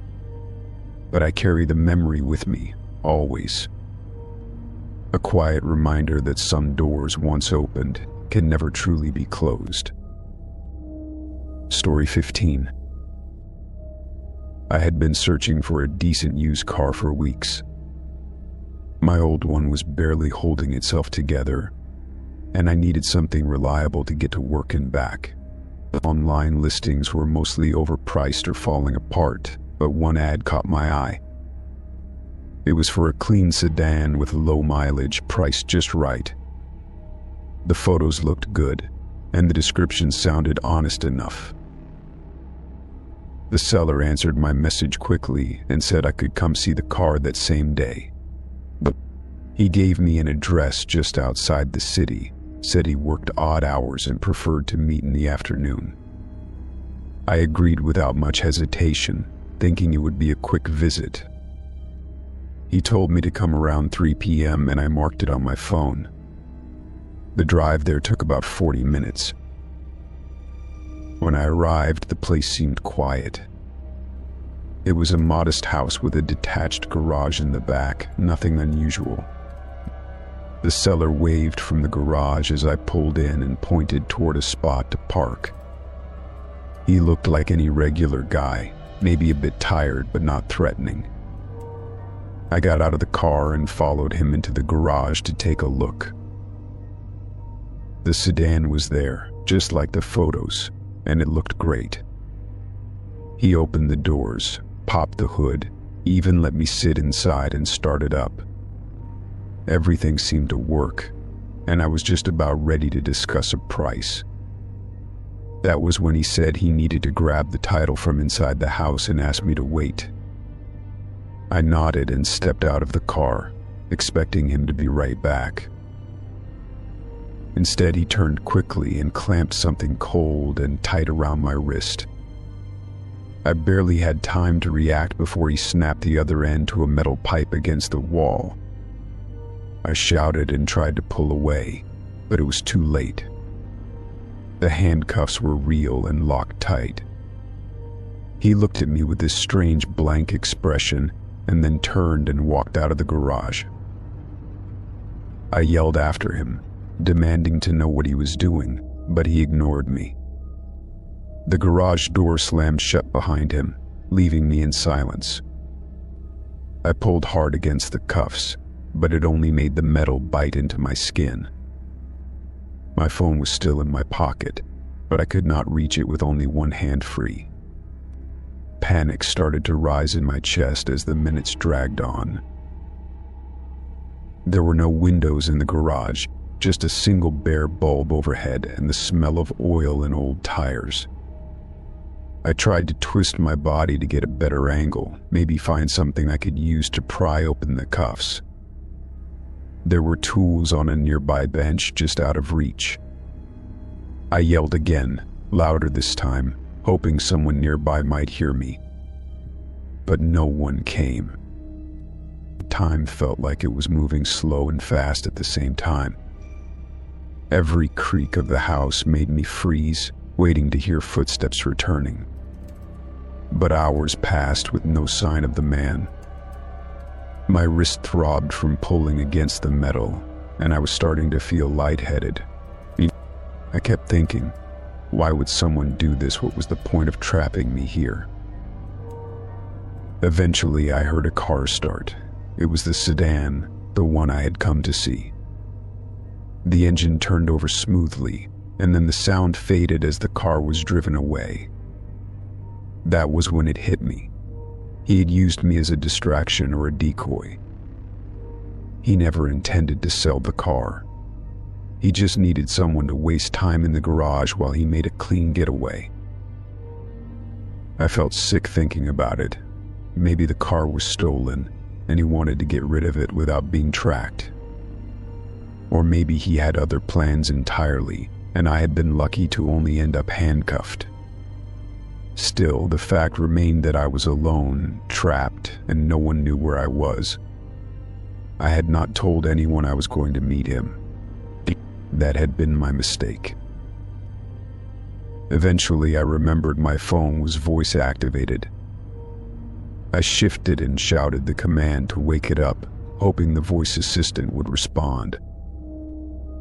But I carry the memory with me, always. A quiet reminder that some doors once opened can never truly be closed. Story 15. I had been searching for a decent used car for weeks. My old one was barely holding itself together, and I needed something reliable to get to work and back. Online listings were mostly overpriced or falling apart, but one ad caught my eye. It was for a clean sedan with low mileage, priced just right. The photos looked good, and the description sounded honest enough. The seller answered my message quickly and said I could come see the car that same day. But he gave me an address just outside the city, said he worked odd hours and preferred to meet in the afternoon. I agreed without much hesitation, thinking it would be a quick visit. He told me to come around 3 p.m. and I marked it on my phone. The drive there took about 40 minutes. When I arrived, the place seemed quiet. It was a modest house with a detached garage in the back, nothing unusual. The seller waved from the garage as I pulled in and pointed toward a spot to park. He looked like any regular guy, maybe a bit tired but not threatening. I got out of the car and followed him into the garage to take a look. The sedan was there, just like the photos, and it looked great. He opened the doors, popped the hood, even let me sit inside and start it up. Everything seemed to work, and I was just about ready to discuss a price. That was when he said he needed to grab the title from inside the house and asked me to wait. I nodded and stepped out of the car, expecting him to be right back. Instead, he turned quickly and clamped something cold and tight around my wrist. I barely had time to react before he snapped the other end to a metal pipe against the wall. I shouted and tried to pull away, but it was too late. The handcuffs were real and locked tight. He looked at me with this strange blank expression and then turned and walked out of the garage. I yelled after him, demanding to know what he was doing, but he ignored me. The garage door slammed shut behind him, leaving me in silence. I pulled hard against the cuffs, but it only made the metal bite into my skin. My phone was still in my pocket, but I could not reach it with only one hand free. Panic started to rise in my chest as the minutes dragged on. There were no windows in the garage, just a single bare bulb overhead and the smell of oil and old tires. I tried to twist my body to get a better angle, maybe find something I could use to pry open the cuffs. There were tools on a nearby bench just out of reach. I yelled again, louder this time, hoping someone nearby might hear me. But no one came. Time felt like it was moving slow and fast at the same time. Every creak of the house made me freeze, waiting to hear footsteps returning. But hours passed with no sign of the man. My wrist throbbed from pulling against the metal, and I was starting to feel lightheaded. I kept thinking, why would someone do this? What was the point of trapping me here? Eventually, I heard a car start. It was the sedan, the one I had come to see. The engine turned over smoothly, and then the sound faded as the car was driven away. That was when it hit me. He had used me as a distraction or a decoy. He never intended to sell the car. He just needed someone to waste time in the garage while he made a clean getaway. I felt sick thinking about it. Maybe the car was stolen, and he wanted to get rid of it without being tracked. Or maybe he had other plans entirely, and I had been lucky to only end up handcuffed. Still, the fact remained that I was alone, trapped, and no one knew where I was. I had not told anyone I was going to meet him. That had been my mistake. Eventually, I remembered my phone was voice activated. I shifted and shouted the command to wake it up, hoping the voice assistant would respond.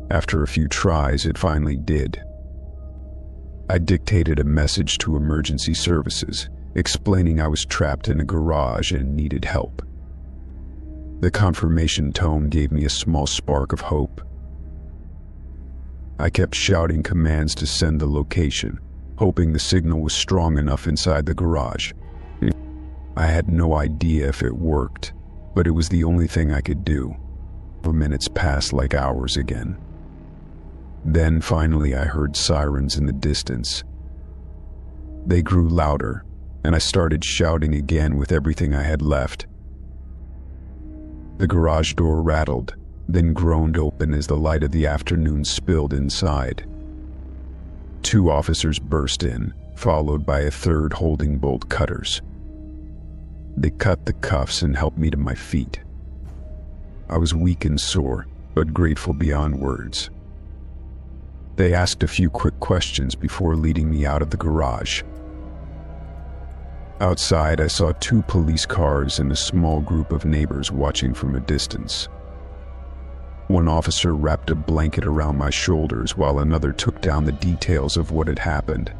After a few tries, it finally did. I dictated a message to emergency services, explaining I was trapped in a garage and needed help. The confirmation tone gave me a small spark of hope. I kept shouting commands to send the location, hoping the signal was strong enough inside the garage. I had no idea if it worked, but it was the only thing I could do. The minutes passed like hours again. Then finally I heard sirens in the distance. They grew louder, and I started shouting again with everything I had left. The garage door rattled, then groaned open as the light of the afternoon spilled inside. 2 officers burst in, followed by a third holding bolt cutters. They cut the cuffs and helped me to my feet. I was weak and sore, but grateful beyond words. They asked a few quick questions before leading me out of the garage. Outside, I saw 2 police cars and a small group of neighbors watching from a distance. One officer wrapped a blanket around my shoulders while another took down the details of what had happened.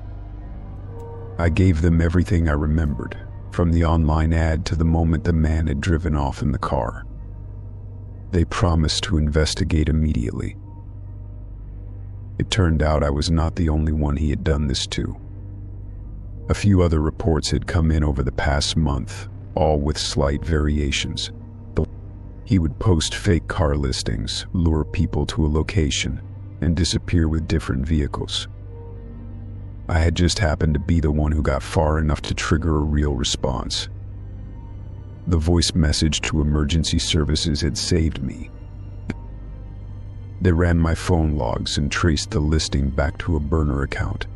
I gave them everything I remembered, from the online ad to the moment the man had driven off in the car. They promised to investigate immediately. It turned out I was not the only one he had done this to. A few other reports had come in over the past month, all with slight variations. He would post fake car listings, lure people to a location, and disappear with different vehicles. I had just happened to be the one who got far enough to trigger a real response. The voice message to emergency services had saved me. They ran my phone logs and traced the listing back to a burner account.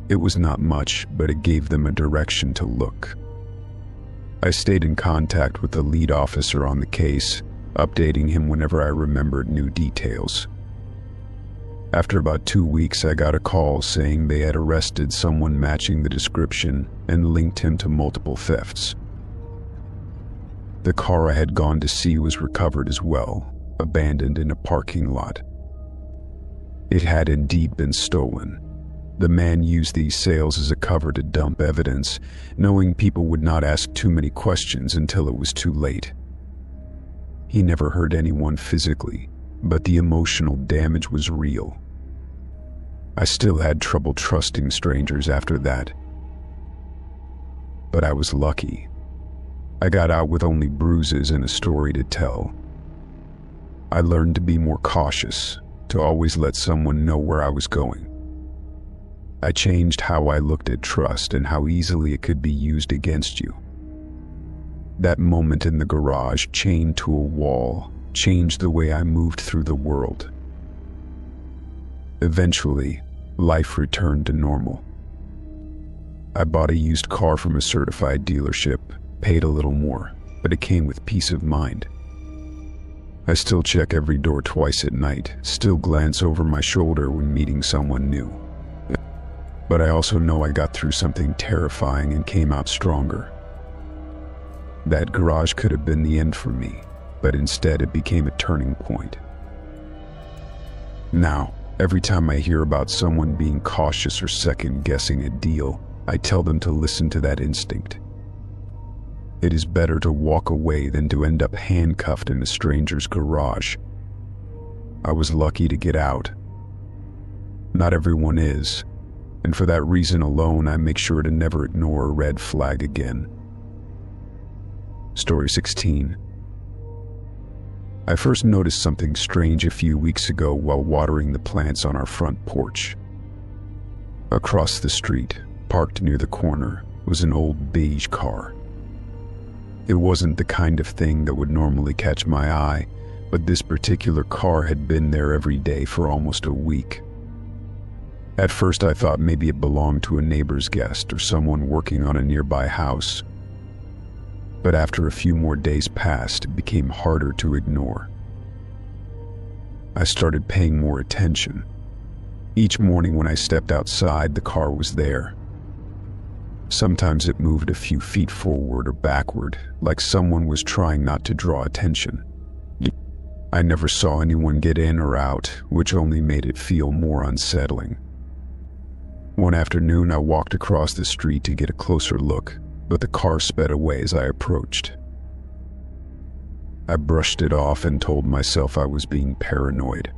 It was not much, but it gave them a direction to look. I stayed in contact with the lead officer on the case, updating him whenever I remembered new details. After about 2 weeks, I got a call saying they had arrested someone matching the description and linked him to multiple thefts. The car I had gone to see was recovered as well, abandoned in a parking lot. It had indeed been stolen. The man used these sales as a cover to dump evidence, knowing people would not ask too many questions until it was too late. He never hurt anyone physically, but the emotional damage was real. I still had trouble trusting strangers after that. But I was lucky. I got out with only bruises and a story to tell. I learned to be more cautious, to always let someone know where I was going. I changed how I looked at trust and how easily it could be used against you. That moment in the garage, chained to a wall, changed the way I moved through the world. Eventually, life returned to normal. I bought a used car from a certified dealership, paid a little more, but it came with peace of mind. I still check every door twice at night, still glance over my shoulder when meeting someone new. But I also know I got through something terrifying and came out stronger. That garage could have been the end for me, but instead it became a turning point. Now, every time I hear about someone being cautious or second-guessing a deal, I tell them to listen to that instinct. It is better to walk away than to end up handcuffed in a stranger's garage. I was lucky to get out. Not everyone is, and for that reason alone, I make sure to never ignore a red flag again. Story 16. I first noticed something strange a few weeks ago while watering the plants on our front porch. Across the street, parked near the corner, was an old beige car. It wasn't the kind of thing that would normally catch my eye, but this particular car had been there every day for almost a week. At first I thought maybe it belonged to a neighbor's guest or someone working on a nearby house. But after a few more days passed, it became harder to ignore. I started paying more attention. Each morning when I stepped outside, the car was there. Sometimes it moved a few feet forward or backward, like someone was trying not to draw attention. I never saw anyone get in or out, which only made it feel more unsettling. One afternoon, I walked across the street to get a closer look, but the car sped away as I approached. I brushed it off and told myself I was being paranoid.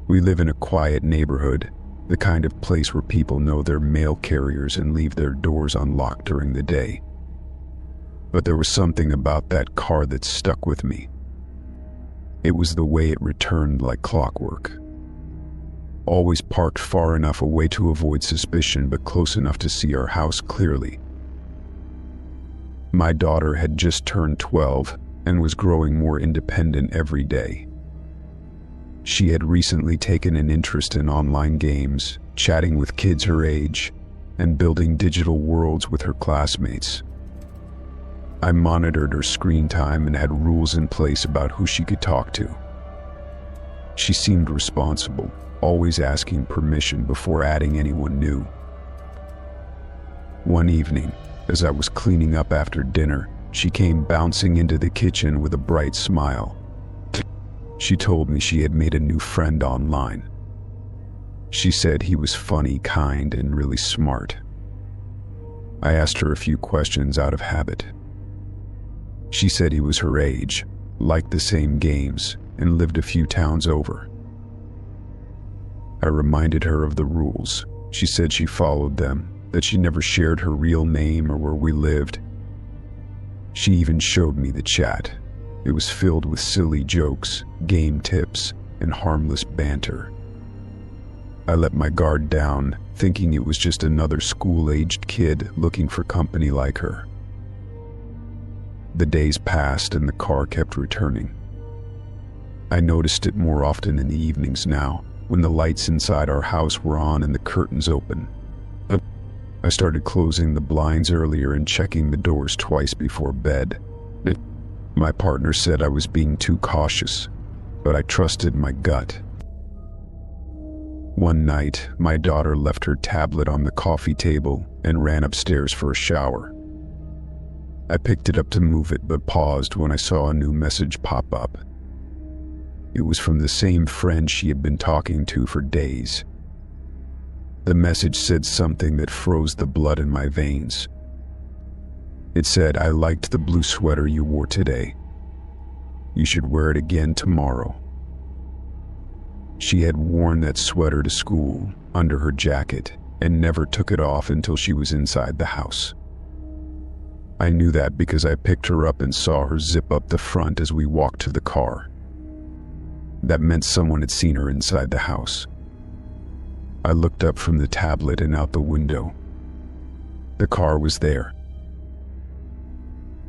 We live in a quiet neighborhood, the kind of place where people know their mail carriers and leave their doors unlocked during the day. But there was something about that car that stuck with me. It was the way it returned like clockwork. Always parked far enough away to avoid suspicion, but close enough to see our house clearly. My daughter had just turned 12 and was growing more independent every day. She had recently taken an interest in online games, chatting with kids her age, and building digital worlds with her classmates. I monitored her screen time and had rules in place about who she could talk to. She seemed responsible, always asking permission before adding anyone new. One evening, as I was cleaning up after dinner, she came bouncing into the kitchen with a bright smile. She told me she had made a new friend online. She said he was funny, kind, and really smart. I asked her a few questions out of habit. She said he was her age, liked the same games, and lived a few towns over. I reminded her of the rules. She said she followed them, that she never shared her real name or where we lived. She even showed me the chat. It was filled with silly jokes, game tips, and harmless banter. I let my guard down, thinking it was just another school-aged kid looking for company like her. The days passed and the car kept returning. I noticed it more often in the evenings now, when the lights inside our house were on and the curtains open. I started closing the blinds earlier and checking the doors twice before bed. My partner said I was being too cautious, but I trusted my gut. One night, my daughter left her tablet on the coffee table and ran upstairs for a shower. I picked it up to move it, but paused when I saw a new message pop up. It was from the same friend she had been talking to for days. The message said something that froze the blood in my veins. It said, "I liked the blue sweater you wore today. You should wear it again tomorrow." She had worn that sweater to school, under her jacket, and never took it off until she was inside the house. I knew that because I picked her up and saw her zip up the front as we walked to the car. That meant someone had seen her inside the house. I looked up from the tablet and out the window. The car was there.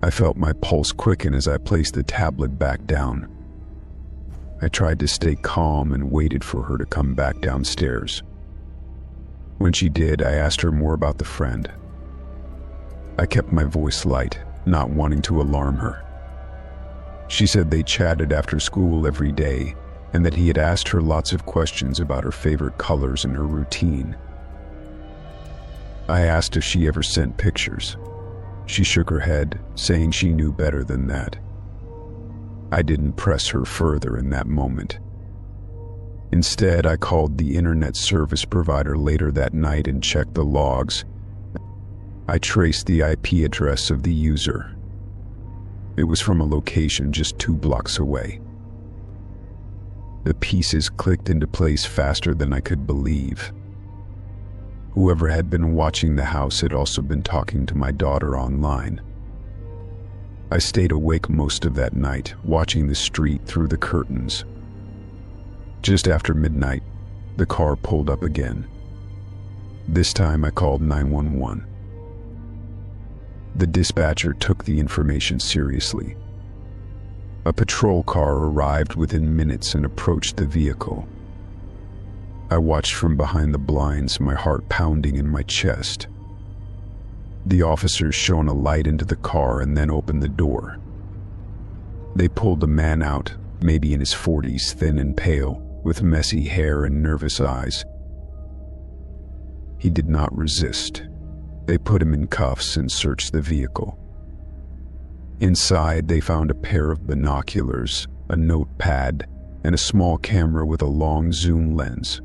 I felt my pulse quicken as I placed the tablet back down. I tried to stay calm and waited for her to come back downstairs. When she did, I asked her more about the friend. I kept my voice light, not wanting to alarm her. She said they chatted after school every day, and that he had asked her lots of questions about her favorite colors and her routine. I asked if she ever sent pictures. She shook her head, saying she knew better than that. I didn't press her further in that moment. Instead, I called the internet service provider later that night and checked the logs. I traced the IP address of the user. It was from a location just 2 blocks away. The pieces clicked into place faster than I could believe. Whoever had been watching the house had also been talking to my daughter online. I stayed awake most of that night, watching the street through the curtains. Just after midnight, the car pulled up again. This time I called 911. The dispatcher took the information seriously. A patrol car arrived within minutes and approached the vehicle. I watched from behind the blinds, my heart pounding in my chest. The officers shone a light into the car and then opened the door. They pulled a man out, maybe in his 40s, thin and pale, with messy hair and nervous eyes. He did not resist. They put him in cuffs and searched the vehicle. Inside, they found a pair of binoculars, a notepad, and a small camera with a long zoom lens.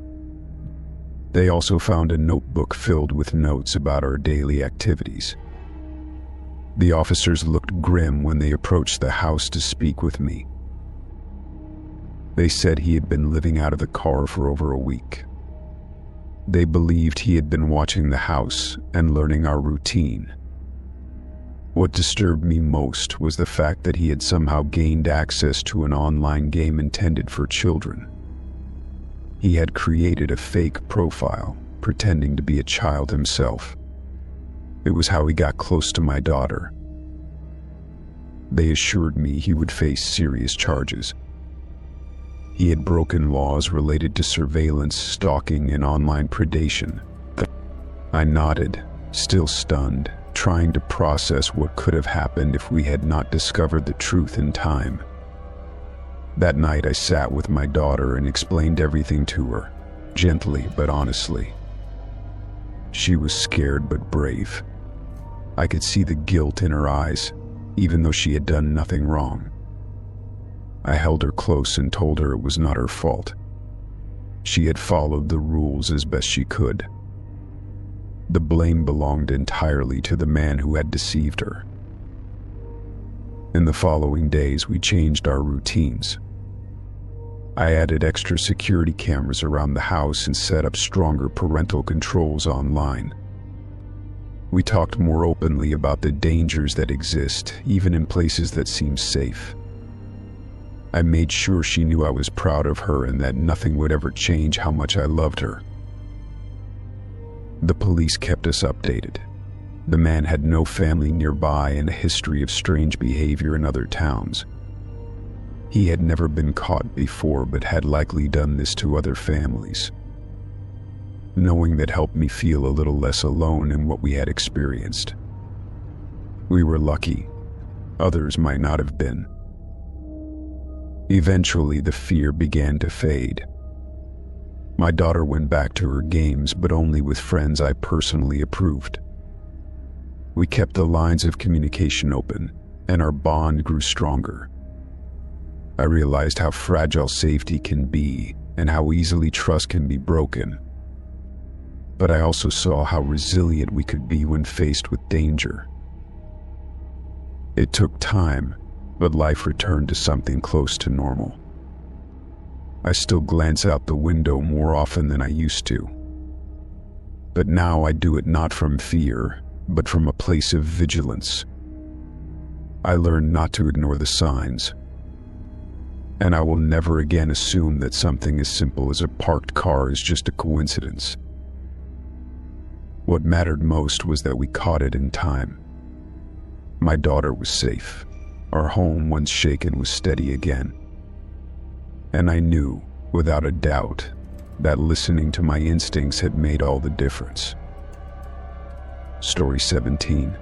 They also found a notebook filled with notes about our daily activities. The officers looked grim when they approached the house to speak with me. They said he had been living out of the car for over a week. They believed he had been watching the house and learning our routine. What disturbed me most was the fact that he had somehow gained access to an online game intended for children. He had created a fake profile, pretending to be a child himself. It was how he got close to my daughter. They assured me he would face serious charges. He had broken laws related to surveillance, stalking, and online predation. I nodded, still stunned, trying to process what could have happened if we had not discovered the truth in time. That night I sat with my daughter and explained everything to her, gently but honestly. She was scared but brave. I could see the guilt in her eyes, even though she had done nothing wrong. I held her close and told her it was not her fault. She had followed the rules as best she could. The blame belonged entirely to the man who had deceived her. In the following days, we changed our routines. I added extra security cameras around the house and set up stronger parental controls online. We talked more openly about the dangers that exist, even in places that seem safe. I made sure she knew I was proud of her and that nothing would ever change how much I loved her. The police kept us updated. The man had no family nearby and a history of strange behavior in other towns. He had never been caught before, but had likely done this to other families. Knowing that helped me feel a little less alone in what we had experienced. We were lucky. Others might not have been. Eventually, the fear began to fade. My daughter went back to her games, but only with friends I personally approved. We kept the lines of communication open, and our bond grew stronger. I realized how fragile safety can be and how easily trust can be broken. But I also saw how resilient we could be when faced with danger. It took time, but life returned to something close to normal. I still glance out the window more often than I used to. But now I do it not from fear, but from a place of vigilance. I learned not to ignore the signs. and I will never again assume that something as simple as a parked car is just a coincidence. What mattered most was that we caught it in time. My daughter was safe. Our home, once shaken, was steady again. And I knew, without a doubt, that listening to my instincts had made all the difference. Story 17.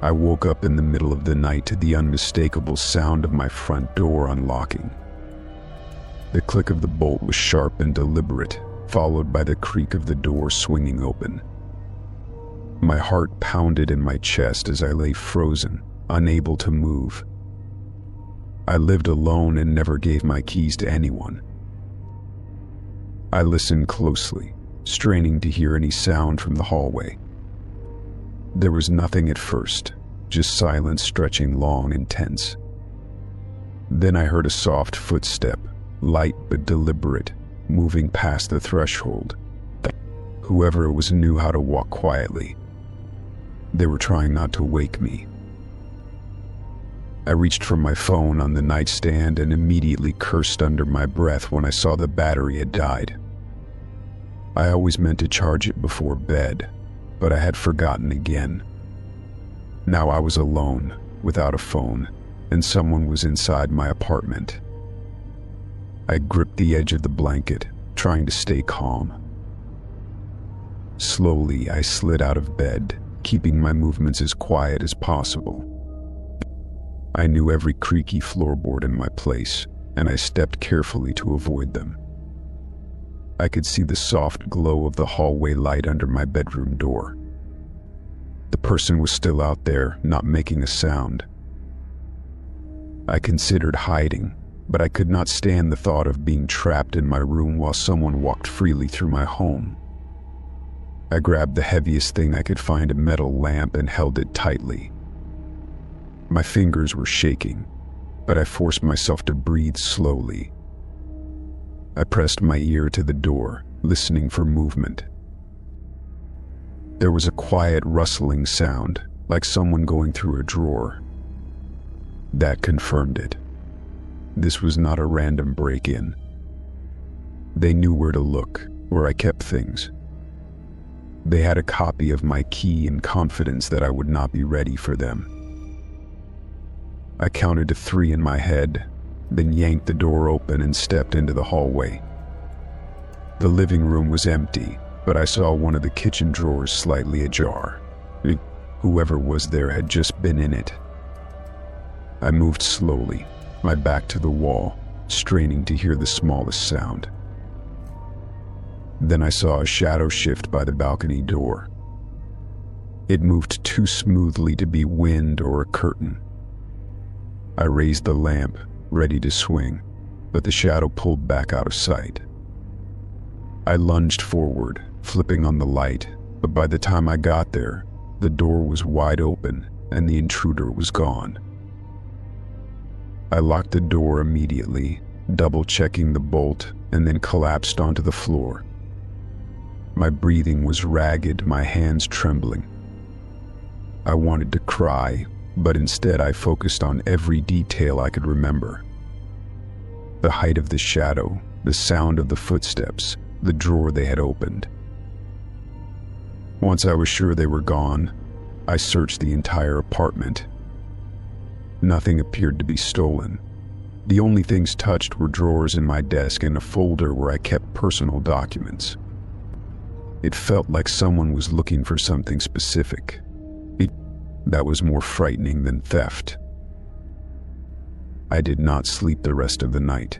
I woke up in the middle of the night to the unmistakable sound of my front door unlocking. The click of the bolt was sharp and deliberate, followed by the creak of the door swinging open. My heart pounded in my chest as I lay frozen, unable to move. I lived alone and never gave my keys to anyone. I listened closely, straining to hear any sound from the hallway. There was nothing at first, just silence stretching long and tense. Then I heard a soft footstep, light but deliberate, moving past the threshold. Whoever it was knew how to walk quietly. They were trying not to wake me. I reached for my phone on the nightstand and immediately cursed under my breath when I saw the battery had died. I always meant to charge it before bed, but I had forgotten again. Now I was alone, without a phone, and someone was inside my apartment. I gripped the edge of the blanket, trying to stay calm. Slowly, I slid out of bed, keeping my movements as quiet as possible. I knew every creaky floorboard in my place, and I stepped carefully to avoid them. I could see the soft glow of the hallway light under my bedroom door. The person was still out there, not making a sound. I considered hiding, but I could not stand the thought of being trapped in my room while someone walked freely through my home. I grabbed the heaviest thing I could find, a metal lamp, and held it tightly. My fingers were shaking, but I forced myself to breathe slowly. I pressed my ear to the door, listening for movement. There was a quiet rustling sound, like someone going through a drawer. That confirmed it. This was not a random break-in. They knew where to look, where I kept things. They had a copy of my key and confidence that I would not be ready for them. I counted to 3 in my head, then yanked the door open and stepped into the hallway. The living room was empty, but I saw one of the kitchen drawers slightly ajar. Whoever was there had just been in it. I moved slowly, my back to the wall, straining to hear the smallest sound. Then I saw a shadow shift by the balcony door. It moved too smoothly to be wind or a curtain. I raised the lamp, ready to swing, but the shadow pulled back out of sight. I lunged forward, flipping on the light, but by the time I got there, the door was wide open and the intruder was gone. I locked the door immediately, double-checking the bolt, and then collapsed onto the floor. My breathing was ragged, my hands trembling. I wanted to cry, but instead I focused on every detail I could remember. The height of the shadow, the sound of the footsteps, the drawer they had opened. Once I was sure they were gone, I searched the entire apartment. Nothing appeared to be stolen. The only things touched were drawers in my desk and a folder where I kept personal documents. It felt like someone was looking for something specific. That was more frightening than theft. I did not sleep the rest of the night.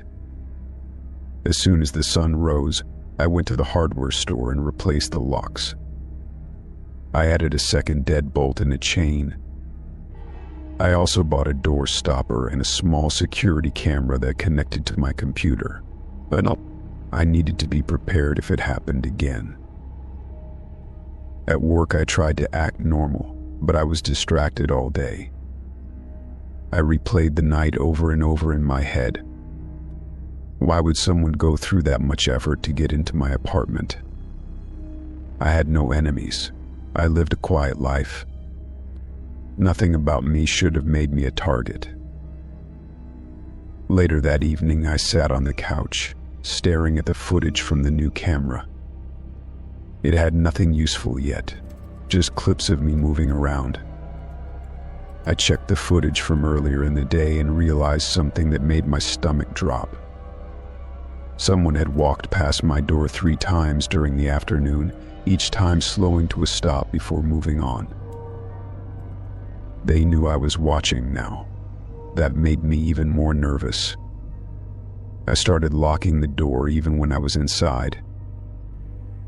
As soon as the sun rose, I went to the hardware store and replaced the locks. I added a second deadbolt and a chain. I also bought a door stopper and a small security camera that connected to my computer. But I needed to be prepared if it happened again. At work, I tried to act normal, but I was distracted all day. I replayed the night over and over in my head. Why would someone go through that much effort to get into my apartment? I had no enemies. I lived a quiet life. Nothing about me should have made me a target. Later that evening, I sat on the couch, staring at the footage from the new camera. It had nothing useful yet, just clips of me moving around. I checked the footage from earlier in the day and realized something that made my stomach drop. Someone had walked past my door 3 times during the afternoon, each time slowing to a stop before moving on. They knew I was watching now. That made me even more nervous. I started locking the door even when I was inside.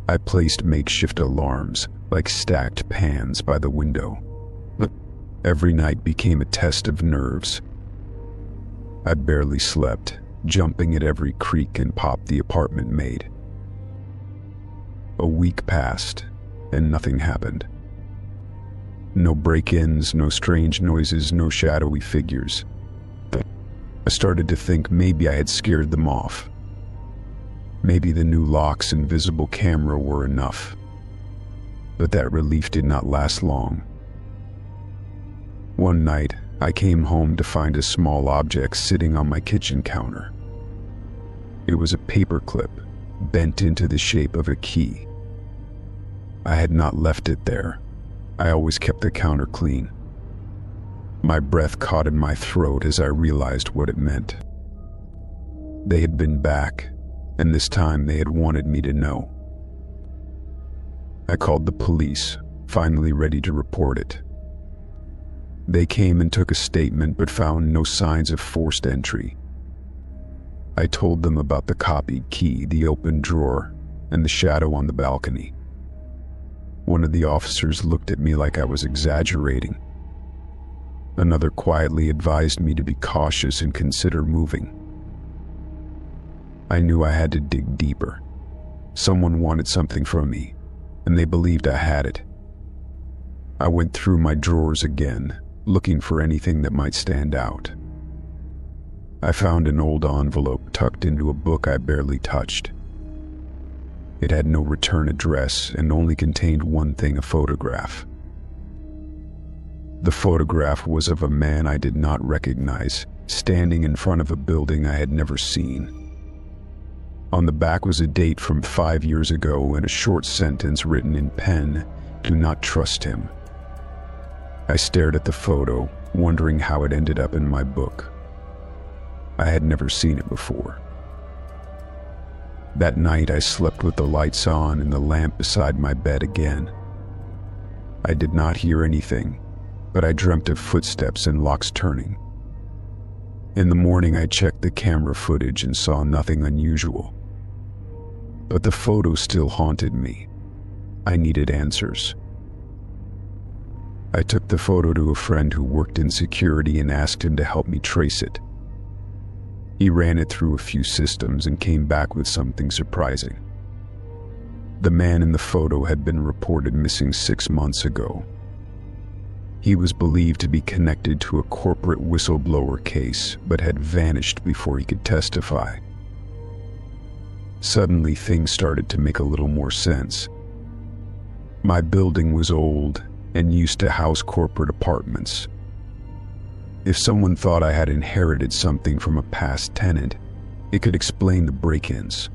I placed makeshift alarms, like stacked pans, by the window. Every night became a test of nerves. I barely slept, jumping at every creak and pop the apartment made. A week passed, and nothing happened. No break-ins, no strange noises, no shadowy figures. I started to think maybe I had scared them off. Maybe the new locks and visible camera were enough. But that relief did not last long. One night, I came home to find a small object sitting on my kitchen counter. It was a paperclip, bent into the shape of a key. I had not left it there. I always kept the counter clean. My breath caught in my throat as I realized what it meant. They had been back, and this time they had wanted me to know. I called the police, finally ready to report it. They came and took a statement but found no signs of forced entry. I told them about the copied key, the open drawer, and the shadow on the balcony. One of the officers looked at me like I was exaggerating. Another quietly advised me to be cautious and consider moving. I knew I had to dig deeper. Someone wanted something from me, and they believed I had it. I went through my drawers again, looking for anything that might stand out. I found an old envelope tucked into a book I barely touched. It had no return address and only contained one thing: a photograph. The photograph was of a man I did not recognize, standing in front of a building I had never seen. On the back was a date from 5 years ago and a short sentence written in pen: "Do not trust him." I stared at the photo, wondering how it ended up in my book. I had never seen it before. That night I slept with the lights on and the lamp beside my bed again. I did not hear anything, but I dreamt of footsteps and locks turning. In the morning I checked the camera footage and saw nothing unusual. But the photo still haunted me. I needed answers. I took the photo to a friend who worked in security and asked him to help me trace it. He ran it through a few systems and came back with something surprising. The man in the photo had been reported missing 6 months ago. He was believed to be connected to a corporate whistleblower case, but had vanished before he could testify. Suddenly, things started to make a little more sense. My building was old and used to house corporate apartments. If someone thought I had inherited something from a past tenant, it could explain the break-ins.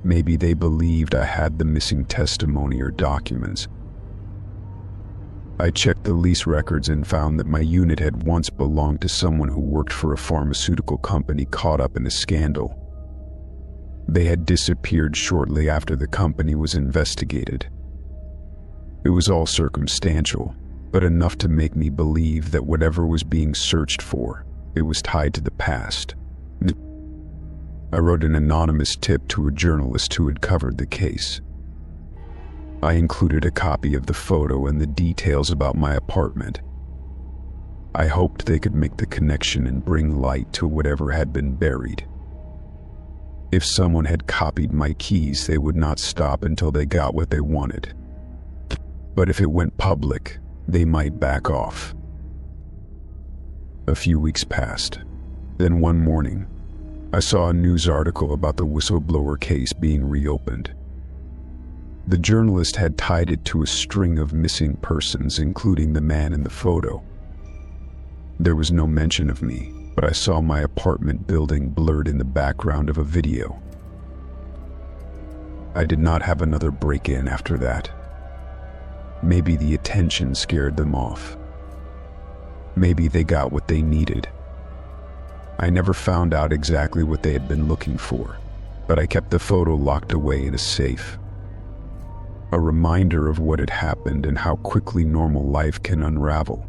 Maybe they believed I had the missing testimony or documents. I checked the lease records and found that my unit had once belonged to someone who worked for a pharmaceutical company caught up in a scandal. They had disappeared shortly after the company was investigated. It was all circumstantial, but enough to make me believe that whatever was being searched for, it was tied to the past. I wrote an anonymous tip to a journalist who had covered the case. I included a copy of the photo and the details about my apartment. I hoped they could make the connection and bring light to whatever had been buried. If someone had copied my keys, they would not stop until they got what they wanted. But if it went public, they might back off. A few weeks passed. Then one morning, I saw a news article about the whistleblower case being reopened. The journalist had tied it to a string of missing persons, including the man in the photo. There was no mention of me, but I saw my apartment building blurred in the background of a video. I did not have another break-in after that. Maybe the attention scared them off. Maybe they got what they needed. I never found out exactly what they had been looking for, but I kept the photo locked away in a safe. A reminder of what had happened and how quickly normal life can unravel.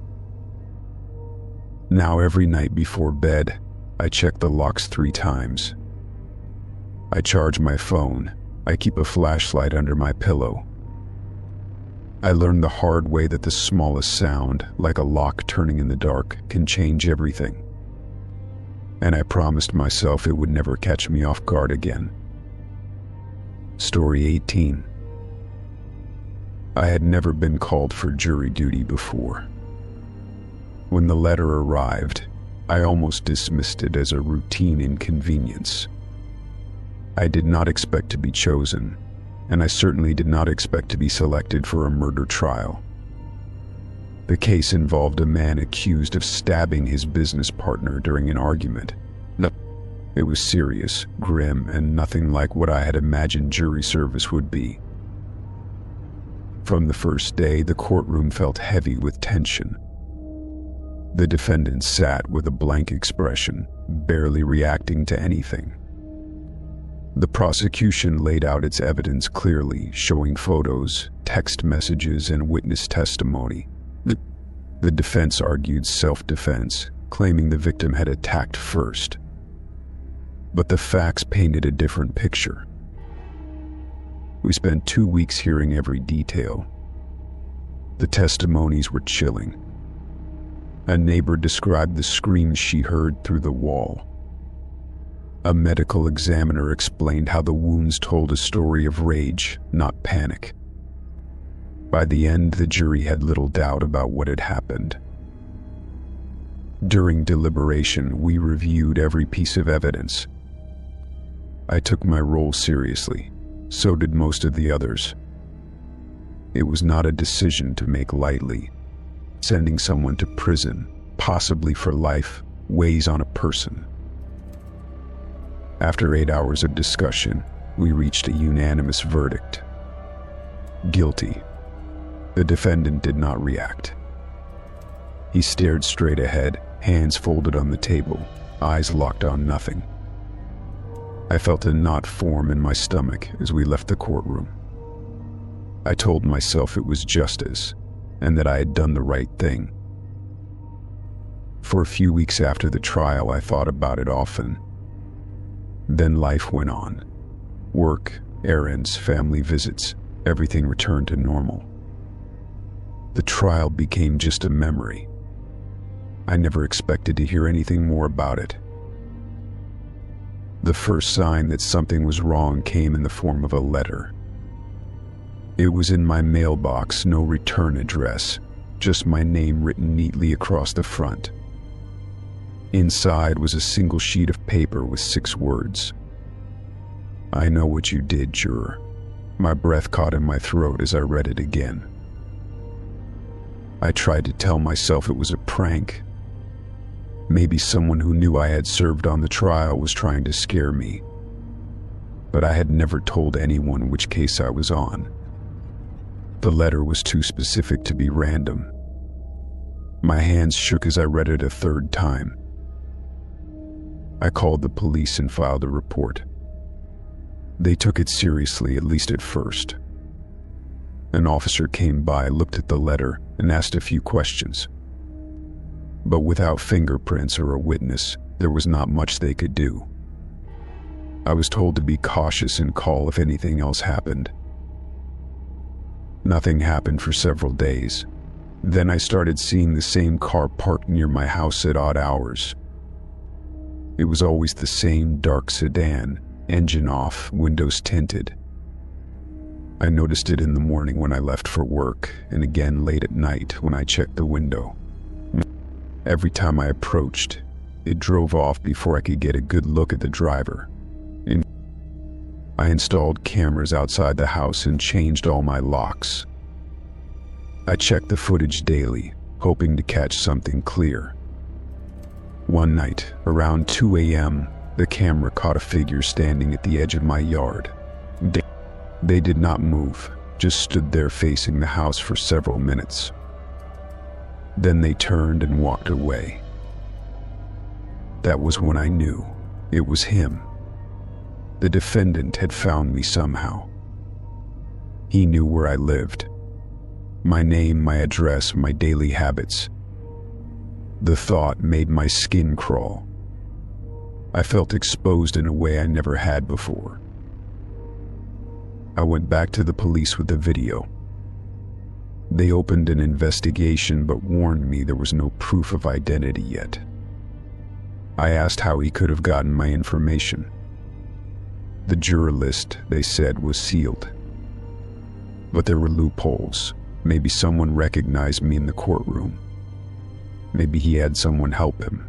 Now every night before bed, I check the locks 3 times. I charge my phone. I keep a flashlight under my pillow. I learned the hard way that the smallest sound, like a lock turning in the dark, can change everything. And I promised myself it would never catch me off guard again. Story 18. I had never been called for jury duty before. When the letter arrived, I almost dismissed it as a routine inconvenience. I did not expect to be chosen, and I certainly did not expect to be selected for a murder trial. The case involved a man accused of stabbing his business partner during an argument. It was serious, grim, and nothing like what I had imagined jury service would be. From the first day, the courtroom felt heavy with tension. The defendant sat with a blank expression, barely reacting to anything. The prosecution laid out its evidence clearly, showing photos, text messages, and witness testimony. The defense argued self-defense, claiming the victim had attacked first. But the facts painted a different picture. We spent 2 weeks hearing every detail. The testimonies were chilling. A neighbor described the screams she heard through the wall. A medical examiner explained how the wounds told a story of rage, not panic. By the end, the jury had little doubt about what had happened. During deliberation, we reviewed every piece of evidence. I took my role seriously. So did most of the others. It was not a decision to make lightly. Sending someone to prison, possibly for life, weighs on a person. After 8 hours of discussion, we reached a unanimous verdict. Guilty. The defendant did not react. He stared straight ahead, hands folded on the table, eyes locked on nothing. I felt a knot form in my stomach as we left the courtroom. I told myself it was justice, and that I had done the right thing. For a few weeks after the trial, I thought about it often. Then life went on. Work, errands, family visits, everything returned to normal. The trial became just a memory. I never expected to hear anything more about it. The first sign that something was wrong came in the form of a letter. It was in my mailbox, no return address, just my name written neatly across the front. Inside was a single sheet of paper with 6 words. I know what you did, juror. My breath caught in my throat as I read it again. I tried to tell myself it was a prank. Maybe someone who knew I had served on the trial was trying to scare me. But I had never told anyone which case I was on. The letter was too specific to be random. My hands shook as I read it a 3rd time. I called the police and filed a report. They took it seriously, at least at first. An officer came by, looked at the letter, and asked a few questions. But without fingerprints or a witness, there was not much they could do. I was told to be cautious and call if anything else happened. Nothing happened for several days. Then I started seeing the same car parked near my house at odd hours. It was always the same dark sedan, engine off, windows tinted. I noticed it in the morning when I left for work, and again late at night when I checked the window. Every time I approached, it drove off before I could get a good look at the driver. I installed cameras outside the house and changed all my locks. I checked the footage daily, hoping to catch something clear. One night, around 2 a.m., the camera caught a figure standing at the edge of my yard. They did not move, just stood there facing the house for several minutes. Then they turned and walked away. That was when I knew it was him. The defendant had found me somehow. He knew where I lived. My name, my address, my daily habits. The thought made my skin crawl. I felt exposed in a way I never had before. I went back to the police with the video. They opened an investigation but warned me there was no proof of identity yet. I asked how he could have gotten my information. The juror list, they said, was sealed. But there were loopholes. Maybe someone recognized me in the courtroom. Maybe he had someone help him.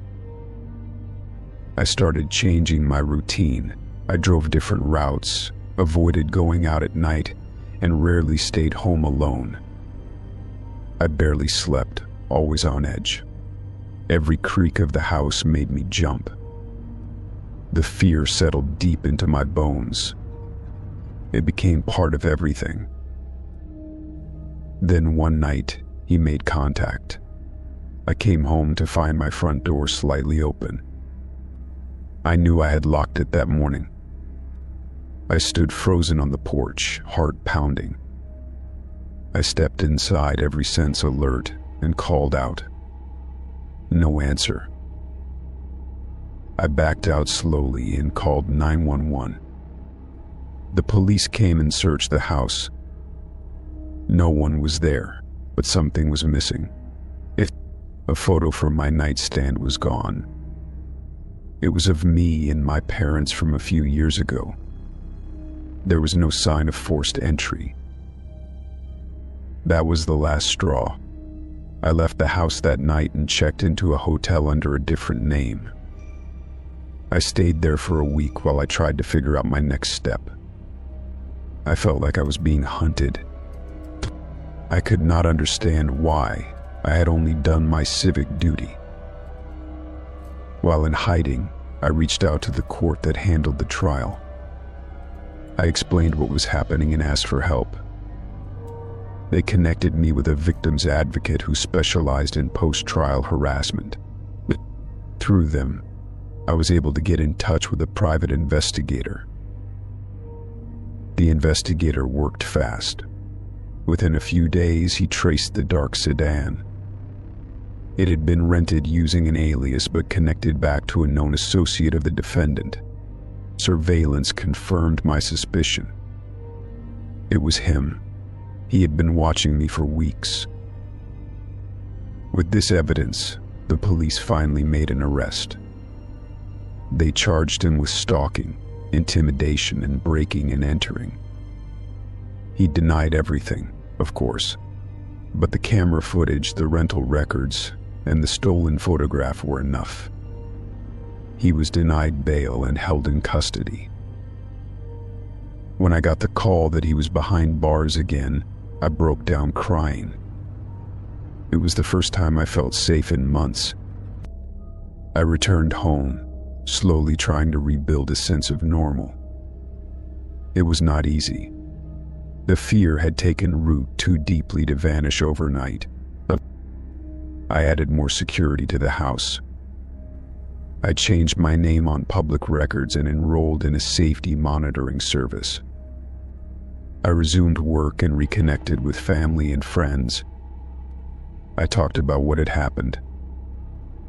I started changing my routine. I drove different routes, avoided going out at night, and rarely stayed home alone. I barely slept, always on edge. Every creak of the house made me jump. The fear settled deep into my bones. It became part of everything. Then one night, he made contact. I came home to find my front door slightly open. I knew I had locked it that morning. I stood frozen on the porch, heart pounding. I stepped inside, every sense alert, and called out. No answer. I backed out slowly and called 911. The police came and searched the house. No one was there, but something was missing. A photo from my nightstand was gone. It was of me and my parents from a few years ago. There was no sign of forced entry. That was the last straw. I left the house that night and checked into a hotel under a different name. I stayed there for a week while I tried to figure out my next step. I felt like I was being hunted. I could not understand why. I had only done my civic duty. While in hiding, I reached out to the court that handled the trial. I explained what was happening and asked for help. They connected me with a victim's advocate who specialized in post-trial harassment. Through them, I was able to get in touch with a private investigator. The investigator worked fast. Within a few days, he traced the dark sedan. It had been rented using an alias but connected back to a known associate of the defendant. Surveillance confirmed my suspicion. It was him. He had been watching me for weeks. With this evidence, the police finally made an arrest. They charged him with stalking, intimidation, and breaking and entering. He denied everything, of course, but the camera footage, the rental records, and the stolen photograph were enough. He was denied bail and held in custody. When I got the call that he was behind bars again, I broke down crying. It was the first time I felt safe in months. I returned home, slowly trying to rebuild a sense of normal. It was not easy. The fear had taken root too deeply to vanish overnight. I added more security to the house. I changed my name on public records and enrolled in a safety monitoring service. I resumed work and reconnected with family and friends. I talked about what had happened.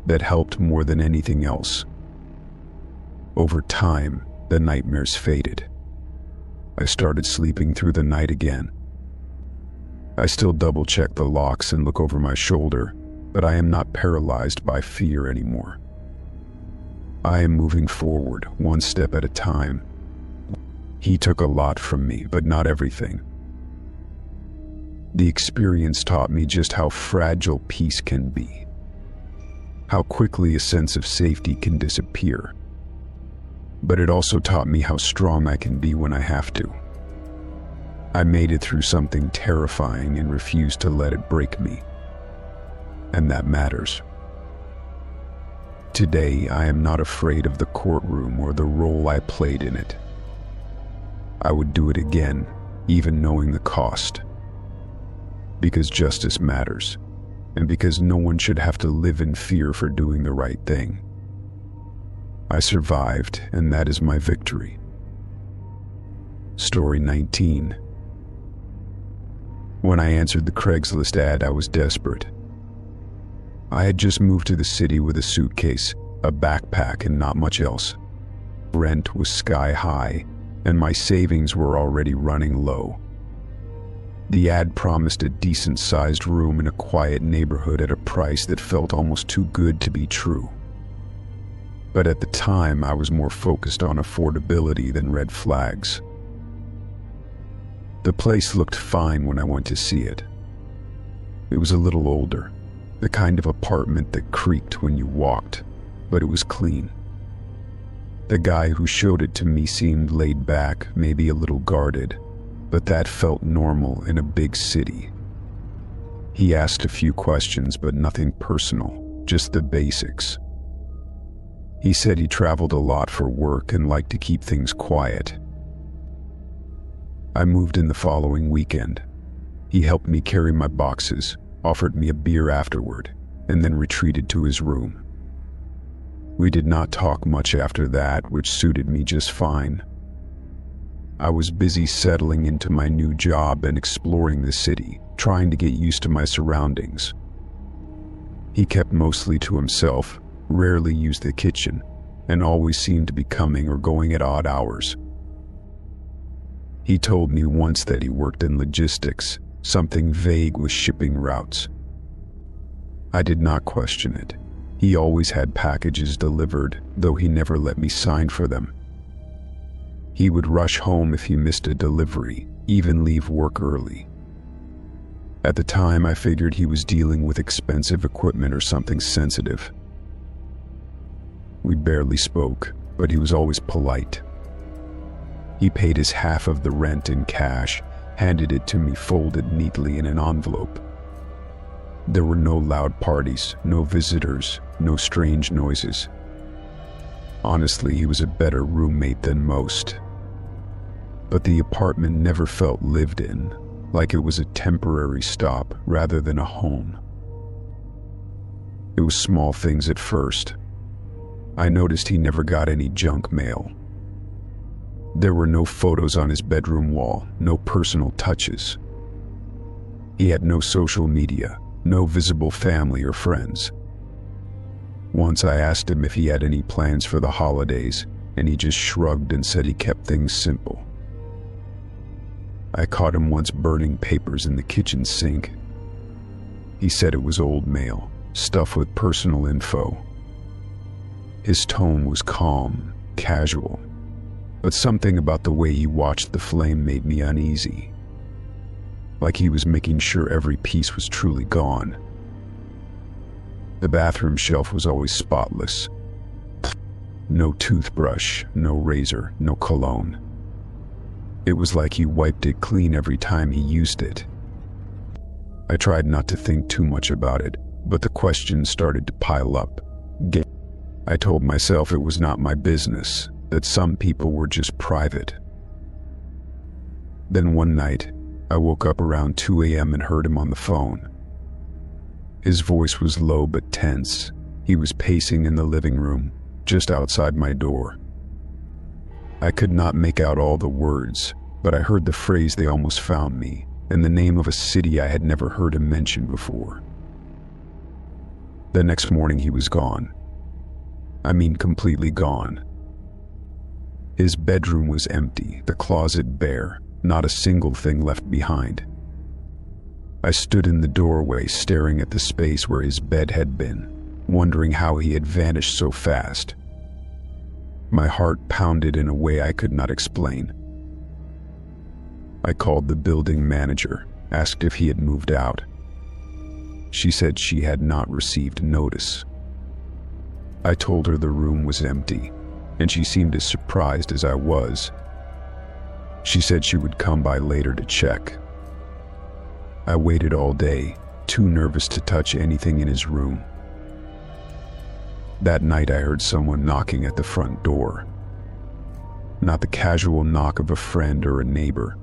That helped more than anything else. Over time, the nightmares faded. I started sleeping through the night again. I still double-check the locks and look over my shoulder, but I am not paralyzed by fear anymore. I am moving forward, one step at a time. He took a lot from me, but not everything. The experience taught me just how fragile peace can be, how quickly a sense of safety can disappear. But it also taught me how strong I can be when I have to. I made it through something terrifying and refused to let it break me. And that matters. Today, I am not afraid of the courtroom or the role I played in it. I would do it again, even knowing the cost. Because justice matters, and because no one should have to live in fear for doing the right thing. I survived, and that is my victory. Story 19. When I answered the Craigslist ad, I was desperate. I had just moved to the city with a suitcase, a backpack, and not much else. Rent was sky high, and my savings were already running low. The ad promised a decent-sized room in a quiet neighborhood at a price that felt almost too good to be true. But at the time, I was more focused on affordability than red flags. The place looked fine when I went to see it. It was a little older, the kind of apartment that creaked when you walked, but it was clean. The guy who showed it to me seemed laid back, maybe a little guarded, but that felt normal in a big city. He asked a few questions, but nothing personal, just the basics. He said he traveled a lot for work and liked to keep things quiet. I moved in the following weekend. He helped me carry my boxes, offered me a beer afterward, and then retreated to his room. We did not talk much after that, which suited me just fine. I was busy settling into my new job and exploring the city, trying to get used to my surroundings. He kept mostly to himself, rarely used the kitchen, and always seemed to be coming or going at odd hours. He told me once that he worked in logistics, something vague with shipping routes. I did not question it. He always had packages delivered, though he never let me sign for them. He would rush home if he missed a delivery, even leave work early. At the time, I figured he was dealing with expensive equipment or something sensitive. We barely spoke, but he was always polite. He paid his half of the rent in cash, handed it to me folded neatly in an envelope. There were no loud parties, no visitors, no strange noises. Honestly, he was a better roommate than most. But the apartment never felt lived in, like it was a temporary stop rather than a home. It was small things at first. I noticed he never got any junk mail. There were no photos on his bedroom wall, no personal touches. He had no social media, no visible family or friends. Once I asked him if he had any plans for the holidays, and he just shrugged and said he kept things simple. I caught him once burning papers in the kitchen sink. He said it was old mail, stuff with personal info. His tone was calm, casual, but something about the way he watched the flame made me uneasy. Like he was making sure every piece was truly gone. The bathroom shelf was always spotless. No toothbrush, no razor, no cologne. It was like he wiped it clean every time he used it. I tried not to think too much about it, but the questions started to pile up. I told myself it was not my business, that some people were just private. Then one night, I woke up around 2 a.m. and heard him on the phone. His voice was low but tense. He was pacing in the living room, just outside my door. I could not make out all the words, but I heard the phrase "they almost found me," and the name of a city I had never heard him mention before. The next morning he was gone. I mean, completely gone. His bedroom was empty, the closet bare, not a single thing left behind. I stood in the doorway staring at the space where his bed had been, wondering how he had vanished so fast. My heart pounded in a way I could not explain. I called the building manager, asked if he had moved out. She said she had not received notice. I told her the room was empty, and she seemed as surprised as I was. She said she would come by later to check. I waited all day, too nervous to touch anything in his room. That night I heard someone knocking at the front door. Not the casual knock of a friend or a neighbor.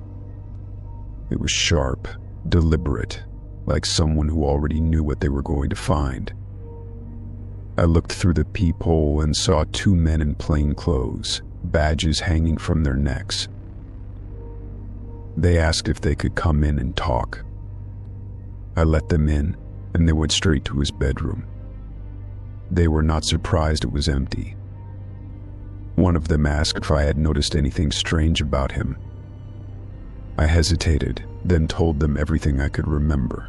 It was sharp, deliberate, like someone who already knew what they were going to find. I looked through the peephole and saw two men in plain clothes, badges hanging from their necks. They asked if they could come in and talk. I let them in, and they went straight to his bedroom. They were not surprised it was empty. One of them asked if I had noticed anything strange about him. I hesitated, then told them everything I could remember.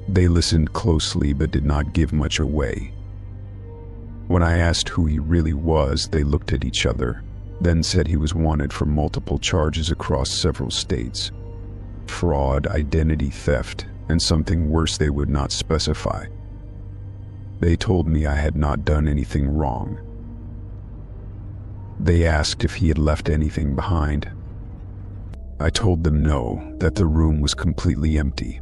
They listened closely but did not give much away. When I asked who he really was, they looked at each other, then said he was wanted for multiple charges across several states: fraud, identity theft, and something worse they would not specify. They told me I had not done anything wrong. They asked if he had left anything behind. I told them no, that the room was completely empty.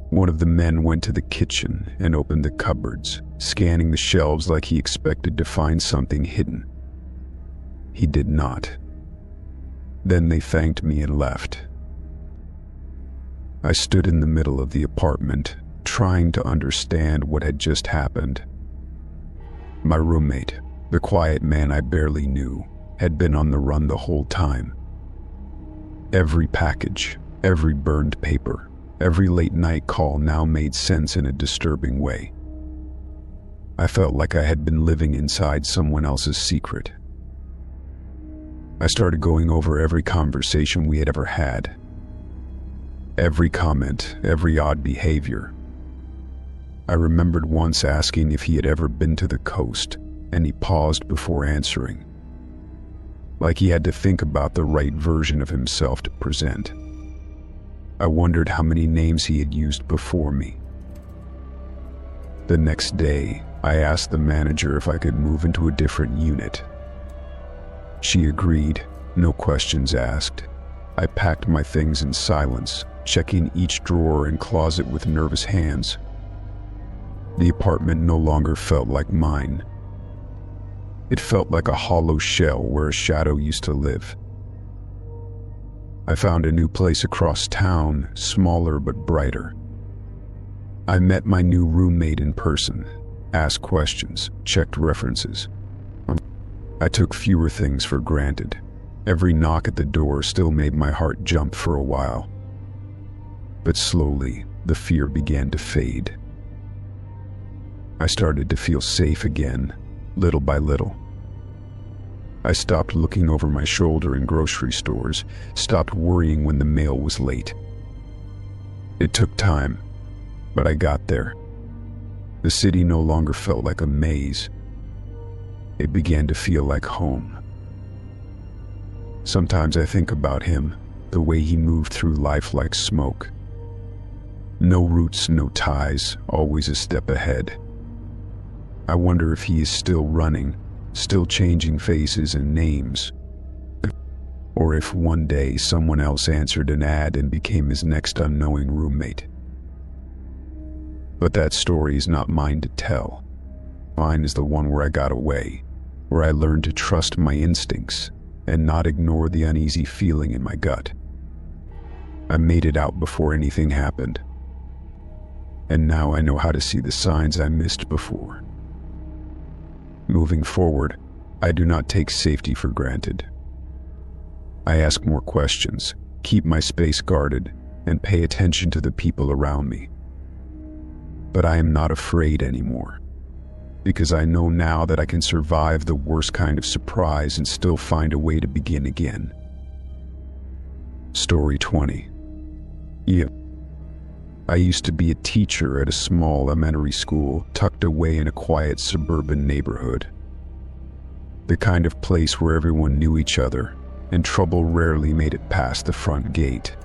One of the men went to the kitchen and opened the cupboards, scanning the shelves like he expected to find something hidden. He did not. Then they thanked me and left. I stood in the middle of the apartment, trying to understand what had just happened. My roommate, the quiet man I barely knew, had been on the run the whole time. Every package, every burned paper, every late-night call now made sense in a disturbing way. I felt like I had been living inside someone else's secret. I started going over every conversation we had ever had. Every comment, every odd behavior. I remembered once asking if he had ever been to the coast, and he paused before answering, like he had to think about the right version of himself to present. I wondered how many names he had used before me. The next day, I asked the manager if I could move into a different unit. She agreed, no questions asked. I packed my things in silence, checking each drawer and closet with nervous hands. The apartment no longer felt like mine. It felt like a hollow shell where a shadow used to live. I found a new place across town, smaller but brighter. I met my new roommate in person, asked questions, checked references. I took fewer things for granted. Every knock at the door still made my heart jump for a while. But slowly, the fear began to fade. I started to feel safe again, little by little. I stopped looking over my shoulder in grocery stores, stopped worrying when the mail was late. It took time, but I got there. The city no longer felt like a maze. It began to feel like home. Sometimes I think about him, the way he moved through life like smoke. No roots, no ties, always a step ahead. I wonder if he is still running, still changing faces and names. Or if one day someone else answered an ad and became his next unknowing roommate. But that story is not mine to tell. Mine is the one where I got away, where I learned to trust my instincts and not ignore the uneasy feeling in my gut. I made it out before anything happened. And now I know how to see the signs I missed before. Moving forward, I do not take safety for granted. I ask more questions, keep my space guarded, and pay attention to the people around me. But I am not afraid anymore, because I know now that I can survive the worst kind of surprise and still find a way to begin again. Story 20. I used to be a teacher at a small elementary school tucked away in a quiet suburban neighborhood. The kind of place where everyone knew each other, and trouble rarely made it past the front gate.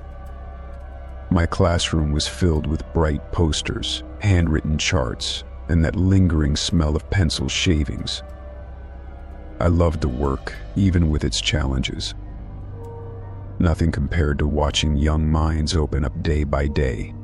My classroom was filled with bright posters, handwritten charts, and that lingering smell of pencil shavings. I loved the work, even with its challenges. Nothing compared to watching young minds open up day by day,